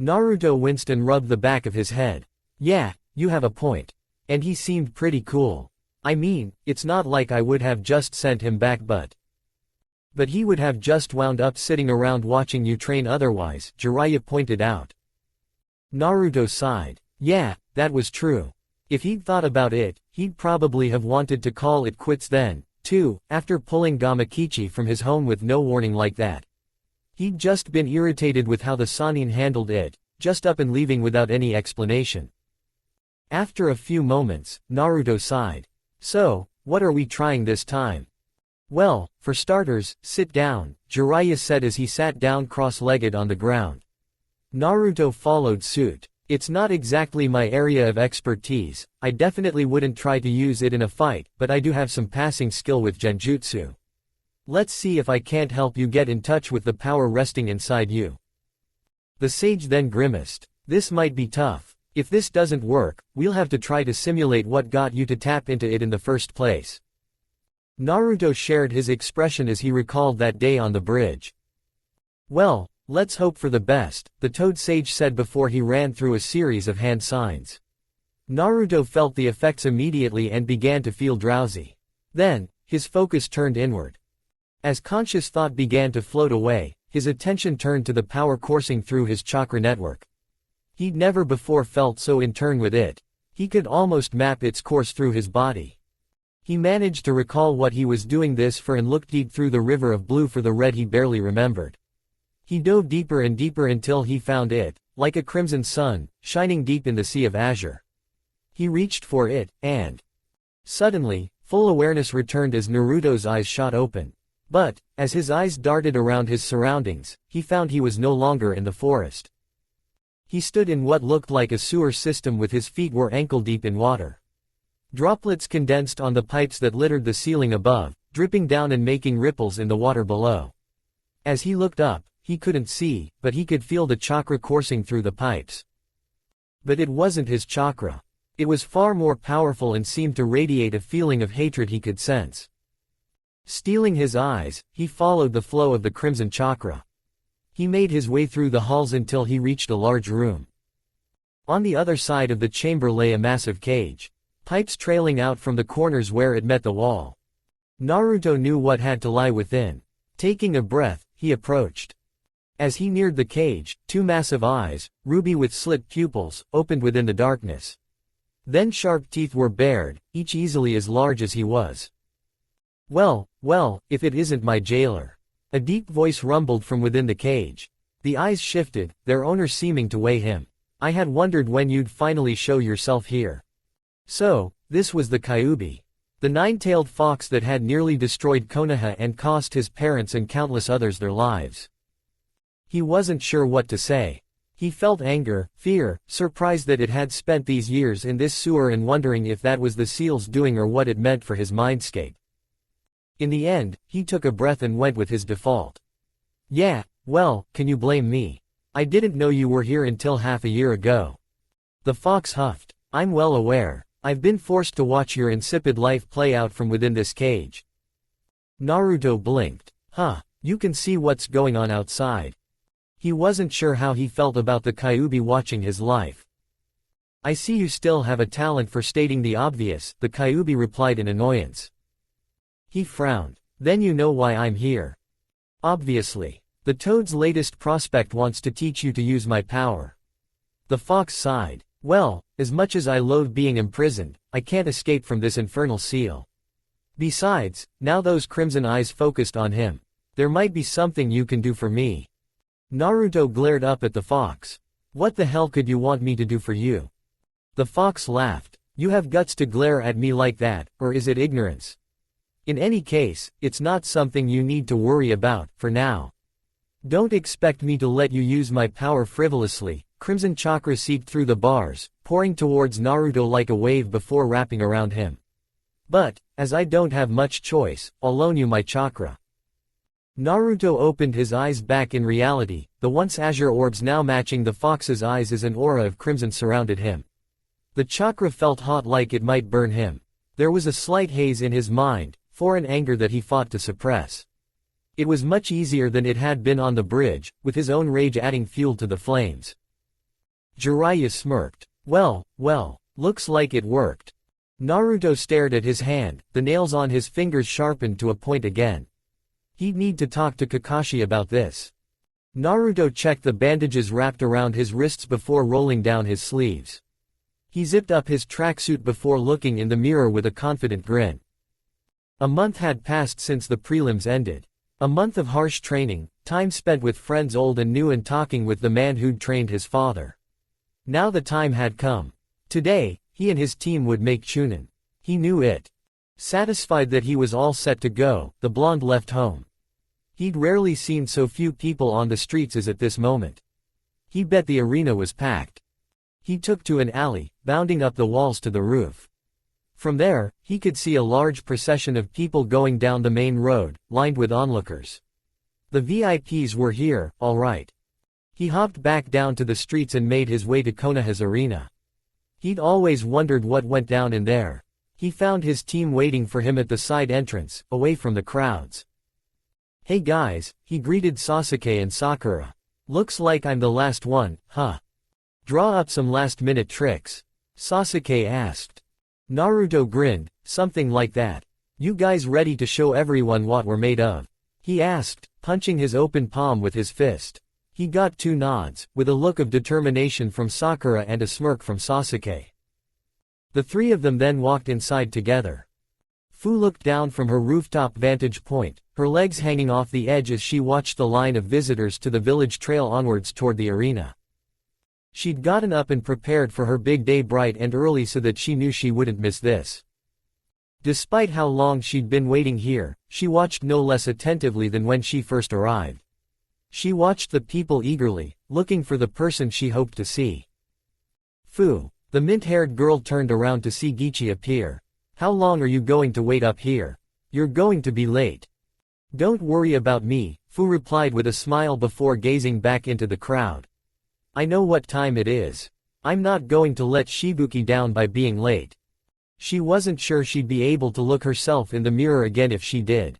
Naruto winced and rubbed the back of his head. Yeah, you have a point. And he seemed pretty cool. I mean, it's not like I would have just sent him back but he would have just wound up sitting around watching you train otherwise, Jiraiya pointed out. Naruto sighed. Yeah, that was true. If he'd thought about it, he'd probably have wanted to call it quits then, too, after pulling Gamakichi from his home with no warning like that. He'd just been irritated with how the Sannin handled it, just up and leaving without any explanation. After a few moments, Naruto sighed. So, what are we trying this time? Well, for starters, sit down, Jiraiya said as he sat down cross-legged on the ground. Naruto followed suit. It's not exactly my area of expertise, I definitely wouldn't try to use it in a fight, but I do have some passing skill with genjutsu. Let's see if I can't help you get in touch with the power resting inside you. The sage then grimaced. This might be tough. If this doesn't work, we'll have to try to simulate what got you to tap into it in the first place. Naruto shared his expression as he recalled that day on the bridge. Well, let's hope for the best, the Toad Sage said before he ran through a series of hand signs. Naruto felt the effects immediately and began to feel drowsy. Then, his focus turned inward. As conscious thought began to float away, his attention turned to the power coursing through his chakra network. He'd never before felt so in tune with it. He could almost map its course through his body. He managed to recall what he was doing this for and looked deep through the river of blue for the red he barely remembered. He dove deeper and deeper until he found it, like a crimson sun, shining deep in the sea of azure. He reached for it, and suddenly, full awareness returned as Naruto's eyes shot open. But, as his eyes darted around his surroundings, he found he was no longer in the forest. He stood in what looked like a sewer system with his feet were ankle-deep in water. Droplets condensed on the pipes that littered the ceiling above, dripping down and making ripples in the water below. As he looked up, he couldn't see, but he could feel the chakra coursing through the pipes. But it wasn't his chakra. It was far more powerful and seemed to radiate a feeling of hatred he could sense. Steeling his eyes, he followed the flow of the crimson chakra. He made his way through the halls until he reached a large room. On the other side of the chamber lay a massive cage, pipes trailing out from the corners where it met the wall. Naruto knew what had to lie within. Taking a breath, he approached. As he neared the cage, two massive eyes, ruby with slit pupils, opened within the darkness. Then sharp teeth were bared, each easily as large as he was. Well, if it isn't my jailer. A deep voice rumbled from within the cage. The eyes shifted, their owner seeming to weigh him. I had wondered when you'd finally show yourself here. So, this was the Kyuubi. The nine-tailed fox that had nearly destroyed Konoha and cost his parents and countless others their lives. He wasn't sure what to say. He felt anger, fear, surprised that it had spent these years in this sewer and wondering if that was the seal's doing or what it meant for his mindscape. In the end, he took a breath and went with his default. Yeah, well, can you blame me? I didn't know you were here until half a year ago. The fox huffed. I'm well aware. I've been forced to watch your insipid life play out from within this cage. Naruto blinked. You can see what's going on outside. He wasn't sure how he felt about the Kyuubi watching his life. I see you still have a talent for stating the obvious, the Kyuubi replied in annoyance. He frowned. Then you know why I'm here. Obviously. The toad's latest prospect wants to teach you to use my power. The fox sighed. Well, as much as I loathe being imprisoned, I can't escape from this infernal seal. Besides, now those crimson eyes focused on him. There might be something you can do for me. Naruto glared up at the fox. What the hell could you want me to do for you? The fox laughed. You have guts to glare at me like that, or is it ignorance? In any case, it's not something you need to worry about, for now. Don't expect me to let you use my power frivolously. Crimson chakra seeped through the bars, pouring towards Naruto like a wave before wrapping around him. But, as I don't have much choice, I'll loan you my chakra. Naruto opened his eyes back in reality, the once azure orbs now matching the fox's eyes as an aura of crimson surrounded him. The chakra felt hot like it might burn him. There was a slight haze in his mind, foreign anger that he fought to suppress. It was much easier than it had been on the bridge, with his own rage adding fuel to the flames. Jiraiya smirked. Well, looks like it worked. Naruto stared at his hand, the nails on his fingers sharpened to a point again. He'd need to talk to Kakashi about this. Naruto checked the bandages wrapped around his wrists before rolling down his sleeves. He zipped up his tracksuit before looking in the mirror with a confident grin. A month had passed since the prelims ended. A month of harsh training, time spent with friends old and new and talking with the man who'd trained his father. Now the time had come. Today, he and his team would make Chunin. He knew it. Satisfied that he was all set to go, the blonde left home. He'd rarely seen so few people on the streets as at this moment. He bet the arena was packed. He took to an alley, bounding up the walls to the roof. From there, he could see a large procession of people going down the main road, lined with onlookers. The VIPs were here, all right. He hopped back down to the streets and made his way to Konoha's arena. He'd always wondered what went down in there. He found his team waiting for him at the side entrance, away from the crowds. Hey guys, he greeted Sasuke and Sakura. Looks like I'm the last one, huh? Draw up some last-minute tricks. Sasuke asked. Naruto grinned, something like that. You guys ready to show everyone what we're made of? He asked, punching his open palm with his fist. He got two nods, with a look of determination from Sakura and a smirk from Sasuke. The three of them then walked inside together. Fu looked down from her rooftop vantage point, her legs hanging off the edge as she watched the line of visitors to the village trail onwards toward the arena. She'd gotten up and prepared for her big day bright and early so that she knew she wouldn't miss this. Despite how long she'd been waiting here, she watched no less attentively than when she first arrived. She watched the people eagerly, looking for the person she hoped to see. Fu. The mint-haired girl turned around to see Gichi appear. How long are you going to wait up here? You're going to be late. Don't worry about me, Fu replied with a smile before gazing back into the crowd. I know what time it is. I'm not going to let Shibuki down by being late. She wasn't sure she'd be able to look herself in the mirror again if she did.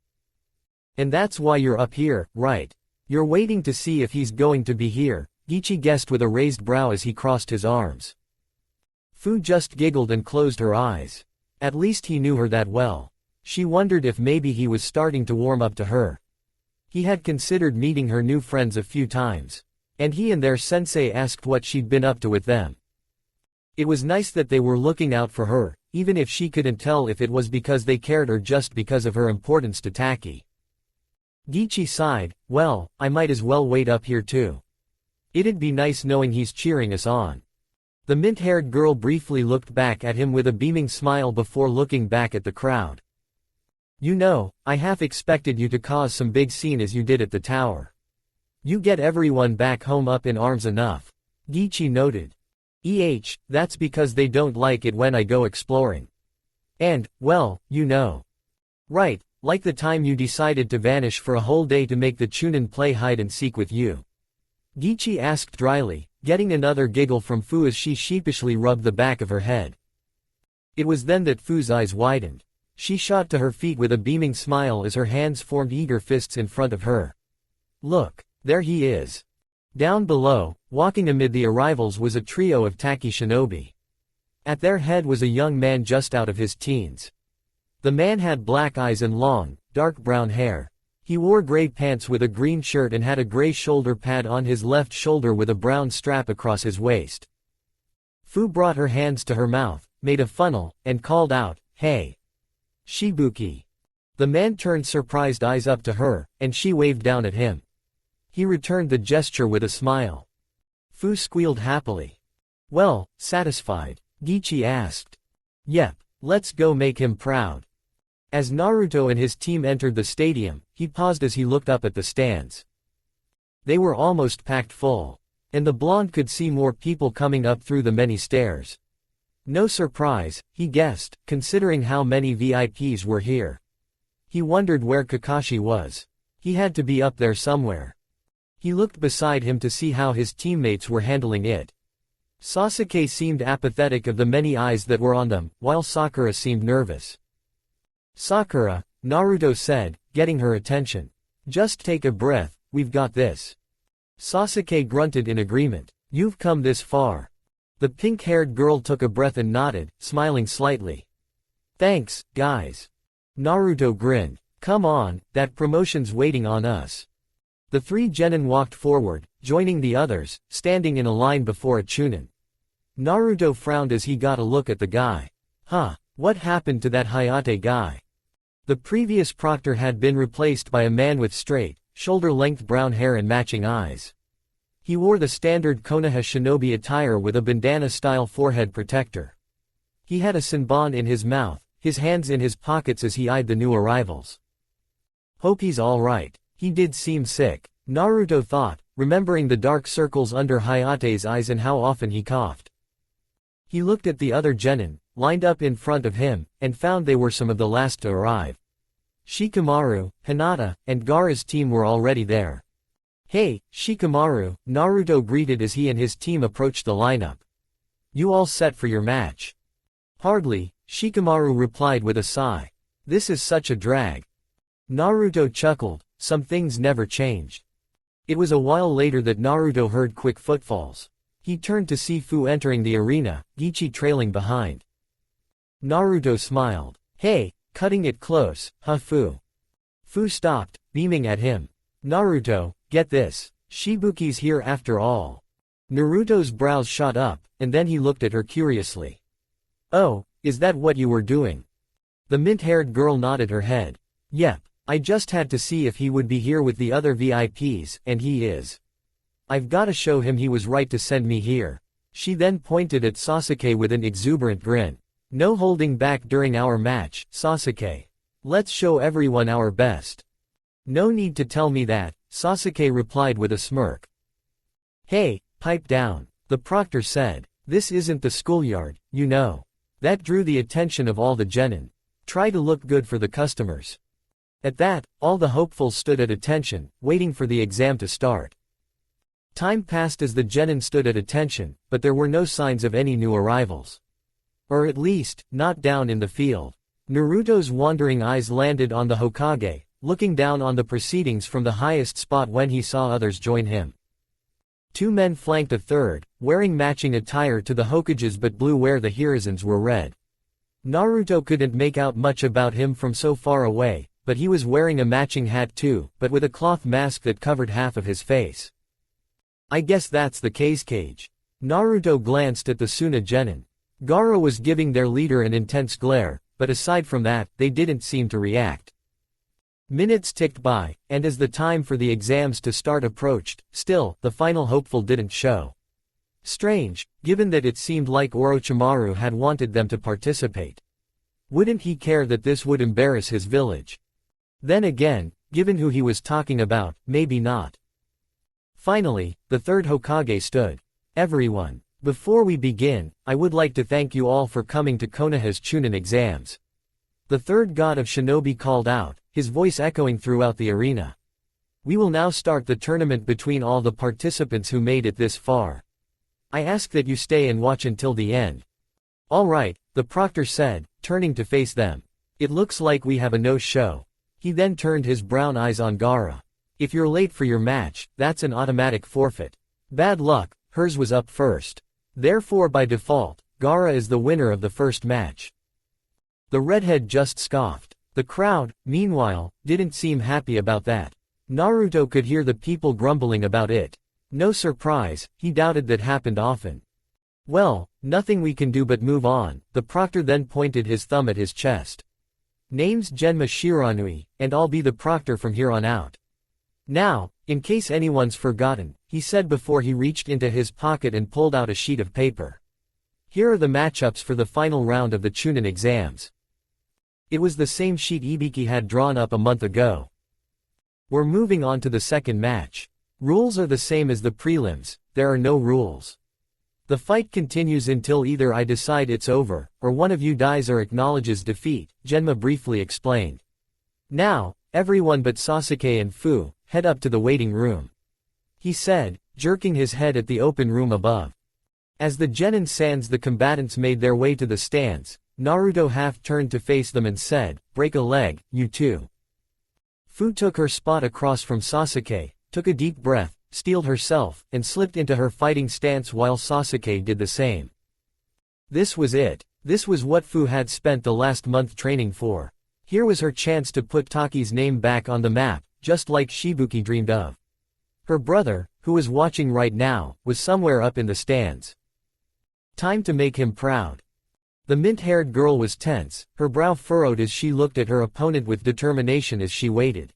And that's why you're up here, right? You're waiting to see if he's going to be here, Gichi guessed with a raised brow as he crossed his arms. Fu just giggled and closed her eyes. At least he knew her that well. She wondered if maybe he was starting to warm up to her. He had considered meeting her new friends a few times. And he and their sensei asked what she'd been up to with them. It was nice that they were looking out for her, even if she couldn't tell if it was because they cared or just because of her importance to Taki. Gichi sighed, well, I might as well wait up here too. It'd be nice knowing he's cheering us on. The mint-haired girl briefly looked back at him with a beaming smile before looking back at the crowd. You know, I half expected you to cause some big scene as you did at the tower. You get everyone back home up in arms enough. Gichi noted. That's because they don't like it when I go exploring. And, well, you know. Right, like the time you decided to vanish for a whole day to make the Chunin play hide and seek with you. Gichi asked dryly, getting another giggle from Fu as she sheepishly rubbed the back of her head. It was then that Fu's eyes widened. She shot to her feet with a beaming smile as her hands formed eager fists in front of her. Look, there he is. Down below, walking amid the arrivals was a trio of Taki shinobi. At their head was a young man just out of his teens. The man had black eyes and long, dark brown hair. He wore gray pants with a green shirt and had a gray shoulder pad on his left shoulder with a brown strap across his waist. Fu brought her hands to her mouth, made a funnel, and called out, "Hey! Shibuki!" The man turned surprised eyes up to her, and she waved down at him. He returned the gesture with a smile. Fu squealed happily. Well, satisfied? Gichi asked. Yep, let's go make him proud. As Naruto and his team entered the stadium, he paused as he looked up at the stands. They were almost packed full. And the blonde could see more people coming up through the many stairs. No surprise, he guessed, considering how many VIPs were here. He wondered where Kakashi was. He had to be up there somewhere. He looked beside him to see how his teammates were handling it. Sasuke seemed apathetic of the many eyes that were on them, while Sakura seemed nervous. Sakura, Naruto said, getting her attention. Just take a breath, we've got this. Sasuke grunted in agreement. You've come this far. The pink-haired girl took a breath and nodded, smiling slightly. Thanks, guys. Naruto grinned. Come on, that promotion's waiting on us. The three genin walked forward, joining the others, standing in a line before a Chunin. Naruto frowned as he got a look at the guy. Huh, what happened to that Hayate guy? The previous Proctor had been replaced by a man with straight, shoulder-length brown hair and matching eyes. He wore the standard Konoha shinobi attire with a bandana-style forehead protector. He had a senbon in his mouth, his hands in his pockets as he eyed the new arrivals. Hope he's alright. He did seem sick, Naruto thought, remembering the dark circles under Hayate's eyes and how often he coughed. He looked at the other genin, lined up in front of him, and found they were some of the last to arrive. Shikamaru, Hinata, and Gaara's team were already there. Hey, Shikamaru, Naruto greeted as he and his team approached the lineup. You all set for your match? Hardly, Shikamaru replied with a sigh. This is such a drag. Naruto chuckled. Some things never changed. It was a while later that Naruto heard quick footfalls. He turned to see Fu entering the arena, Gichi trailing behind. Naruto smiled. Hey, cutting it close, huh Fu? Fu stopped, beaming at him. Naruto, get this. Shibuki's here after all. Naruto's brows shot up, and then he looked at her curiously. Oh, is that what you were doing? The mint-haired girl nodded her head. Yep. I just had to see if he would be here with the other VIPs, and he is. I've gotta show him he was right to send me here. She then pointed at Sasuke with an exuberant grin. No holding back during our match, Sasuke. Let's show everyone our best. No need to tell me that, Sasuke replied with a smirk. Hey, pipe down, the Proctor said. This isn't the schoolyard, you know. That drew the attention of all the genin. Try to look good for the customers. At that, all the hopefuls stood at attention, waiting for the exam to start. Time passed as the genin stood at attention, but there were no signs of any new arrivals. Or at least, not down in the field. Naruto's wandering eyes landed on the Hokage, looking down on the proceedings from the highest spot when he saw others join him. Two men flanked a third, wearing matching attire to the Hokages but blue where the Hiruzen's were red. Naruto couldn't make out much about him from so far away, but he was wearing a matching hat too, but with a cloth mask that covered half of his face. I guess that's the cage. Naruto glanced at the Suna genin. Gaara was giving their leader an intense glare, but aside from that, they didn't seem to react. Minutes ticked by, and as the time for the exams to start approached, still, the final hopeful didn't show. Strange, given that it seemed like Orochimaru had wanted them to participate. Wouldn't he care that this would embarrass his village? Then again, given who he was talking about, maybe not. Finally, the third Hokage stood. Everyone, before we begin, I would like to thank you all for coming to Konoha's Chunin exams. The third god of shinobi called out, his voice echoing throughout the arena. We will now start the tournament between all the participants who made it this far. I ask that you stay and watch until the end. All right, the proctor said, turning to face them. It looks like we have a no-show. He then turned his brown eyes on Gaara. If you're late for your match, that's an automatic forfeit. Bad luck, hers was up first. Therefore by default, Gaara is the winner of the first match. The redhead just scoffed. The crowd, meanwhile, didn't seem happy about that. Naruto could hear the people grumbling about it. No surprise, he doubted that happened often. Well, nothing we can do but move on. The proctor then pointed his thumb at his chest. Name's Genma Shiranui, and I'll be the proctor from here on out. Now, in case anyone's forgotten, he said before he reached into his pocket and pulled out a sheet of paper. Here are the matchups for the final round of the Chunin exams. It was the same sheet Ibiki had drawn up a month ago. We're moving on to the second match. Rules are the same as the prelims, there are no rules. The fight continues until either I decide it's over, or one of you dies or acknowledges defeat, Genma briefly explained. Now, everyone but Sasuke and Fu, head up to the waiting room. He said, jerking his head at the open room above. As the genin sans the combatants made their way to the stands, Naruto half turned to face them and said, break a leg, you two. Fu took her spot across from Sasuke, took a deep breath, steeled herself, and slipped into her fighting stance while Sasuke did the same. This was it. This was what Fu had spent the last month training for. Here was her chance to put Taki's name back on the map, just like Shibuki dreamed of. Her brother, who was watching right now, was somewhere up in the stands. Time to make him proud. The mint-haired girl was tense, her brow furrowed as she looked at her opponent with determination as she waited.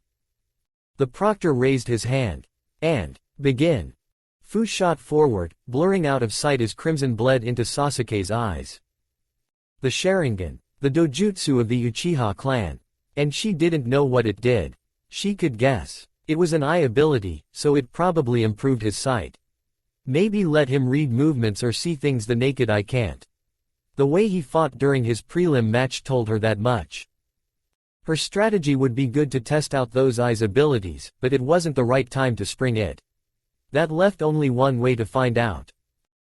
The proctor raised his hand. And, begin. Fu shot forward, blurring out of sight as crimson bled into Sasuke's eyes. The Sharingan, the dojutsu of the Uchiha clan. And she didn't know what it did. She could guess. It was an eye ability, so it probably improved his sight. Maybe let him read movements or see things the naked eye can't. The way he fought during his prelim match told her that much. Her strategy would be good to test out those eyes' abilities, but it wasn't the right time to spring it. That left only one way to find out.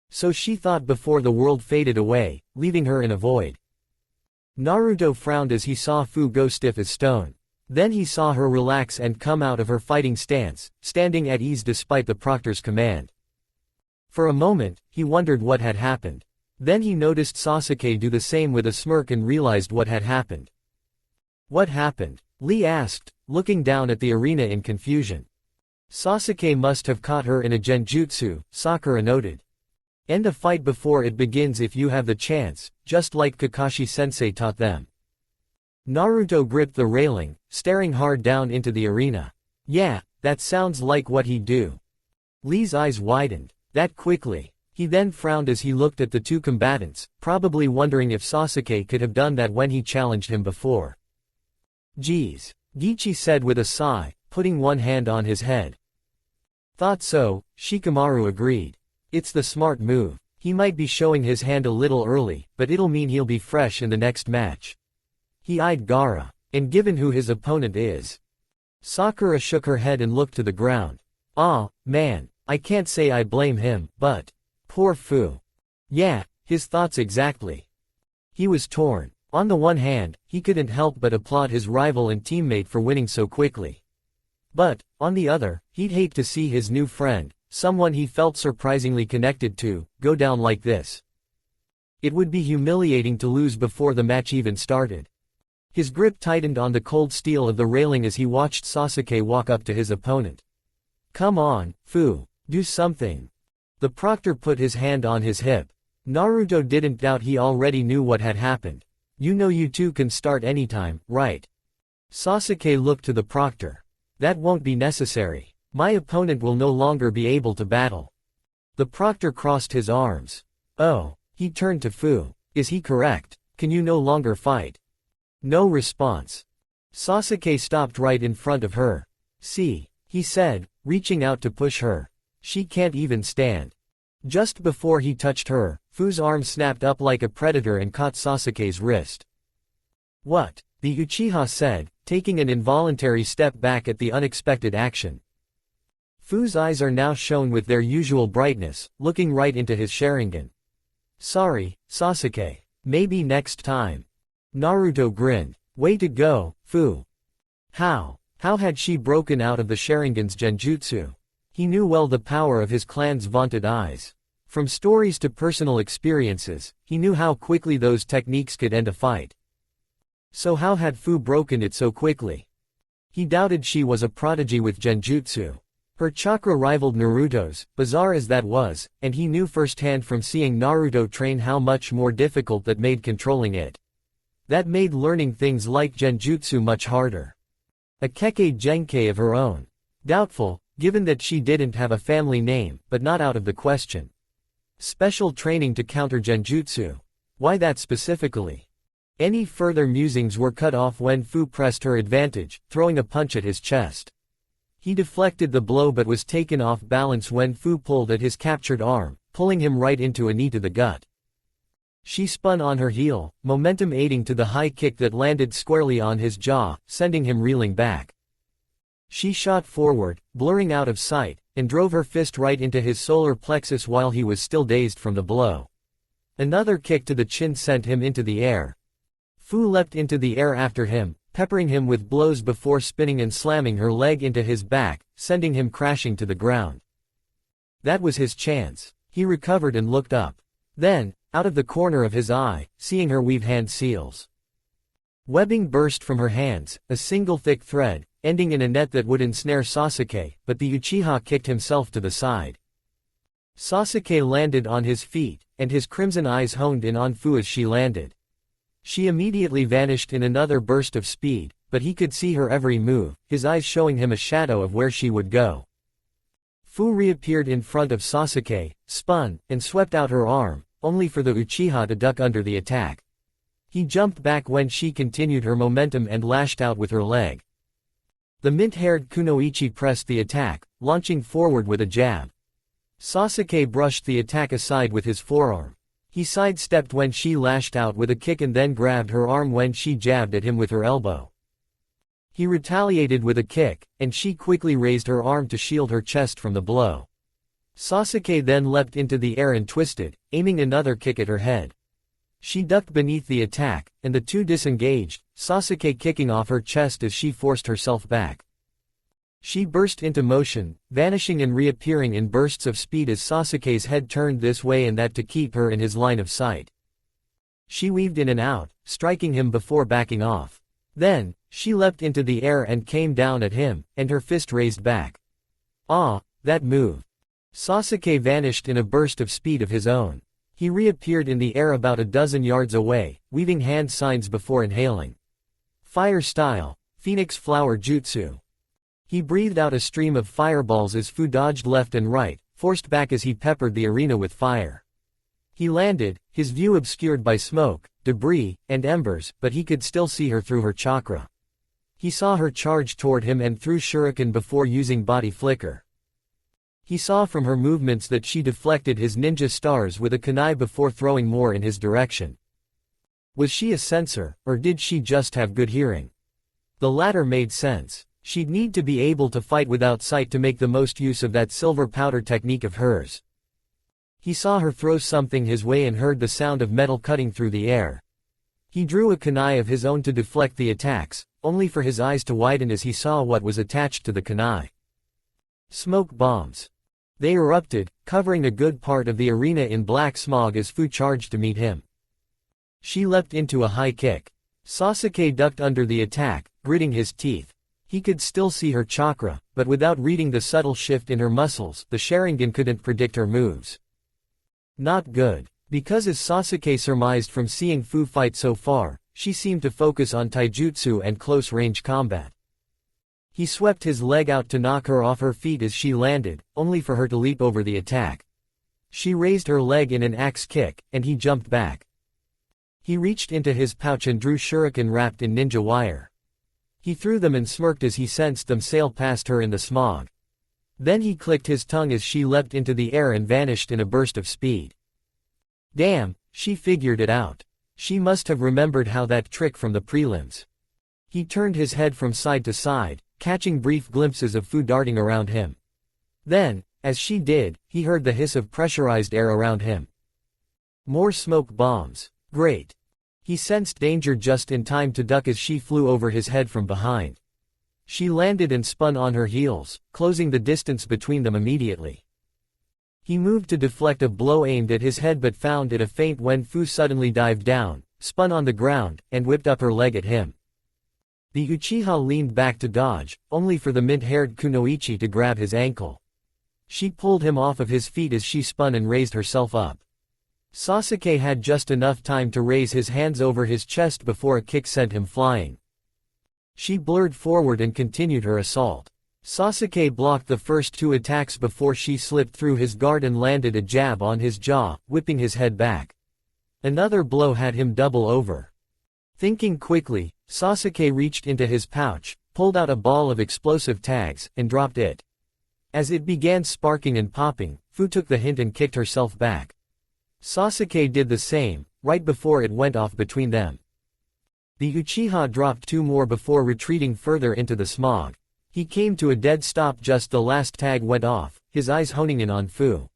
So she thought before the world faded away, leaving her in a void. Naruto frowned as he saw Fu go stiff as stone. Then he saw her relax and come out of her fighting stance, standing at ease despite the proctor's command. For a moment, he wondered what had happened. Then he noticed Sasuke do the same with a smirk and realized what had happened. What happened? Lee asked, looking down at the arena in confusion. Sasuke must have caught her in a genjutsu, Sakura noted. End a fight before it begins if you have the chance, just like Kakashi-sensei taught them. Naruto gripped the railing, staring hard down into the arena. Yeah, that sounds like what he'd do. Lee's eyes widened. That quickly. He then frowned as he looked at the two combatants, probably wondering if Sasuke could have done that when he challenged him before. Geez. Gichi said with a sigh, putting one hand on his head. Thought so, Shikamaru agreed. It's the smart move. He might be showing his hand a little early, but it'll mean he'll be fresh in the next match. He eyed Gaara. And given who his opponent is. Sakura shook her head and looked to the ground. Ah, man, I can't say I blame him, but. Poor Fu. Yeah, his thoughts exactly. He was torn. On the one hand, he couldn't help but applaud his rival and teammate for winning so quickly. But, on the other, he'd hate to see his new friend, someone he felt surprisingly connected to, go down like this. It would be humiliating to lose before the match even started. His grip tightened on the cold steel of the railing as he watched Sasuke walk up to his opponent. Come on, Fu, do something. The Proctor put his hand on his hip. Naruto didn't doubt he already knew what had happened. You know you two can start anytime, right? Sasuke looked to the Proctor. That won't be necessary. My opponent will no longer be able to battle. The Proctor crossed his arms. Oh, he turned to Fu. Is he correct? Can you no longer fight? No response. Sasuke stopped right in front of her. See, he said, reaching out to push her. She can't even stand. Just before he touched her, Fu's arm snapped up like a predator and caught Sasuke's wrist. What? The Uchiha said, taking an involuntary step back at the unexpected action. Fu's eyes are now shone with their usual brightness, looking right into his Sharingan. Sorry, Sasuke. Maybe next time. Naruto grinned. Way to go, Fu. How had she broken out of the Sharingan's genjutsu? He knew well the power of his clan's vaunted eyes. From stories to personal experiences, he knew how quickly those techniques could end a fight. So how had Fu broken it so quickly? He doubted she was a prodigy with genjutsu. Her chakra rivaled Naruto's, bizarre as that was, and he knew firsthand from seeing Naruto train how much more difficult that made controlling it. That made learning things like genjutsu much harder. A Kekkei Genkei of her own. Doubtful, given that she didn't have a family name, but not out of the question. Special training to counter genjutsu. Why that specifically? Any further musings were cut off when Fu pressed her advantage, throwing a punch at his chest. He deflected the blow but was taken off balance when Fu pulled at his captured arm, pulling him right into a knee to the gut. She spun on her heel, momentum aiding to the high kick that landed squarely on his jaw, sending him reeling back. She shot forward, blurring out of sight, and drove her fist right into his solar plexus while he was still dazed from the blow. Another kick to the chin sent him into the air. Fu leapt into the air after him, peppering him with blows before spinning and slamming her leg into his back, sending him crashing to the ground. That was his chance. He recovered and looked up. Then, out of the corner of his eye, seeing her weave hand seals. Webbing burst from her hands, a single thick thread, ending in a net that would ensnare Sasuke, but the Uchiha kicked himself to the side. Sasuke landed on his feet, and his crimson eyes honed in on Fu as she landed. She immediately vanished in another burst of speed, but he could see her every move, his eyes showing him a shadow of where she would go. Fu reappeared in front of Sasuke, spun, and swept out her arm, only for the Uchiha to duck under the attack. He jumped back when she continued her momentum and lashed out with her leg. The mint-haired Kunoichi pressed the attack, launching forward with a jab. Sasuke brushed the attack aside with his forearm. He sidestepped when she lashed out with a kick and then grabbed her arm when she jabbed at him with her elbow. He retaliated with a kick, and she quickly raised her arm to shield her chest from the blow. Sasuke then leapt into the air and twisted, aiming another kick at her head. She ducked beneath the attack, and the two disengaged, Sasuke kicking off her chest as she forced herself back. She burst into motion, vanishing and reappearing in bursts of speed as Sasuke's head turned this way and that to keep her in his line of sight. She weaved in and out, striking him before backing off. Then, she leapt into the air and came down at him, and her fist raised back. Ah, that move. Sasuke vanished in a burst of speed of his own. He reappeared in the air about a dozen yards away, weaving hand signs before inhaling. Fire style, Phoenix Flower Jutsu. He breathed out a stream of fireballs as Fu dodged left and right, forced back as he peppered the arena with fire. He landed, his view obscured by smoke, debris, and embers, but he could still see her through her chakra. He saw her charge toward him and threw shuriken before using body flicker. He saw from her movements that she deflected his ninja stars with a kunai before throwing more in his direction. Was she a sensor, or did she just have good hearing? The latter made sense. She'd need to be able to fight without sight to make the most use of that silver powder technique of hers. He saw her throw something his way and heard the sound of metal cutting through the air. He drew a kunai of his own to deflect the attacks, only for his eyes to widen as he saw what was attached to the kunai. Smoke bombs. They erupted, covering a good part of the arena in black smog as Fu charged to meet him. She leapt into a high kick. Sasuke ducked under the attack, gritting his teeth. He could still see her chakra, but without reading the subtle shift in her muscles, the Sharingan couldn't predict her moves. Not good. Because as Sasuke surmised from seeing Fu fight so far, she seemed to focus on taijutsu and close-range combat. He swept his leg out to knock her off her feet as she landed, only for her to leap over the attack. She raised her leg in an axe kick, and he jumped back. He reached into his pouch and drew shuriken wrapped in ninja wire. He threw them and smirked as he sensed them sail past her in the smog. Then he clicked his tongue as she leapt into the air and vanished in a burst of speed. Damn, she figured it out. She must have remembered how that trick from the prelims. He turned his head from side to side, catching brief glimpses of Fu darting around him. Then, as she did, he heard the hiss of pressurized air around him. More smoke bombs. Great. He sensed danger just in time to duck as she flew over his head from behind. She landed and spun on her heels, closing the distance between them immediately. He moved to deflect a blow aimed at his head but found it a feint when Fu suddenly dived down, spun on the ground, and whipped up her leg at him. The Uchiha leaned back to dodge, only for the mint-haired Kunoichi to grab his ankle. She pulled him off of his feet as she spun and raised herself up. Sasuke had just enough time to raise his hands over his chest before a kick sent him flying. She blurred forward and continued her assault. Sasuke blocked the first two attacks before she slipped through his guard and landed a jab on his jaw, whipping his head back. Another blow had him double over. Thinking quickly, Sasuke reached into his pouch, pulled out a ball of explosive tags, and dropped it. As it began sparking and popping, Fu took the hint and kicked herself back. Sasuke did the same, right before it went off between them. The Uchiha dropped two more before retreating further into the smog. He came to a dead stop just the last tag went off, his eyes honing in on Fu.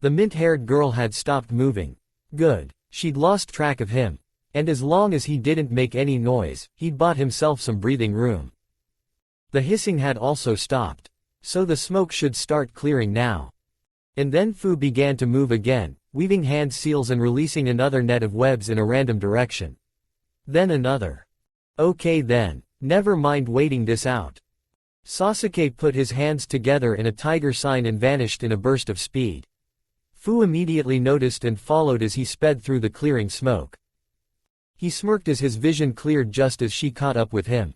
The mint-haired girl had stopped moving. Good. She'd lost track of him. And as long as he didn't make any noise, he'd bought himself some breathing room. The hissing had also stopped. So the smoke should start clearing now. And then Fu began to move again, weaving hand seals and releasing another net of webs in a random direction. Then another. Okay then, never mind waiting this out. Sasuke put his hands together in a tiger sign and vanished in a burst of speed. Fu immediately noticed and followed as he sped through the clearing smoke. He smirked as his vision cleared just as she caught up with him.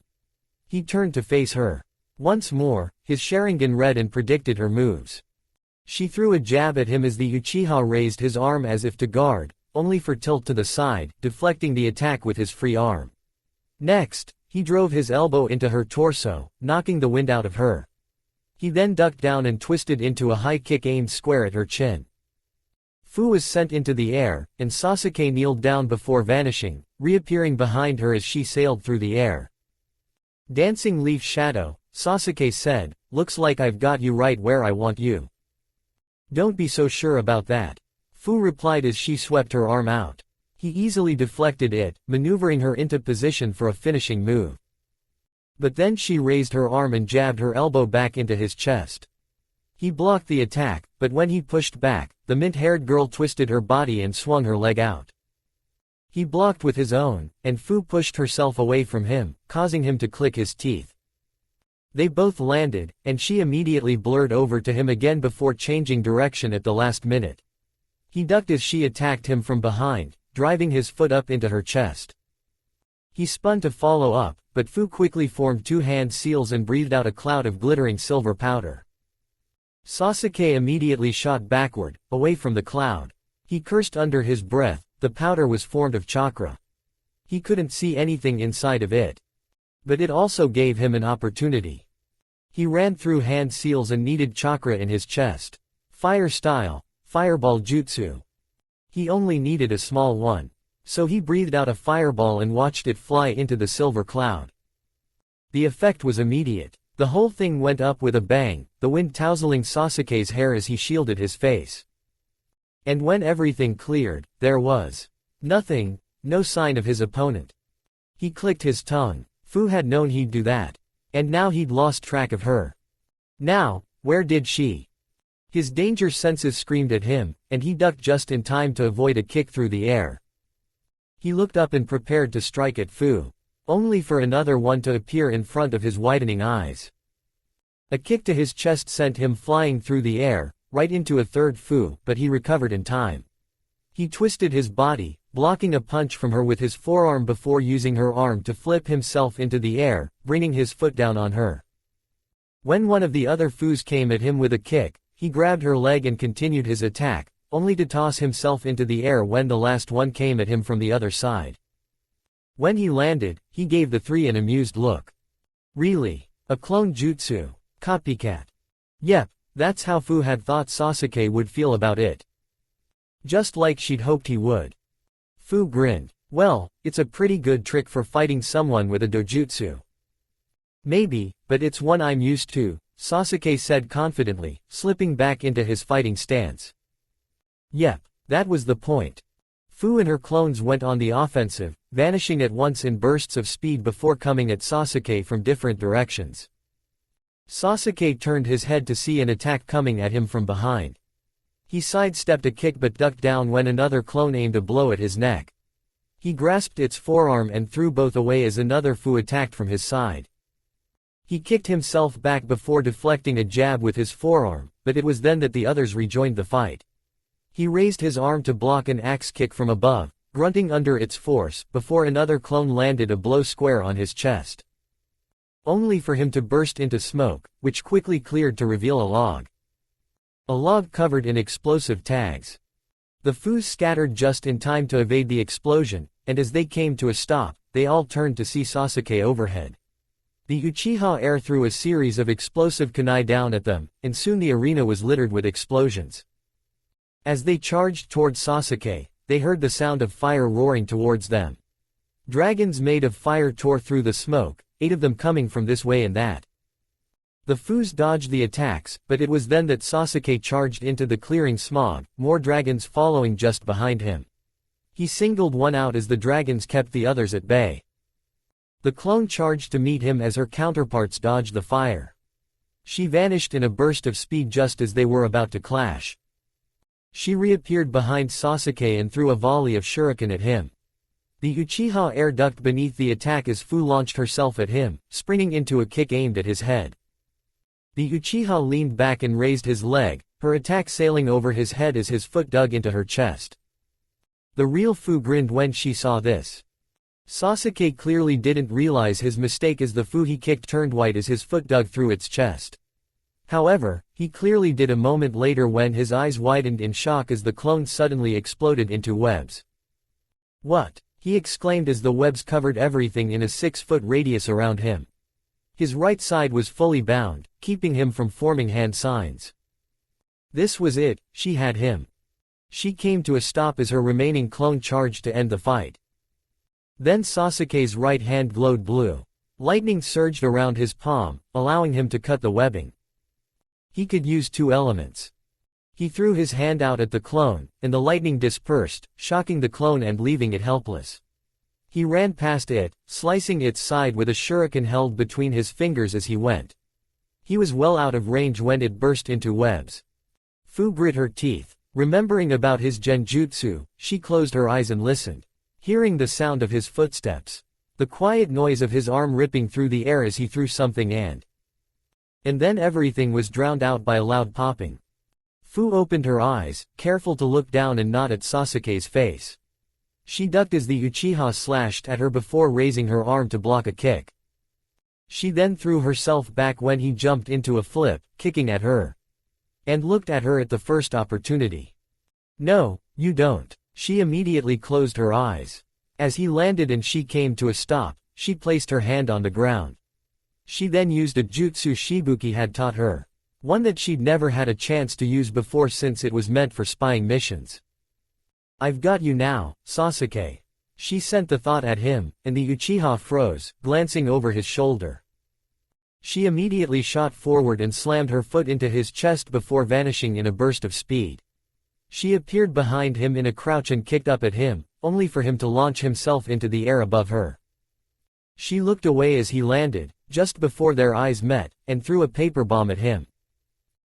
He turned to face her. Once more, his Sharingan read and predicted her moves. She threw a jab at him as the Uchiha raised his arm as if to guard, only for tilt to the side, deflecting the attack with his free arm. Next, he drove his elbow into her torso, knocking the wind out of her. He then ducked down and twisted into a high kick aimed square at her chin. Fu was sent into the air, and Sasuke kneeled down before vanishing, reappearing behind her as she sailed through the air. Dancing leaf shadow, Sasuke said, looks like I've got you right where I want you. Don't be so sure about that. Fu replied as she swept her arm out. He easily deflected it, maneuvering her into position for a finishing move. But then she raised her arm and jabbed her elbow back into his chest. He blocked the attack, but when he pushed back, the mint-haired girl twisted her body and swung her leg out. He blocked with his own, and Fu pushed herself away from him, causing him to click his teeth. They both landed, and she immediately blurred over to him again before changing direction at the last minute. He ducked as she attacked him from behind, driving his foot up into her chest. He spun to follow up, but Fu quickly formed two hand seals and breathed out a cloud of glittering silver powder. Sasuke immediately shot backward, away from the cloud. He cursed under his breath. The powder was formed of chakra. He couldn't see anything inside of it. But it also gave him an opportunity. He ran through hand seals and needed chakra in his chest. Fire style, fireball jutsu. He only needed a small one. So he breathed out a fireball and watched it fly into the silver cloud. The effect was immediate. The whole thing went up with a bang, the wind tousling Sasuke's hair as he shielded his face. And when everything cleared, there was nothing, no sign of his opponent. He clicked his tongue. Fu had known he'd do that. And now he'd lost track of her. Now, where did she? His danger senses screamed at him, and he ducked just in time to avoid a kick through the air. He looked up and prepared to strike at Fu, only for another one to appear in front of his widening eyes. A kick to his chest sent him flying through the air, right into a third Fu, but he recovered in time. He twisted his body, blocking a punch from her with his forearm before using her arm to flip himself into the air, bringing his foot down on her. When one of the other Fus came at him with a kick, he grabbed her leg and continued his attack, only to toss himself into the air when the last one came at him from the other side. When he landed, he gave the three an amused look. Really? A clone jutsu? Copycat? Yep, that's how Fu had thought Sasuke would feel about it. Just like she'd hoped he would. Fu grinned. Well, it's a pretty good trick for fighting someone with a dojutsu. Maybe, but it's one I'm used to, Sasuke said confidently, slipping back into his fighting stance. Yep, that was the point. Fu and her clones went on the offensive, vanishing at once in bursts of speed before coming at Sasuke from different directions. Sasuke turned his head to see an attack coming at him from behind. He sidestepped a kick but ducked down when another clone aimed a blow at his neck. He grasped its forearm and threw both away as another Fu attacked from his side. He kicked himself back before deflecting a jab with his forearm, but it was then that the others rejoined the fight. He raised his arm to block an axe kick from above, grunting under its force, before another clone landed a blow square on his chest. Only for him to burst into smoke, which quickly cleared to reveal a log. A log covered in explosive tags. The Fus scattered just in time to evade the explosion, and as they came to a stop, they all turned to see Sasuke overhead. The Uchiha heir threw a series of explosive kunai down at them, and soon the arena was littered with explosions. As they charged towards Sasuke, they heard the sound of fire roaring towards them. Dragons made of fire tore through the smoke, 8 of them coming from this way and that. The Fus dodged the attacks, but it was then that Sasuke charged into the clearing smog, more dragons following just behind him. He singled one out as the dragons kept the others at bay. The clone charged to meet him as her counterparts dodged the fire. She vanished in a burst of speed just as they were about to clash. She reappeared behind Sasuke and threw a volley of shuriken at him. The Uchiha heir ducked beneath the attack as Fu launched herself at him, springing into a kick aimed at his head. The Uchiha leaned back and raised his leg, her attack sailing over his head as his foot dug into her chest. The real Fu grinned when she saw this. Sasuke clearly didn't realize his mistake as the Fu he kicked turned white as his foot dug through its chest. However, he clearly did a moment later when his eyes widened in shock as the clone suddenly exploded into webs. What? He exclaimed as the webs covered everything in a 6-foot radius around him. His right side was fully bound, keeping him from forming hand signs. This was it, she had him. She came to a stop as her remaining clone charged to end the fight. Then Sasuke's right hand glowed blue. Lightning surged around his palm, allowing him to cut the webbing. He could use 2 elements. He threw his hand out at the clone, and the lightning dispersed, shocking the clone and leaving it helpless. He ran past it, slicing its side with a shuriken held between his fingers as he went. He was well out of range when it burst into webs. Fu grit her teeth. Remembering about his genjutsu, she closed her eyes and listened, hearing the sound of his footsteps. The quiet noise of his arm ripping through the air as he threw something and then everything was drowned out by a loud popping. Fu opened her eyes, careful to look down and not at Sasuke's face. She ducked as the Uchiha slashed at her before raising her arm to block a kick. She then threw herself back when he jumped into a flip, kicking at her. And looked at her at the first opportunity. No, you don't. She immediately closed her eyes. As he landed and she came to a stop, she placed her hand on the ground. She then used a jutsu Shibuki had taught her. One that she'd never had a chance to use before since it was meant for spying missions. "I've got you now, Sasuke." She sent the thought at him, and the Uchiha froze, glancing over his shoulder. She immediately shot forward and slammed her foot into his chest before vanishing in a burst of speed. She appeared behind him in a crouch and kicked up at him, only for him to launch himself into the air above her. She looked away as he landed, just before their eyes met, and threw a paper bomb at him.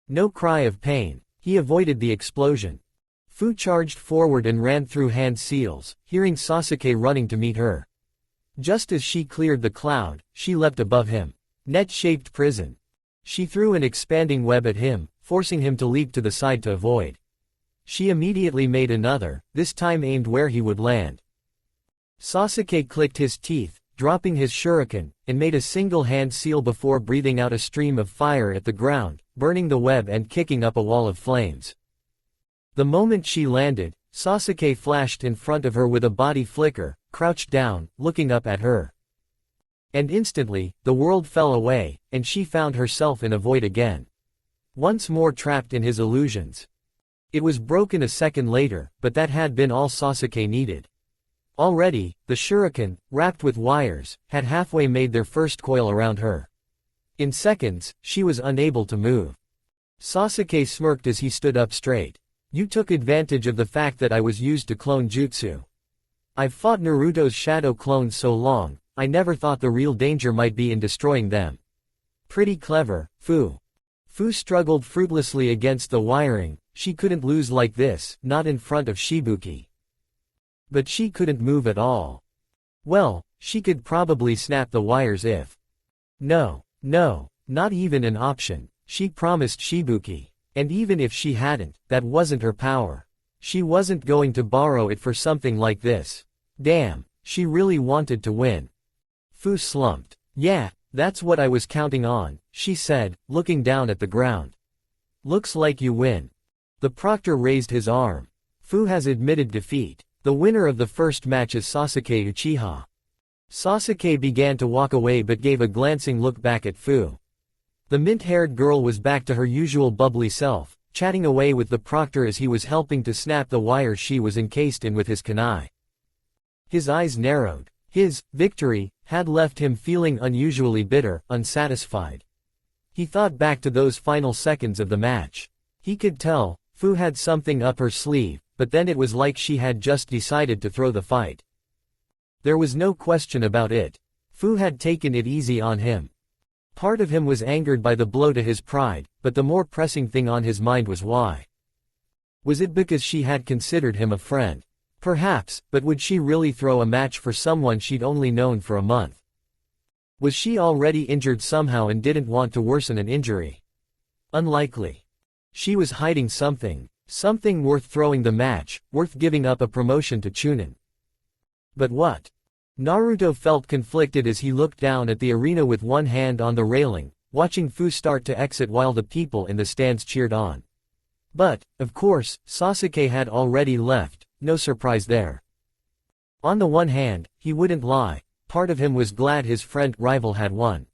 No cry of pain. He avoided the explosion. Fu charged forward and ran through hand seals, hearing Sasuke running to meet her. Just as she cleared the cloud, she leapt above him. Net-shaped prison. She threw an expanding web at him, forcing him to leap to the side to avoid. She immediately made another, this time aimed where he would land. Sasuke clicked his teeth, dropping his shuriken, and made a single hand seal before breathing out a stream of fire at the ground, burning the web and kicking up a wall of flames. The moment she landed, Sasuke flashed in front of her with a body flicker, crouched down, looking up at her. And instantly, the world fell away, and she found herself in a void again. Once more trapped in his illusions. It was broken a second later, but that had been all Sasuke needed. Already, the shuriken, wrapped with wires, had halfway made their first coil around her. In seconds, she was unable to move. Sasuke smirked as he stood up straight. "You took advantage of the fact that I was used to clone jutsu. I've fought Naruto's shadow clones so long, I never thought the real danger might be in destroying them. Pretty clever, Fu." Fu struggled fruitlessly against the wiring. She couldn't lose like this, not in front of Shibuki. But she couldn't move at all. Well, she could probably snap the wires if. No, not even an option, she promised Shibuki. And even if she hadn't, that wasn't her power. She wasn't going to borrow it for something like this. Damn, she really wanted to win. Fu slumped. "Yeah, that's what I was counting on," she said, looking down at the ground. "Looks like you win." The Proctor raised his arm. "Fu has admitted defeat. The winner of the first match is Sasuke Uchiha." Sasuke began to walk away but gave a glancing look back at Fu. The mint-haired girl was back to her usual bubbly self, chatting away with the Proctor as he was helping to snap the wires she was encased in with his kunai. His eyes narrowed. His victory had left him feeling unusually bitter, unsatisfied. He thought back to those final seconds of the match. He could tell, Fu had something up her sleeve, but then it was like she had just decided to throw the fight. There was no question about it. Fu had taken it easy on him. Part of him was angered by the blow to his pride, but the more pressing thing on his mind was why. Was it because she had considered him a friend? Perhaps, but would she really throw a match for someone she'd only known for a month? Was she already injured somehow and didn't want to worsen an injury? Unlikely. She was hiding something. Something worth throwing the match, worth giving up a promotion to Chunin. But what? Naruto felt conflicted as he looked down at the arena with one hand on the railing, watching Fu start to exit while the people in the stands cheered on. But, of course, Sasuke had already left, no surprise there. On the one hand, he wouldn't lie, part of him was glad his rival had won.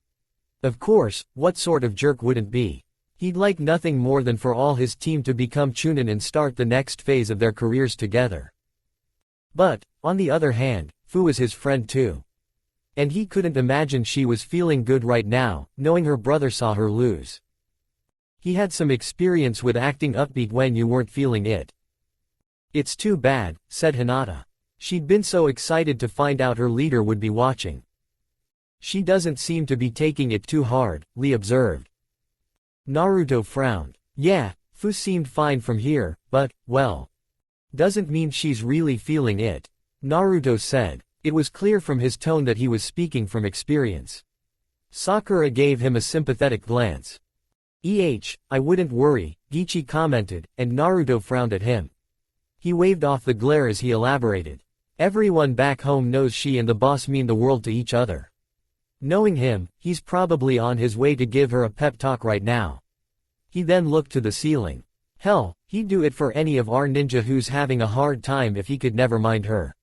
Of course, what sort of jerk wouldn't be? He'd like nothing more than for all his team to become Chunin and start the next phase of their careers together. But, on the other hand, Fu was his friend too. And he couldn't imagine she was feeling good right now, knowing her brother saw her lose. He had some experience with acting upbeat when you weren't feeling it. "It's too bad," said Hinata. She'd been so excited to find out her leader would be watching. "She doesn't seem to be taking it too hard," Lee observed. Naruto frowned. "Yeah, Fu seemed fine from here, but, well, doesn't mean she's really feeling it," Naruto said. It was clear from his tone that he was speaking from experience. Sakura gave him a sympathetic glance. I wouldn't worry," Gichi commented, and Naruto frowned at him. He waved off the glare as he elaborated. "Everyone back home knows she and the boss mean the world to each other. Knowing him, he's probably on his way to give her a pep talk right now." He then looked to the ceiling. Hell, he'd do it for any of our ninja who's having a hard time if he could never mind her.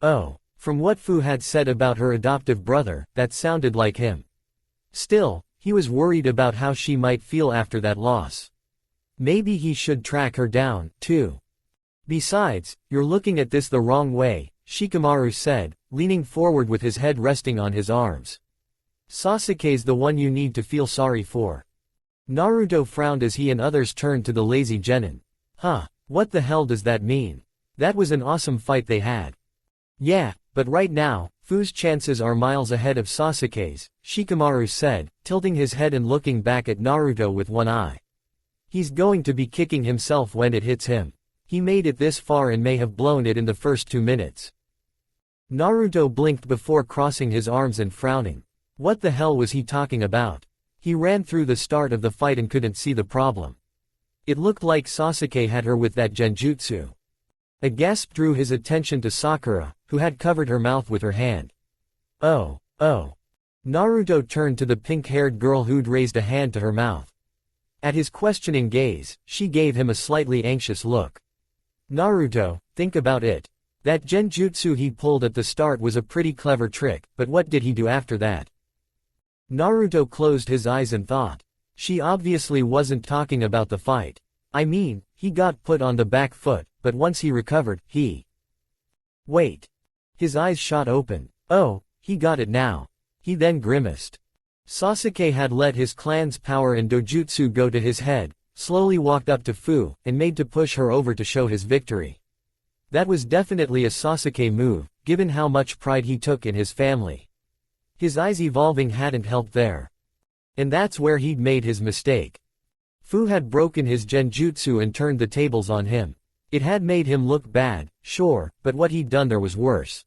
Oh, from what Fu had said about her adoptive brother, that sounded like him. Still, he was worried about how she might feel after that loss. Maybe he should track her down, too. Besides, you're looking at this the wrong way, Shikamaru said, leaning forward with his head resting on his arms. Sasuke's the one you need to feel sorry for. Naruto frowned as he and others turned to the lazy genin. Huh, what the hell does that mean? That was an awesome fight they had. Yeah, but right now, Fu's chances are miles ahead of Sasuke's, Shikamaru said, tilting his head and looking back at Naruto with one eye. He's going to be kicking himself when it hits him. He made it this far and may have blown it in the first 2 minutes. Naruto blinked before crossing his arms and frowning. What the hell was he talking about? He ran through the start of the fight and couldn't see the problem. It looked like Sasuke had her with that genjutsu. A gasp drew his attention to Sakura, who had covered her mouth with her hand. Oh. Naruto turned to the pink-haired girl who'd raised a hand to her mouth. At his questioning gaze, she gave him a slightly anxious look. Naruto, think about it. That genjutsu he pulled at the start was a pretty clever trick, but what did he do after that? Naruto closed his eyes and thought. She obviously wasn't talking about the fight. I mean, he got put on the back foot, but once he recovered, he... Wait. His eyes shot open. Oh, he got it now. He then grimaced. Sasuke had let his clan's power and dojutsu go to his head, slowly walked up to Fu, and made to push her over to show his victory. That was definitely a Sasuke move, given how much pride he took in his family. His eyes evolving hadn't helped there. And that's where he'd made his mistake. Fu had broken his genjutsu and turned the tables on him. It had made him look bad, sure, but what he'd done there was worse.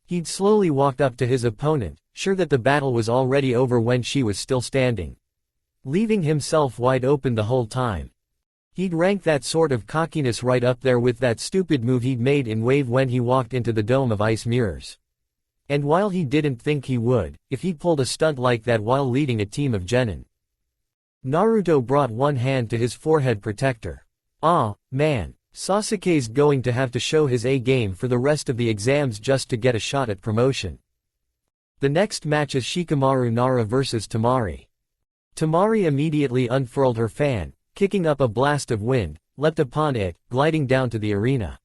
He'd slowly walked up to his opponent, sure that the battle was already over when she was still standing. Leaving himself wide open the whole time. He'd rank that sort of cockiness right up there with that stupid move he'd made in Wave when he walked into the dome of ice mirrors. And while he didn't think he would, if he pulled a stunt like that while leading a team of genin. Naruto brought one hand to his forehead protector. Ah, man, Sasuke's going to have to show his A-game for the rest of the exams just to get a shot at promotion. The next match is Shikamaru Nara vs Temari. Temari immediately unfurled her fan, kicking up a blast of wind, leapt upon it, gliding down to the arena.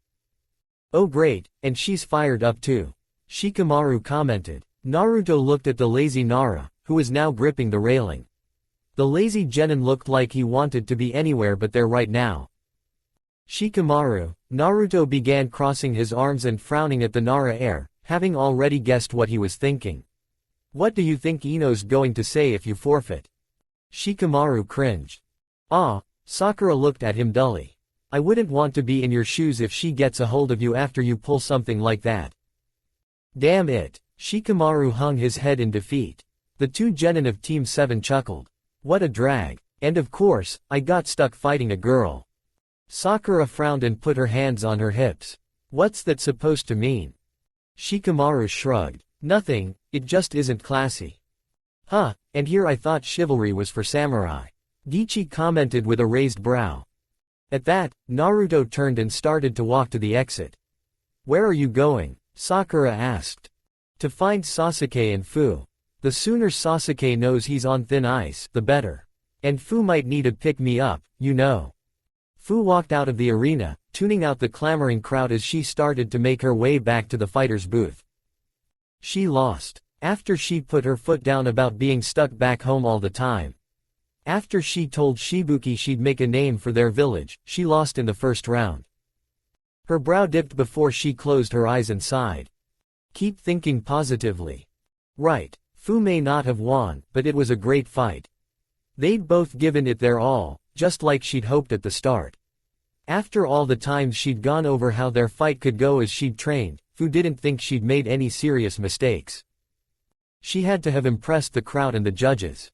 Oh great, and she's fired up too. Shikamaru commented. Naruto looked at the lazy Nara, who was now gripping the railing. The lazy genin looked like he wanted to be anywhere but there right now. Shikamaru, Naruto began crossing his arms and frowning at the Nara air, having already guessed what he was thinking. What do you think Ino's going to say if you forfeit? Shikamaru cringed. Ah, Sakura looked at him dully. I wouldn't want to be in your shoes if she gets a hold of you after you pull something like that. Damn it, Shikamaru hung his head in defeat. The two genin of Team 7 chuckled. What a drag. And of course, I got stuck fighting a girl. Sakura frowned and put her hands on her hips. What's that supposed to mean? Shikamaru shrugged. Nothing, it just isn't classy. Huh, and here I thought chivalry was for samurai. Gichi commented with a raised brow. At that, Naruto turned and started to walk to the exit. Where are you going? Sakura asked. To find Sasuke and Fu. The sooner Sasuke knows he's on thin ice, the better. And Fu might need a pick-me-up, you know. Fu walked out of the arena, tuning out the clamoring crowd as she started to make her way back to the fighter's booth. She lost. After she put her foot down about being stuck back home all the time. After she told Shibuki she'd make a name for their village, she lost in the first round. Her brow dipped before she closed her eyes and sighed. Keep thinking positively. Right, Fu may not have won, but it was a great fight. They'd both given it their all, just like she'd hoped at the start. After all the times she'd gone over how their fight could go as she'd trained, Fu didn't think she'd made any serious mistakes. She had to have impressed the crowd and the judges.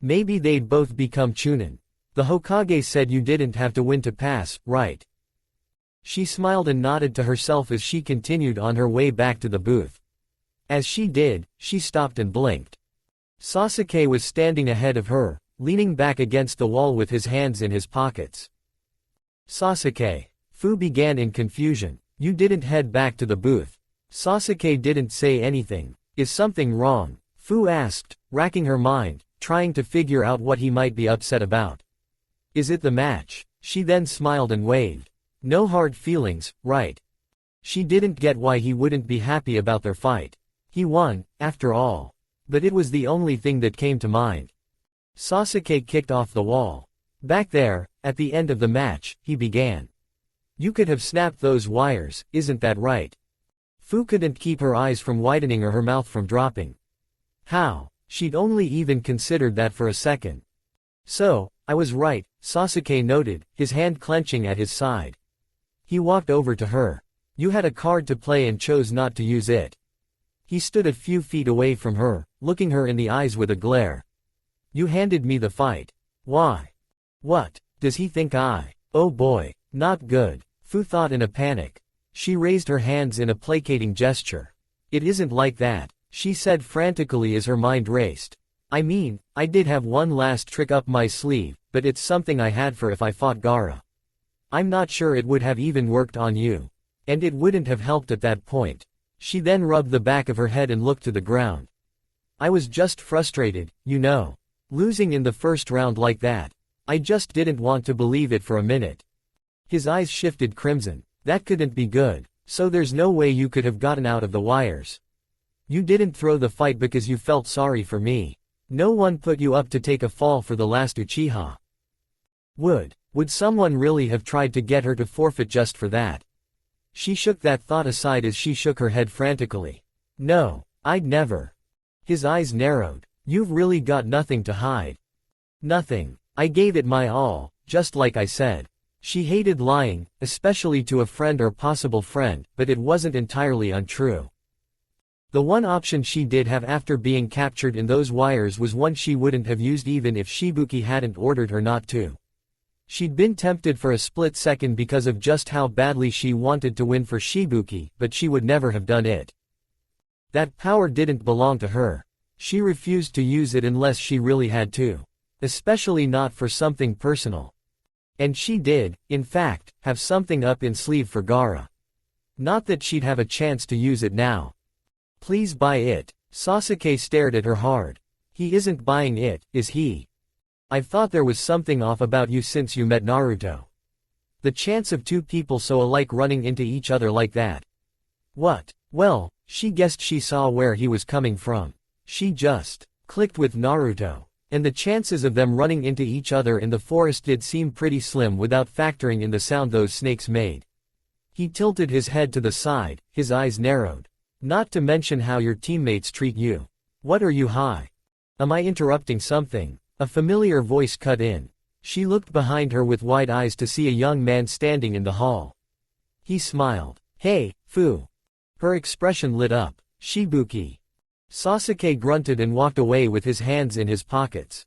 Maybe they'd both become Chunin. The Hokage said you didn't have to win to pass, right? She smiled and nodded to herself as she continued on her way back to the booth. As she did, she stopped and blinked. Sasuke was standing ahead of her, leaning back against the wall with his hands in his pockets. Sasuke. Fu began in confusion. You didn't head back to the booth. Sasuke didn't say anything. Is something wrong? Fu asked, racking her mind, trying to figure out what he might be upset about. Is it the match? She then smiled and waved. No hard feelings, right? She didn't get why he wouldn't be happy about their fight. He won, after all. But it was the only thing that came to mind. Sasuke kicked off the wall. Back there, at the end of the match, he began. You could have snapped those wires, isn't that right? Fu couldn't keep her eyes from widening or her mouth from dropping. How? She'd only even considered that for a second. So, I was right, Sasuke noted, his hand clenching at his side. He walked over to her. You had a card to play and chose not to use it. He stood a few feet away from her, looking her in the eyes with a glare. You handed me the fight. Why? What? Does he think I? Oh boy, not good, Fu thought in a panic. She raised her hands in a placating gesture. It isn't like that, she said frantically as her mind raced. I mean, I did have one last trick up my sleeve, but it's something I had for if I fought Gaara. I'm not sure it would have even worked on you. And it wouldn't have helped at that point. She then rubbed the back of her head and looked to the ground. I was just frustrated, you know. Losing in the first round like that. I just didn't want to believe it for a minute. His eyes shifted crimson. That couldn't be good. So there's no way you could have gotten out of the wires. You didn't throw the fight because you felt sorry for me. No one put you up to take a fall for the last Uchiha. Would someone really have tried to get her to forfeit just for that? She shook that thought aside as she shook her head frantically. No, I'd never. His eyes narrowed. You've really got nothing to hide. Nothing. I gave it my all, just like I said. She hated lying, especially to a friend or possible friend, but it wasn't entirely untrue. The one option she did have after being captured in those wires was one she wouldn't have used even if Shibuki hadn't ordered her not to. She'd been tempted for a split second because of just how badly she wanted to win for Shibuki, but she would never have done it. That power didn't belong to her. She refused to use it unless she really had to. Especially not for something personal. And she did, in fact, have something up in sleeve for Gaara. Not that she'd have a chance to use it now. Please buy it. Sasuke stared at her hard. He isn't buying it, is he? I've thought there was something off about you since you met Naruto. The chance of two people so alike running into each other like that. What? Well, she guessed she saw where he was coming from. She just clicked with Naruto. And the chances of them running into each other in the forest did seem pretty slim without factoring in the sound those snakes made. He tilted his head to the side, his eyes narrowed. Not to mention how your teammates treat you. What are you high? Am I interrupting something? A familiar voice cut in. She looked behind her with wide eyes to see a young man standing in the hall. He smiled. Hey, Fu. Her expression lit up. Shibuki. Sasuke grunted and walked away with his hands in his pockets.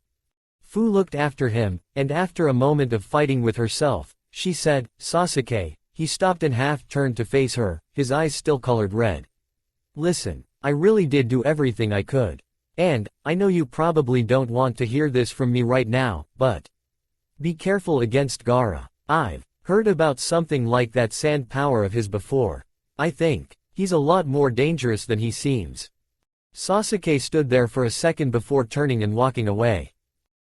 Fu looked after him, and after a moment of fighting with herself, she said, Sasuke. He stopped and half-turned to face her, his eyes still colored red. Listen, I really did do everything I could. And, I know you probably don't want to hear this from me right now, but be careful against Gaara. I've heard about something like that sand power of his before. I think he's a lot more dangerous than he seems. Sasuke stood there for a second before turning and walking away.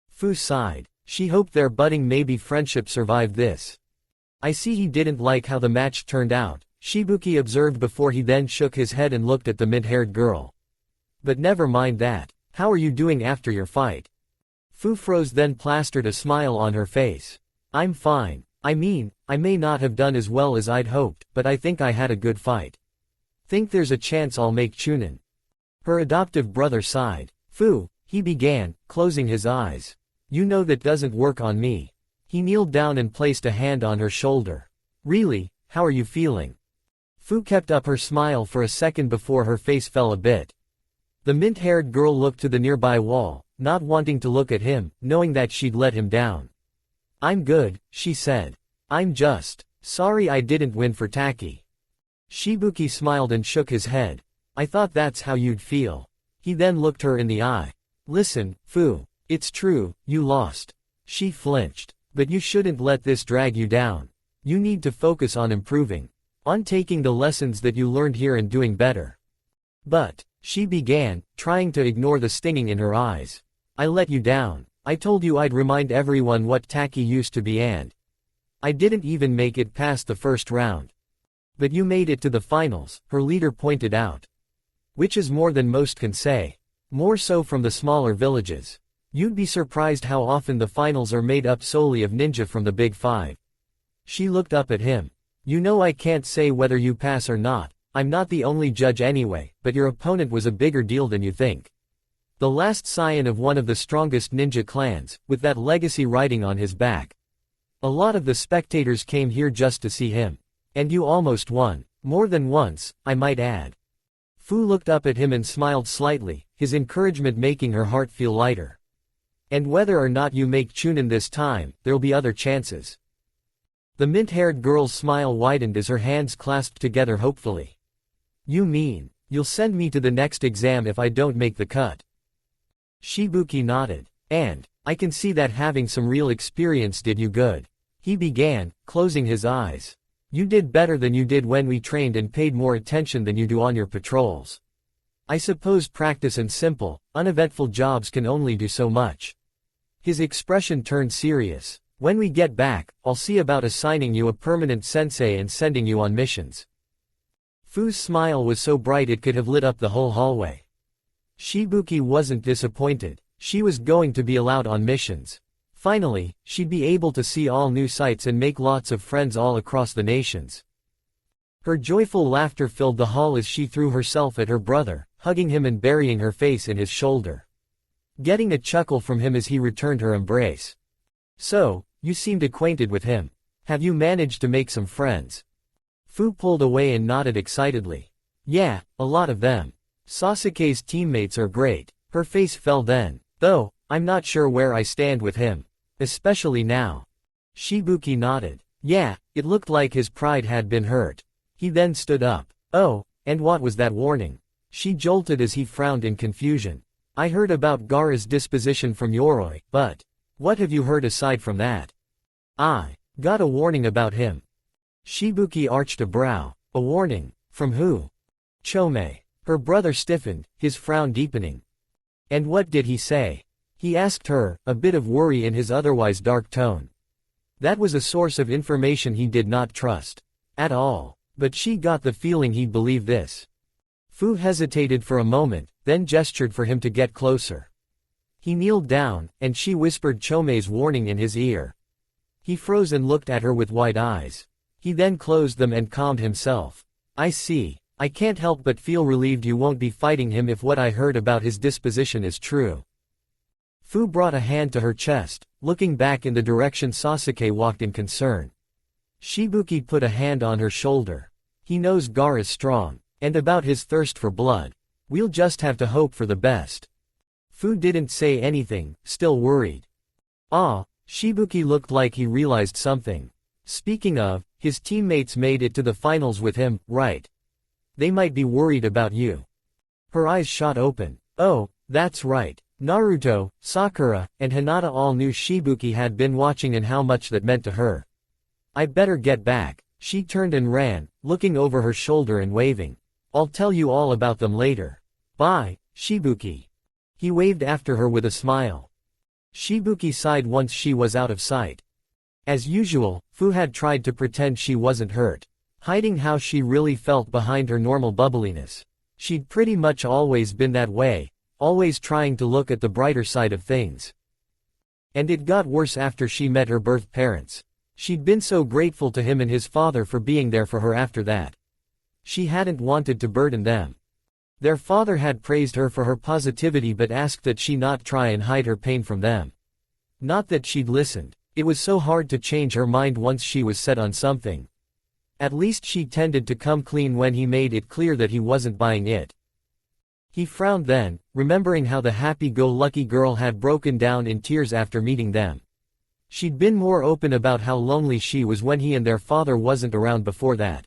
Fu sighed. She hoped their budding maybe friendship survived this. I see he didn't like how the match turned out, Shibuki observed before he then shook his head and looked at the mid-haired girl. But never mind that. How are you doing after your fight? Fu froze then plastered a smile on her face. I'm fine. I mean, I may not have done as well as I'd hoped, but I think I had a good fight. Think there's a chance I'll make Chunin. Her adoptive brother sighed. Fu, he began, closing his eyes. You know that doesn't work on me. He kneeled down and placed a hand on her shoulder. Really, how are you feeling? Fu kept up her smile for a second before her face fell a bit. The mint-haired girl looked to the nearby wall, not wanting to look at him, knowing that she'd let him down. I'm good, she said. I'm just sorry I didn't win for Taki. Shibuki smiled and shook his head. I thought that's how you'd feel. He then looked her in the eye. Listen, Fu, it's true, you lost. She flinched. But you shouldn't let this drag you down. You need to focus on improving. On taking the lessons that you learned here and doing better. But She began, trying to ignore the stinging in her eyes. I let you down. I told you I'd remind everyone what Taki used to be and I didn't even make it past the first round. But you made it to the finals, her leader pointed out. Which is more than most can say. More so from the smaller villages. You'd be surprised how often the finals are made up solely of ninja from the Big Five. She looked up at him. You know I can't say whether you pass or not. I'm not the only judge anyway, but your opponent was a bigger deal than you think. The last scion of one of the strongest ninja clans, with that legacy riding on his back. A lot of the spectators came here just to see him. And you almost won. More than once, I might add. Fu looked up at him and smiled slightly, his encouragement making her heart feel lighter. And whether or not you make Chunin this time, there'll be other chances. The mint-haired girl's smile widened as her hands clasped together hopefully. You mean, you'll send me to the next exam if I don't make the cut? Shibuki nodded. And I can see that having some real experience did you good. He began, closing his eyes. You did better than you did when we trained and paid more attention than you do on your patrols. I suppose practice and simple, uneventful jobs can only do so much. His expression turned serious. When we get back, I'll see about assigning you a permanent sensei and sending you on missions. Fu's smile was so bright it could have lit up the whole hallway. Shibuki wasn't disappointed. She was going to be allowed on missions. Finally, she'd be able to see all new sights and make lots of friends all across the nations. Her joyful laughter filled the hall as she threw herself at her brother, hugging him and burying her face in his shoulder. Getting a chuckle from him as he returned her embrace. So, you seemed acquainted with him. Have you managed to make some friends? Fu pulled away and nodded excitedly. Yeah, a lot of them. Sasuke's teammates are great. Her face fell then. Though, I'm not sure where I stand with him. Especially now. Shibuki nodded. Yeah, it looked like his pride had been hurt. He then stood up. Oh, and what was that warning? She jolted as he frowned in confusion. I heard about Gaara's disposition from Yoroi, but what have you heard aside from that? I got a warning about him. Shibuki arched a brow. A warning? From who? Chome. Her brother stiffened, his frown deepening. And what did he say? He asked her, a bit of worry in his otherwise dark tone. That was a source of information he did not trust. At all. But she got the feeling he'd believe this. Fu hesitated for a moment, then gestured for him to get closer. He kneeled down, and she whispered Chome's warning in his ear. He froze and looked at her with wide eyes. He then closed them and calmed himself. I see. I can't help but feel relieved you won't be fighting him if what I heard about his disposition is true. Fu brought a hand to her chest, looking back in the direction Sasuke walked in concern. Shibuki put a hand on her shoulder. He knows Gaara's strong, and about his thirst for blood. We'll just have to hope for the best. Fu didn't say anything, still worried. Ah, Shibuki looked like he realized something. Speaking of, his teammates made it to the finals with him, right? They might be worried about you. Her eyes shot open. Oh, that's right. Naruto, Sakura, and Hinata all knew Shibuki had been watching and how much that meant to her. I better get back. She turned and ran, looking over her shoulder and waving. I'll tell you all about them later. Bye, Shibuki. He waved after her with a smile. Shibuki sighed once she was out of sight. As usual, Fu had tried to pretend she wasn't hurt, hiding how she really felt behind her normal bubbliness. She'd pretty much always been that way, always trying to look at the brighter side of things. And it got worse after she met her birth parents. She'd been so grateful to him and his father for being there for her after that. She hadn't wanted to burden them. Their father had praised her for her positivity but asked that she not try and hide her pain from them. Not that she'd listened. It was so hard to change her mind once she was set on something. At least she tended to come clean when he made it clear that he wasn't buying it. He frowned then, remembering how the happy-go-lucky girl had broken down in tears after meeting them. She'd been more open about how lonely she was when he and their father wasn't around before that.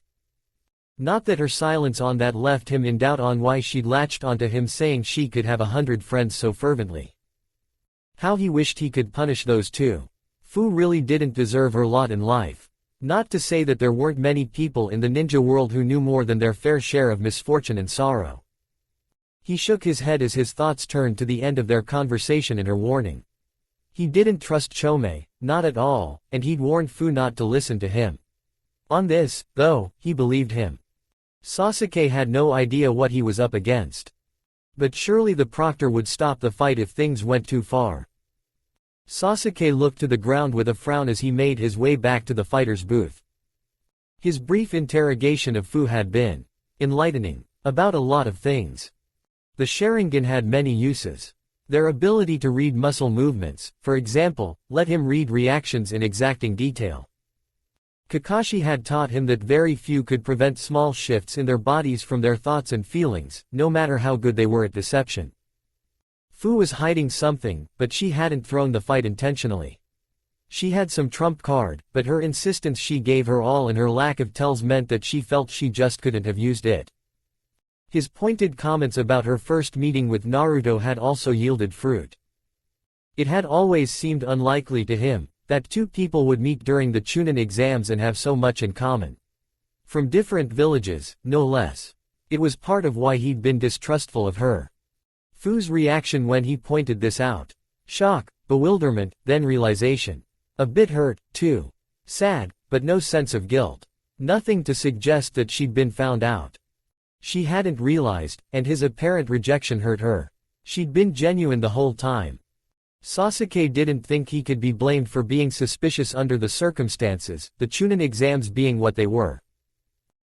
Not that her silence on that left him in doubt on why she'd latched onto him saying she could have 100 friends so fervently. How he wished he could punish those two. Fu really didn't deserve her lot in life. Not to say that there weren't many people in the ninja world who knew more than their fair share of misfortune and sorrow. He shook his head as his thoughts turned to the end of their conversation and her warning. He didn't trust Chome, not at all, and he'd warned Fu not to listen to him. On this, though, he believed him. Sasuke had no idea what he was up against. But surely the Proctor would stop the fight if things went too far. Sasuke looked to the ground with a frown as he made his way back to the fighter's booth. His brief interrogation of Fu had been enlightening, about a lot of things. The Sharingan had many uses. Their ability to read muscle movements, for example, let him read reactions in exacting detail. Kakashi had taught him that very few could prevent small shifts in their bodies from their thoughts and feelings, no matter how good they were at deception. Fu was hiding something, but she hadn't thrown the fight intentionally. She had some trump card, but her insistence she gave her all and her lack of tells meant that she felt she just couldn't have used it. His pointed comments about her first meeting with Naruto had also yielded fruit. It had always seemed unlikely to him that two people would meet during the Chunin exams and have so much in common. From different villages, no less. It was part of why he'd been distrustful of her. Fu's reaction when he pointed this out. Shock, bewilderment, then realization. A bit hurt, too. Sad, but no sense of guilt. Nothing to suggest that she'd been found out. She hadn't realized, and his apparent rejection hurt her. She'd been genuine the whole time. Sasuke didn't think he could be blamed for being suspicious under the circumstances, the Chunin exams being what they were.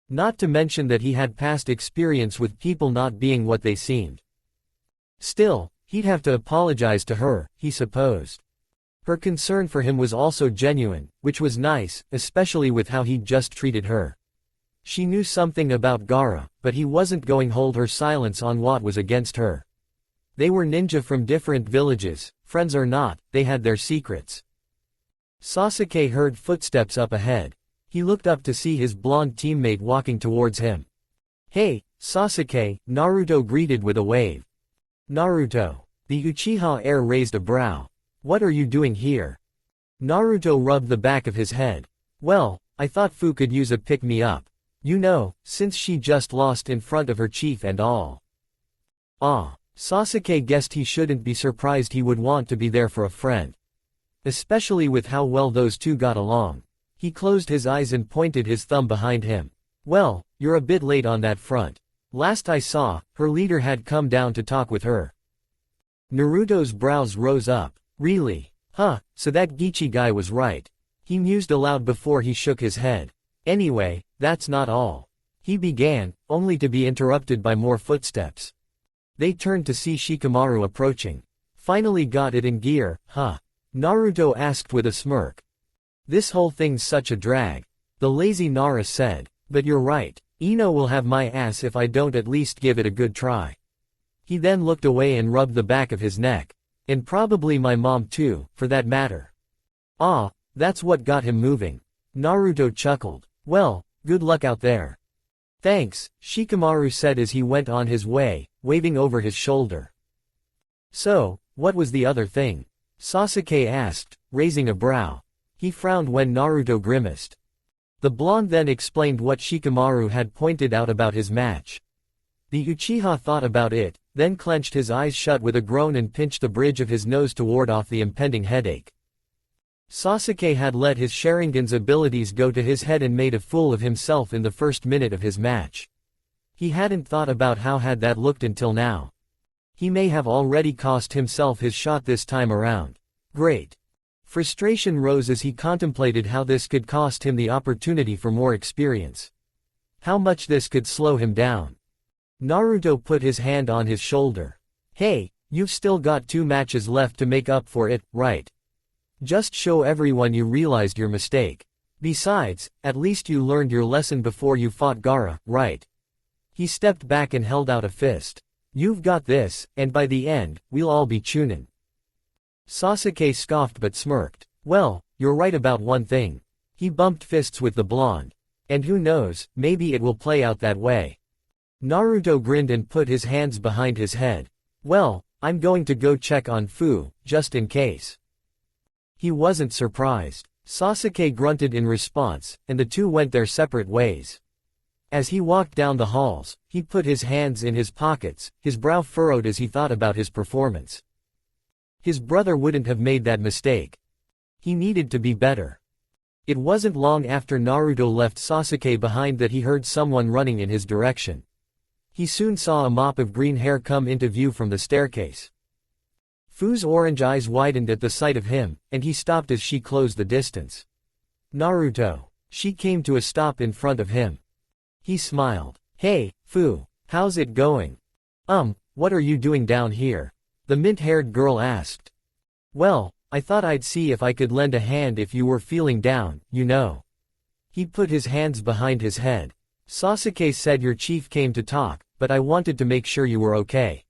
Not to mention that he had past experience with people not being what they seemed. Still, he'd have to apologize to her, he supposed. Her concern for him was also genuine, which was nice, especially with how he'd just treated her. She knew something about Gaara, but he wasn't going to hold her silence on what was against her. They were ninja from different villages, friends or not, they had their secrets. Sasuke heard footsteps up ahead. He looked up to see his blonde teammate walking towards him. Hey, Sasuke, Naruto greeted with a wave. Naruto. The Uchiha heir raised a brow. What are you doing here? Naruto rubbed the back of his head. Well, I thought Fu could use a pick-me-up. You know, since she just lost in front of her chief and all. Ah. Sasuke guessed he shouldn't be surprised he would want to be there for a friend. Especially with how well those two got along. He closed his eyes and pointed his thumb behind him. Well, you're a bit late on that front. Last I saw, her leader had come down to talk with her. Naruto's brows rose up. Really? Huh, so that Gichi guy was right. He mused aloud before he shook his head. Anyway, that's not all. He began, only to be interrupted by more footsteps. They turned to see Shikamaru approaching. Finally got it in gear, huh? Naruto asked with a smirk. This whole thing's such a drag. The lazy Nara said. But you're right. Ino will have my ass if I don't at least give it a good try. He then looked away and rubbed the back of his neck. And probably my mom too, for that matter. Ah, that's what got him moving. Naruto chuckled. Well, good luck out there. Thanks, Shikamaru said as he went on his way, waving over his shoulder. So, what was the other thing? Sasuke asked, raising a brow. He frowned when Naruto grimaced. The blonde then explained what Shikamaru had pointed out about his match. The Uchiha thought about it, then clenched his eyes shut with a groan and pinched the bridge of his nose to ward off the impending headache. Sasuke had let his Sharingan's abilities go to his head and made a fool of himself in the first minute of his match. He hadn't thought about how had that looked until now. He may have already cost himself his shot this time around. Great. Frustration rose as he contemplated how this could cost him the opportunity for more experience. How much this could slow him down. Naruto put his hand on his shoulder. Hey, you've still got 2 matches left to make up for it, right? Just show everyone you realized your mistake. Besides, at least you learned your lesson before you fought Gaara, right? He stepped back and held out a fist. You've got this, and by the end, we'll all be Chunin. Sasuke scoffed but smirked. Well, you're right about one thing. He bumped fists with the blonde. And who knows, maybe it will play out that way. Naruto grinned and put his hands behind his head. Well, I'm going to go check on Fu, just in case. He wasn't surprised. Sasuke grunted in response, and the two went their separate ways. As he walked down the halls, he put his hands in his pockets, his brow furrowed as he thought about his performance. His brother wouldn't have made that mistake. He needed to be better. It wasn't long after Naruto left Sasuke behind that he heard someone running in his direction. He soon saw a mop of green hair come into view from the staircase. Fu's orange eyes widened at the sight of him, and he stopped as she closed the distance. Naruto. She came to a stop in front of him. He smiled. Hey, Fu, how's it going? What are you doing down here? The mint-haired girl asked. Well, I thought I'd see if I could lend a hand if you were feeling down, you know. He put his hands behind his head. Sasuke said your chief came to talk, but I wanted to make sure you were okay.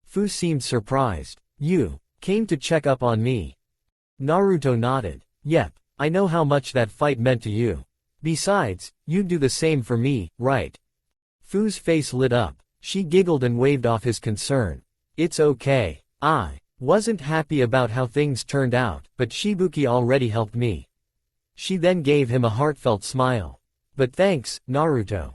Fu seemed surprised. You came to check up on me. Naruto nodded. Yep, I know how much that fight meant to you. Besides, you'd do the same for me, right? Fu's face lit up. She giggled and waved off his concern. It's okay. I wasn't happy about how things turned out, but Shibuki already helped me. She then gave him a heartfelt smile. But thanks, Naruto.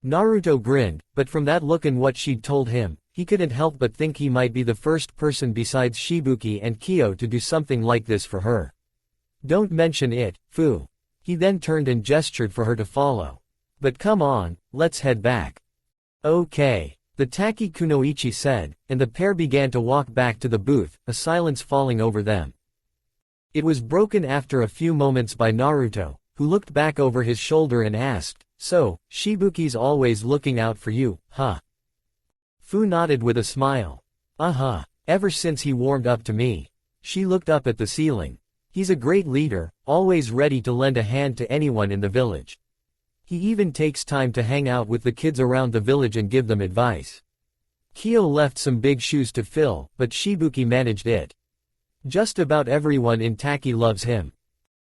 Naruto grinned, but from that look and what she'd told him, he couldn't help but think he might be the first person besides Shibuki and Kyo to do something like this for her. Don't mention it, Fu. He then turned and gestured for her to follow. But come on, let's head back. Okay, the Taki Kunoichi said, and the pair began to walk back to the booth, a silence falling over them. It was broken after a few moments by Naruto, who looked back over his shoulder and asked, so, Shibuki's always looking out for you, huh? Fu nodded with a smile. Uh-huh, ever since he warmed up to me. She looked up at the ceiling. He's a great leader, always ready to lend a hand to anyone in the village. He even takes time to hang out with the kids around the village and give them advice. Kyo left some big shoes to fill, but Shibuki managed it. Just about everyone in Taki loves him.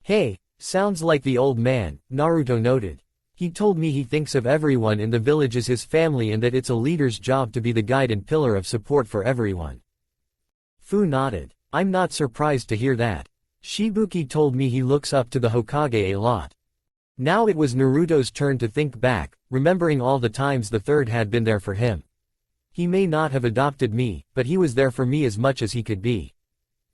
Hey, sounds like the old man, Naruto noted. He told me he thinks of everyone in the village as his family and that it's a leader's job to be the guide and pillar of support for everyone. Fu nodded. I'm not surprised to hear that. Shibuki told me he looks up to the Hokage a lot. Now it was Naruto's turn to think back, remembering all the times the third had been there for him. He may not have adopted me, but he was there for me as much as he could be.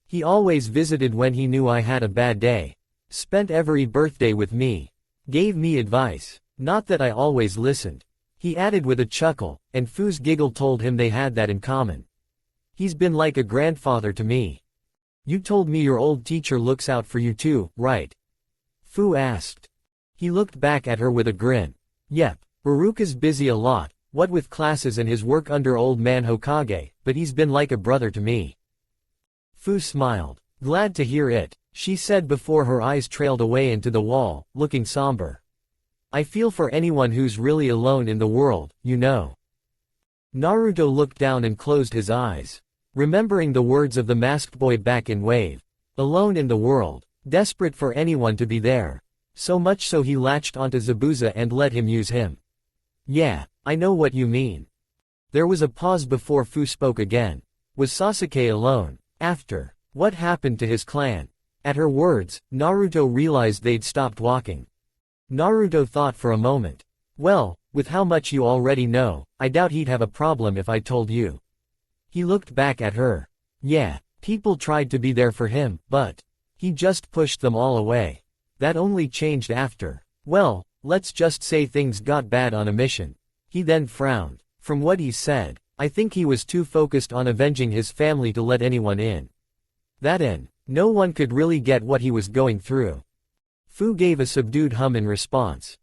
He always visited when he knew I had a bad day. Spent every birthday with me. Gave me advice. Not that I always listened. He added with a chuckle, and Fu's giggle told him they had that in common. He's been like a grandfather to me. You told me your old teacher looks out for you too, right? Fu asked. He looked back at her with a grin. Yep, Baruka's busy a lot, what with classes and his work under old man Hokage, but he's been like a brother to me. Fu smiled. Glad to hear it, she said before her eyes trailed away into the wall, looking somber. I feel for anyone who's really alone in the world, you know. Naruto looked down and closed his eyes. Remembering the words of the masked boy back in Wave. Alone in the world, desperate for anyone to be there. So much so he latched onto Zabuza and let him use him. Yeah, I know what you mean. There was a pause before Fu spoke again. Was Sasuke alone? After what happened to his clan? At her words, Naruto realized they'd stopped walking. Naruto thought for a moment. Well, with how much you already know, I doubt he'd have a problem if I told you. He looked back at her. Yeah, people tried to be there for him, but he just pushed them all away. That only changed after. Well, let's just say things got bad on a mission. He then frowned. From what he said, I think he was too focused on avenging his family to let anyone in. No one could really get what he was going through. Fu gave a subdued hum in response.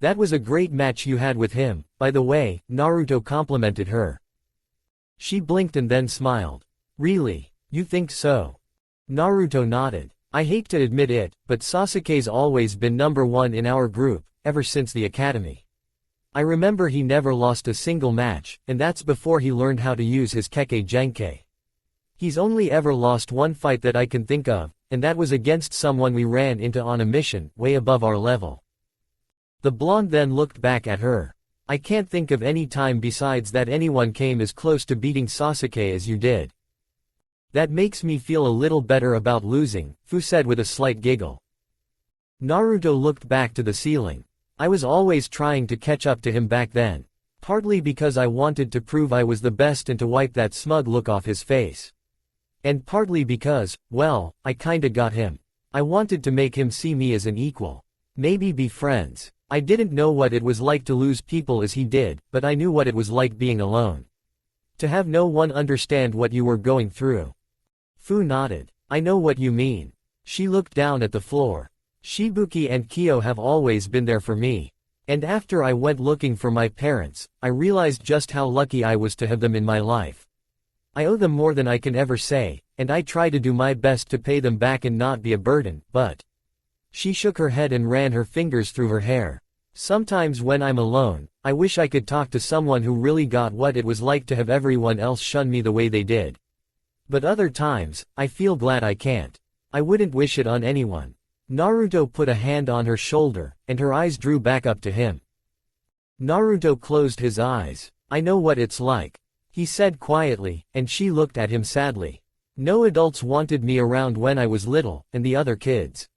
That was a great match you had with him, by the way, Naruto complimented her. She blinked and then smiled. Really, you think so? Naruto nodded. I hate to admit it, but Sasuke's always been number one in our group, ever since the academy. I remember he never lost a single match, and that's before he learned how to use his Kekkei Genkei. He's only ever lost one fight that I can think of, and that was against someone we ran into on a mission, way above our level. The blonde then looked back at her. I can't think of any time besides that anyone came as close to beating Sasuke as you did. That makes me feel a little better about losing, Fu said with a slight giggle. Naruto looked back to the ceiling. I was always trying to catch up to him back then. Partly because I wanted to prove I was the best and to wipe that smug look off his face. And partly because, well, I kinda got him. I wanted to make him see me as an equal. Maybe be friends. I didn't know what it was like to lose people as he did, but I knew what it was like being alone. To have no one understand what you were going through. Fu nodded. I know what you mean. She looked down at the floor. Shibuki and Kyo have always been there for me. And after I went looking for my parents, I realized just how lucky I was to have them in my life. I owe them more than I can ever say, and I try to do my best to pay them back and not be a burden, but... She shook her head and ran her fingers through her hair. Sometimes when I'm alone, I wish I could talk to someone who really got what it was like to have everyone else shun me the way they did. But other times, I feel glad I can't. I wouldn't wish it on anyone. Naruto put a hand on her shoulder, and her eyes drew back up to him. Naruto closed his eyes. I know what it's like, he said quietly, and she looked at him sadly. No adults wanted me around when I was little, and the other kids.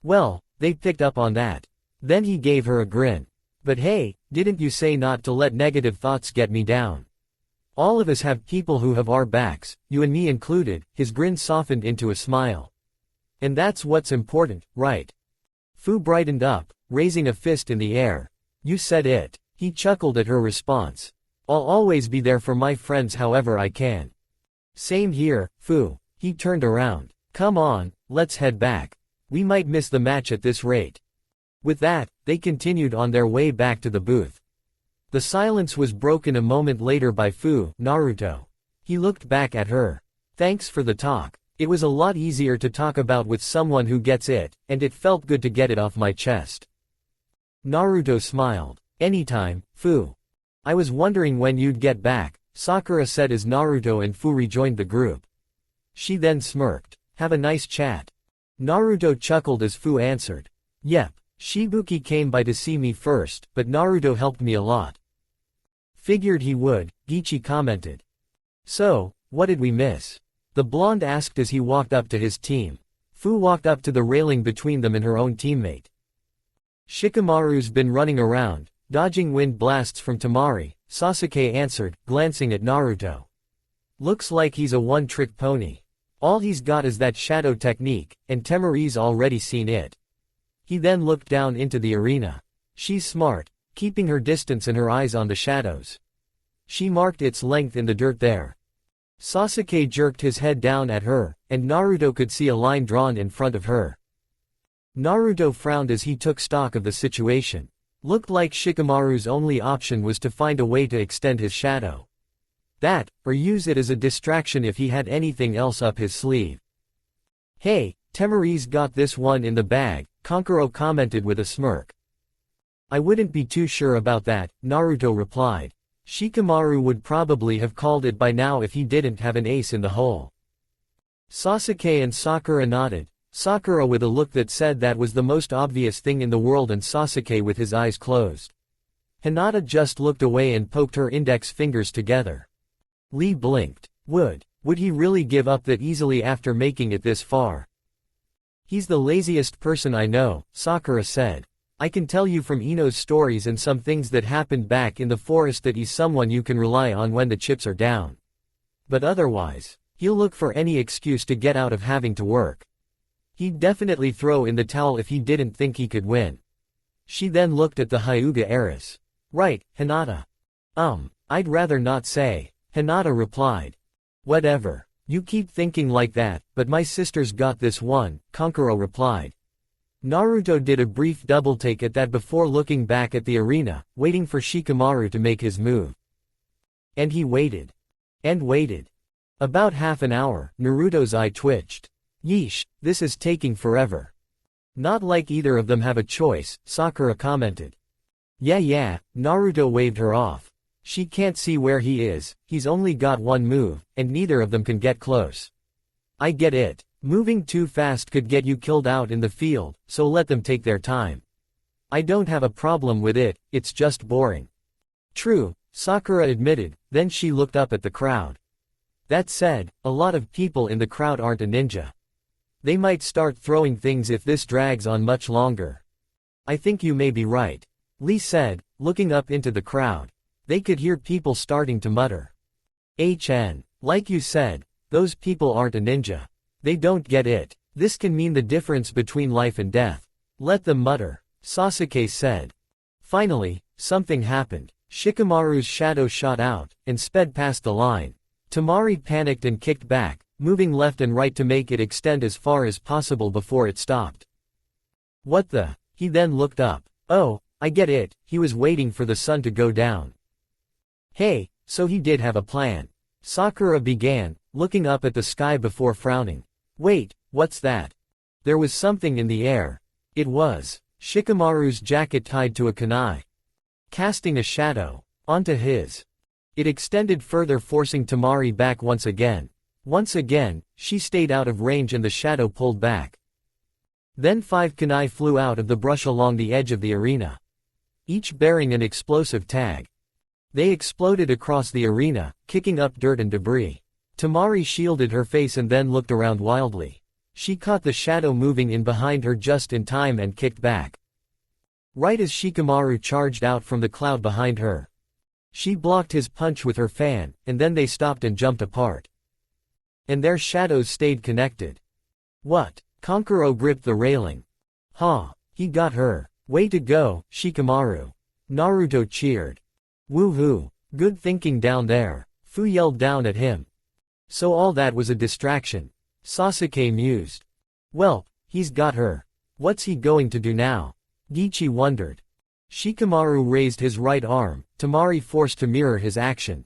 Well, they picked up on that. Then he gave her a grin. But hey, didn't you say not to let negative thoughts get me down? All of us have people who have our backs, you and me included. His grin softened into a smile. And that's what's important, right? Fu brightened up, raising a fist in the air. You said it. He chuckled at her response. I'll always be there for my friends however I can. Same here, Fu. He turned around. Come on, let's head back. We might miss the match at this rate. With that, they continued on their way back to the booth. The silence was broken a moment later by Fu, Naruto. He looked back at her. Thanks for the talk. It was a lot easier to talk about with someone who gets it, and it felt good to get it off my chest. Naruto smiled. Anytime, Fu. I was wondering when you'd get back, Sakura said as Naruto and Fu rejoined the group. She then smirked. Have a nice chat. Naruto chuckled as Fu answered. Yep, Shibuki came by to see me first, but Naruto helped me a lot. Figured he would, Gichi commented. So, what did we miss? The blonde asked as he walked up to his team. Fu walked up to the railing between them and her own teammate. Shikamaru's been running around, dodging wind blasts from Temari, Sasuke answered, glancing at Naruto. Looks like he's a one-trick pony. All he's got is that shadow technique, and Temari's already seen it. He then looked down into the arena. She's smart, keeping her distance and her eyes on the shadows. She marked its length in the dirt there. Sasuke jerked his head down at her, and Naruto could see a line drawn in front of her. Naruto frowned as he took stock of the situation. Looked like Shikamaru's only option was to find a way to extend his shadow. That, or use it as a distraction if he had anything else up his sleeve. Hey, Temari's got this one in the bag, Kankuro commented with a smirk. I wouldn't be too sure about that, Naruto replied. Shikamaru would probably have called it by now if he didn't have an ace in the hole. Sasuke and Sakura nodded, Sakura with a look that said that was the most obvious thing in the world and Sasuke with his eyes closed. Hinata just looked away and poked her index fingers together. Lee blinked. Would he really give up that easily after making it this far? He's the laziest person I know, Sakura said. I can tell you from Ino's stories and some things that happened back in the forest that he's someone you can rely on when the chips are down. But otherwise, he'll look for any excuse to get out of having to work. He'd definitely throw in the towel if he didn't think he could win. She then looked at the Hyuga heiress. Right, Hinata. I'd rather not say, Hinata replied. Whatever. You keep thinking like that, but my sister's got this one, Kankuro replied. Naruto did a brief double-take at that before looking back at the arena, waiting for Shikamaru to make his move. And he waited. And waited. About half an hour, Naruto's eye twitched. Yeesh, this is taking forever. Not like either of them have a choice, Sakura commented. Yeah, Naruto waved her off. She can't see where he is, he's only got one move, and neither of them can get close. I get it. Moving too fast could get you killed out in the field, so let them take their time. I don't have a problem with it, it's just boring. True, Sakura admitted, then she looked up at the crowd. That said, a lot of people in the crowd aren't a ninja. They might start throwing things if this drags on much longer. I think you may be right. Lee said, looking up into the crowd. They could hear people starting to mutter. Like you said, those people aren't a ninja. They don't get it. This can mean the difference between life and death. Let them mutter, Sasuke said. Finally, something happened. Shikamaru's shadow shot out, and sped past the line. Temari panicked and kicked back, moving left and right to make it extend as far as possible before it stopped. What the? He then looked up. Oh, I get it, he was waiting for the sun to go down. Hey, so he did have a plan. Sakura began, looking up at the sky before frowning. Wait, what's that? There was something in the air. It was Shikamaru's jacket tied to a kunai, casting a shadow onto his. It extended further, forcing Temari back once again. Once again, she stayed out of range and the shadow pulled back. Then 5 kunai flew out of the brush along the edge of the arena, each bearing an explosive tag. They exploded across the arena, kicking up dirt and debris. Temari shielded her face and then looked around wildly. She caught the shadow moving in behind her just in time and kicked back. Right as Shikamaru charged out from the cloud behind her. She blocked his punch with her fan, and then they stopped and jumped apart. And their shadows stayed connected. What? Kankuro gripped the railing. Ha! He got her. Way to go, Shikamaru. Naruto cheered. Woohoo! Good thinking down there. Fu yelled down at him. So all that was a distraction. Sasuke mused. Well, he's got her. What's he going to do now? Gichi wondered. Shikamaru raised his right arm, Temari forced to mirror his action.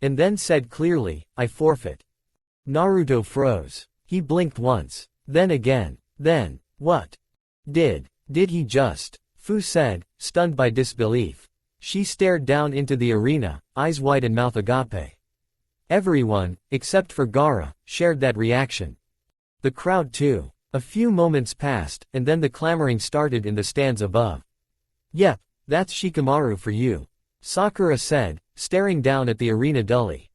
And then said clearly, I forfeit. Naruto froze. He blinked once. Then again. Then, what? Did he just? Fu said, stunned by disbelief. She stared down into the arena, eyes wide and mouth agape. Everyone, except for Gaara, shared that reaction. The crowd too. A few moments passed, and then the clamoring started in the stands above. Yep, that's Shikamaru for you, Sakura said, staring down at the arena dully.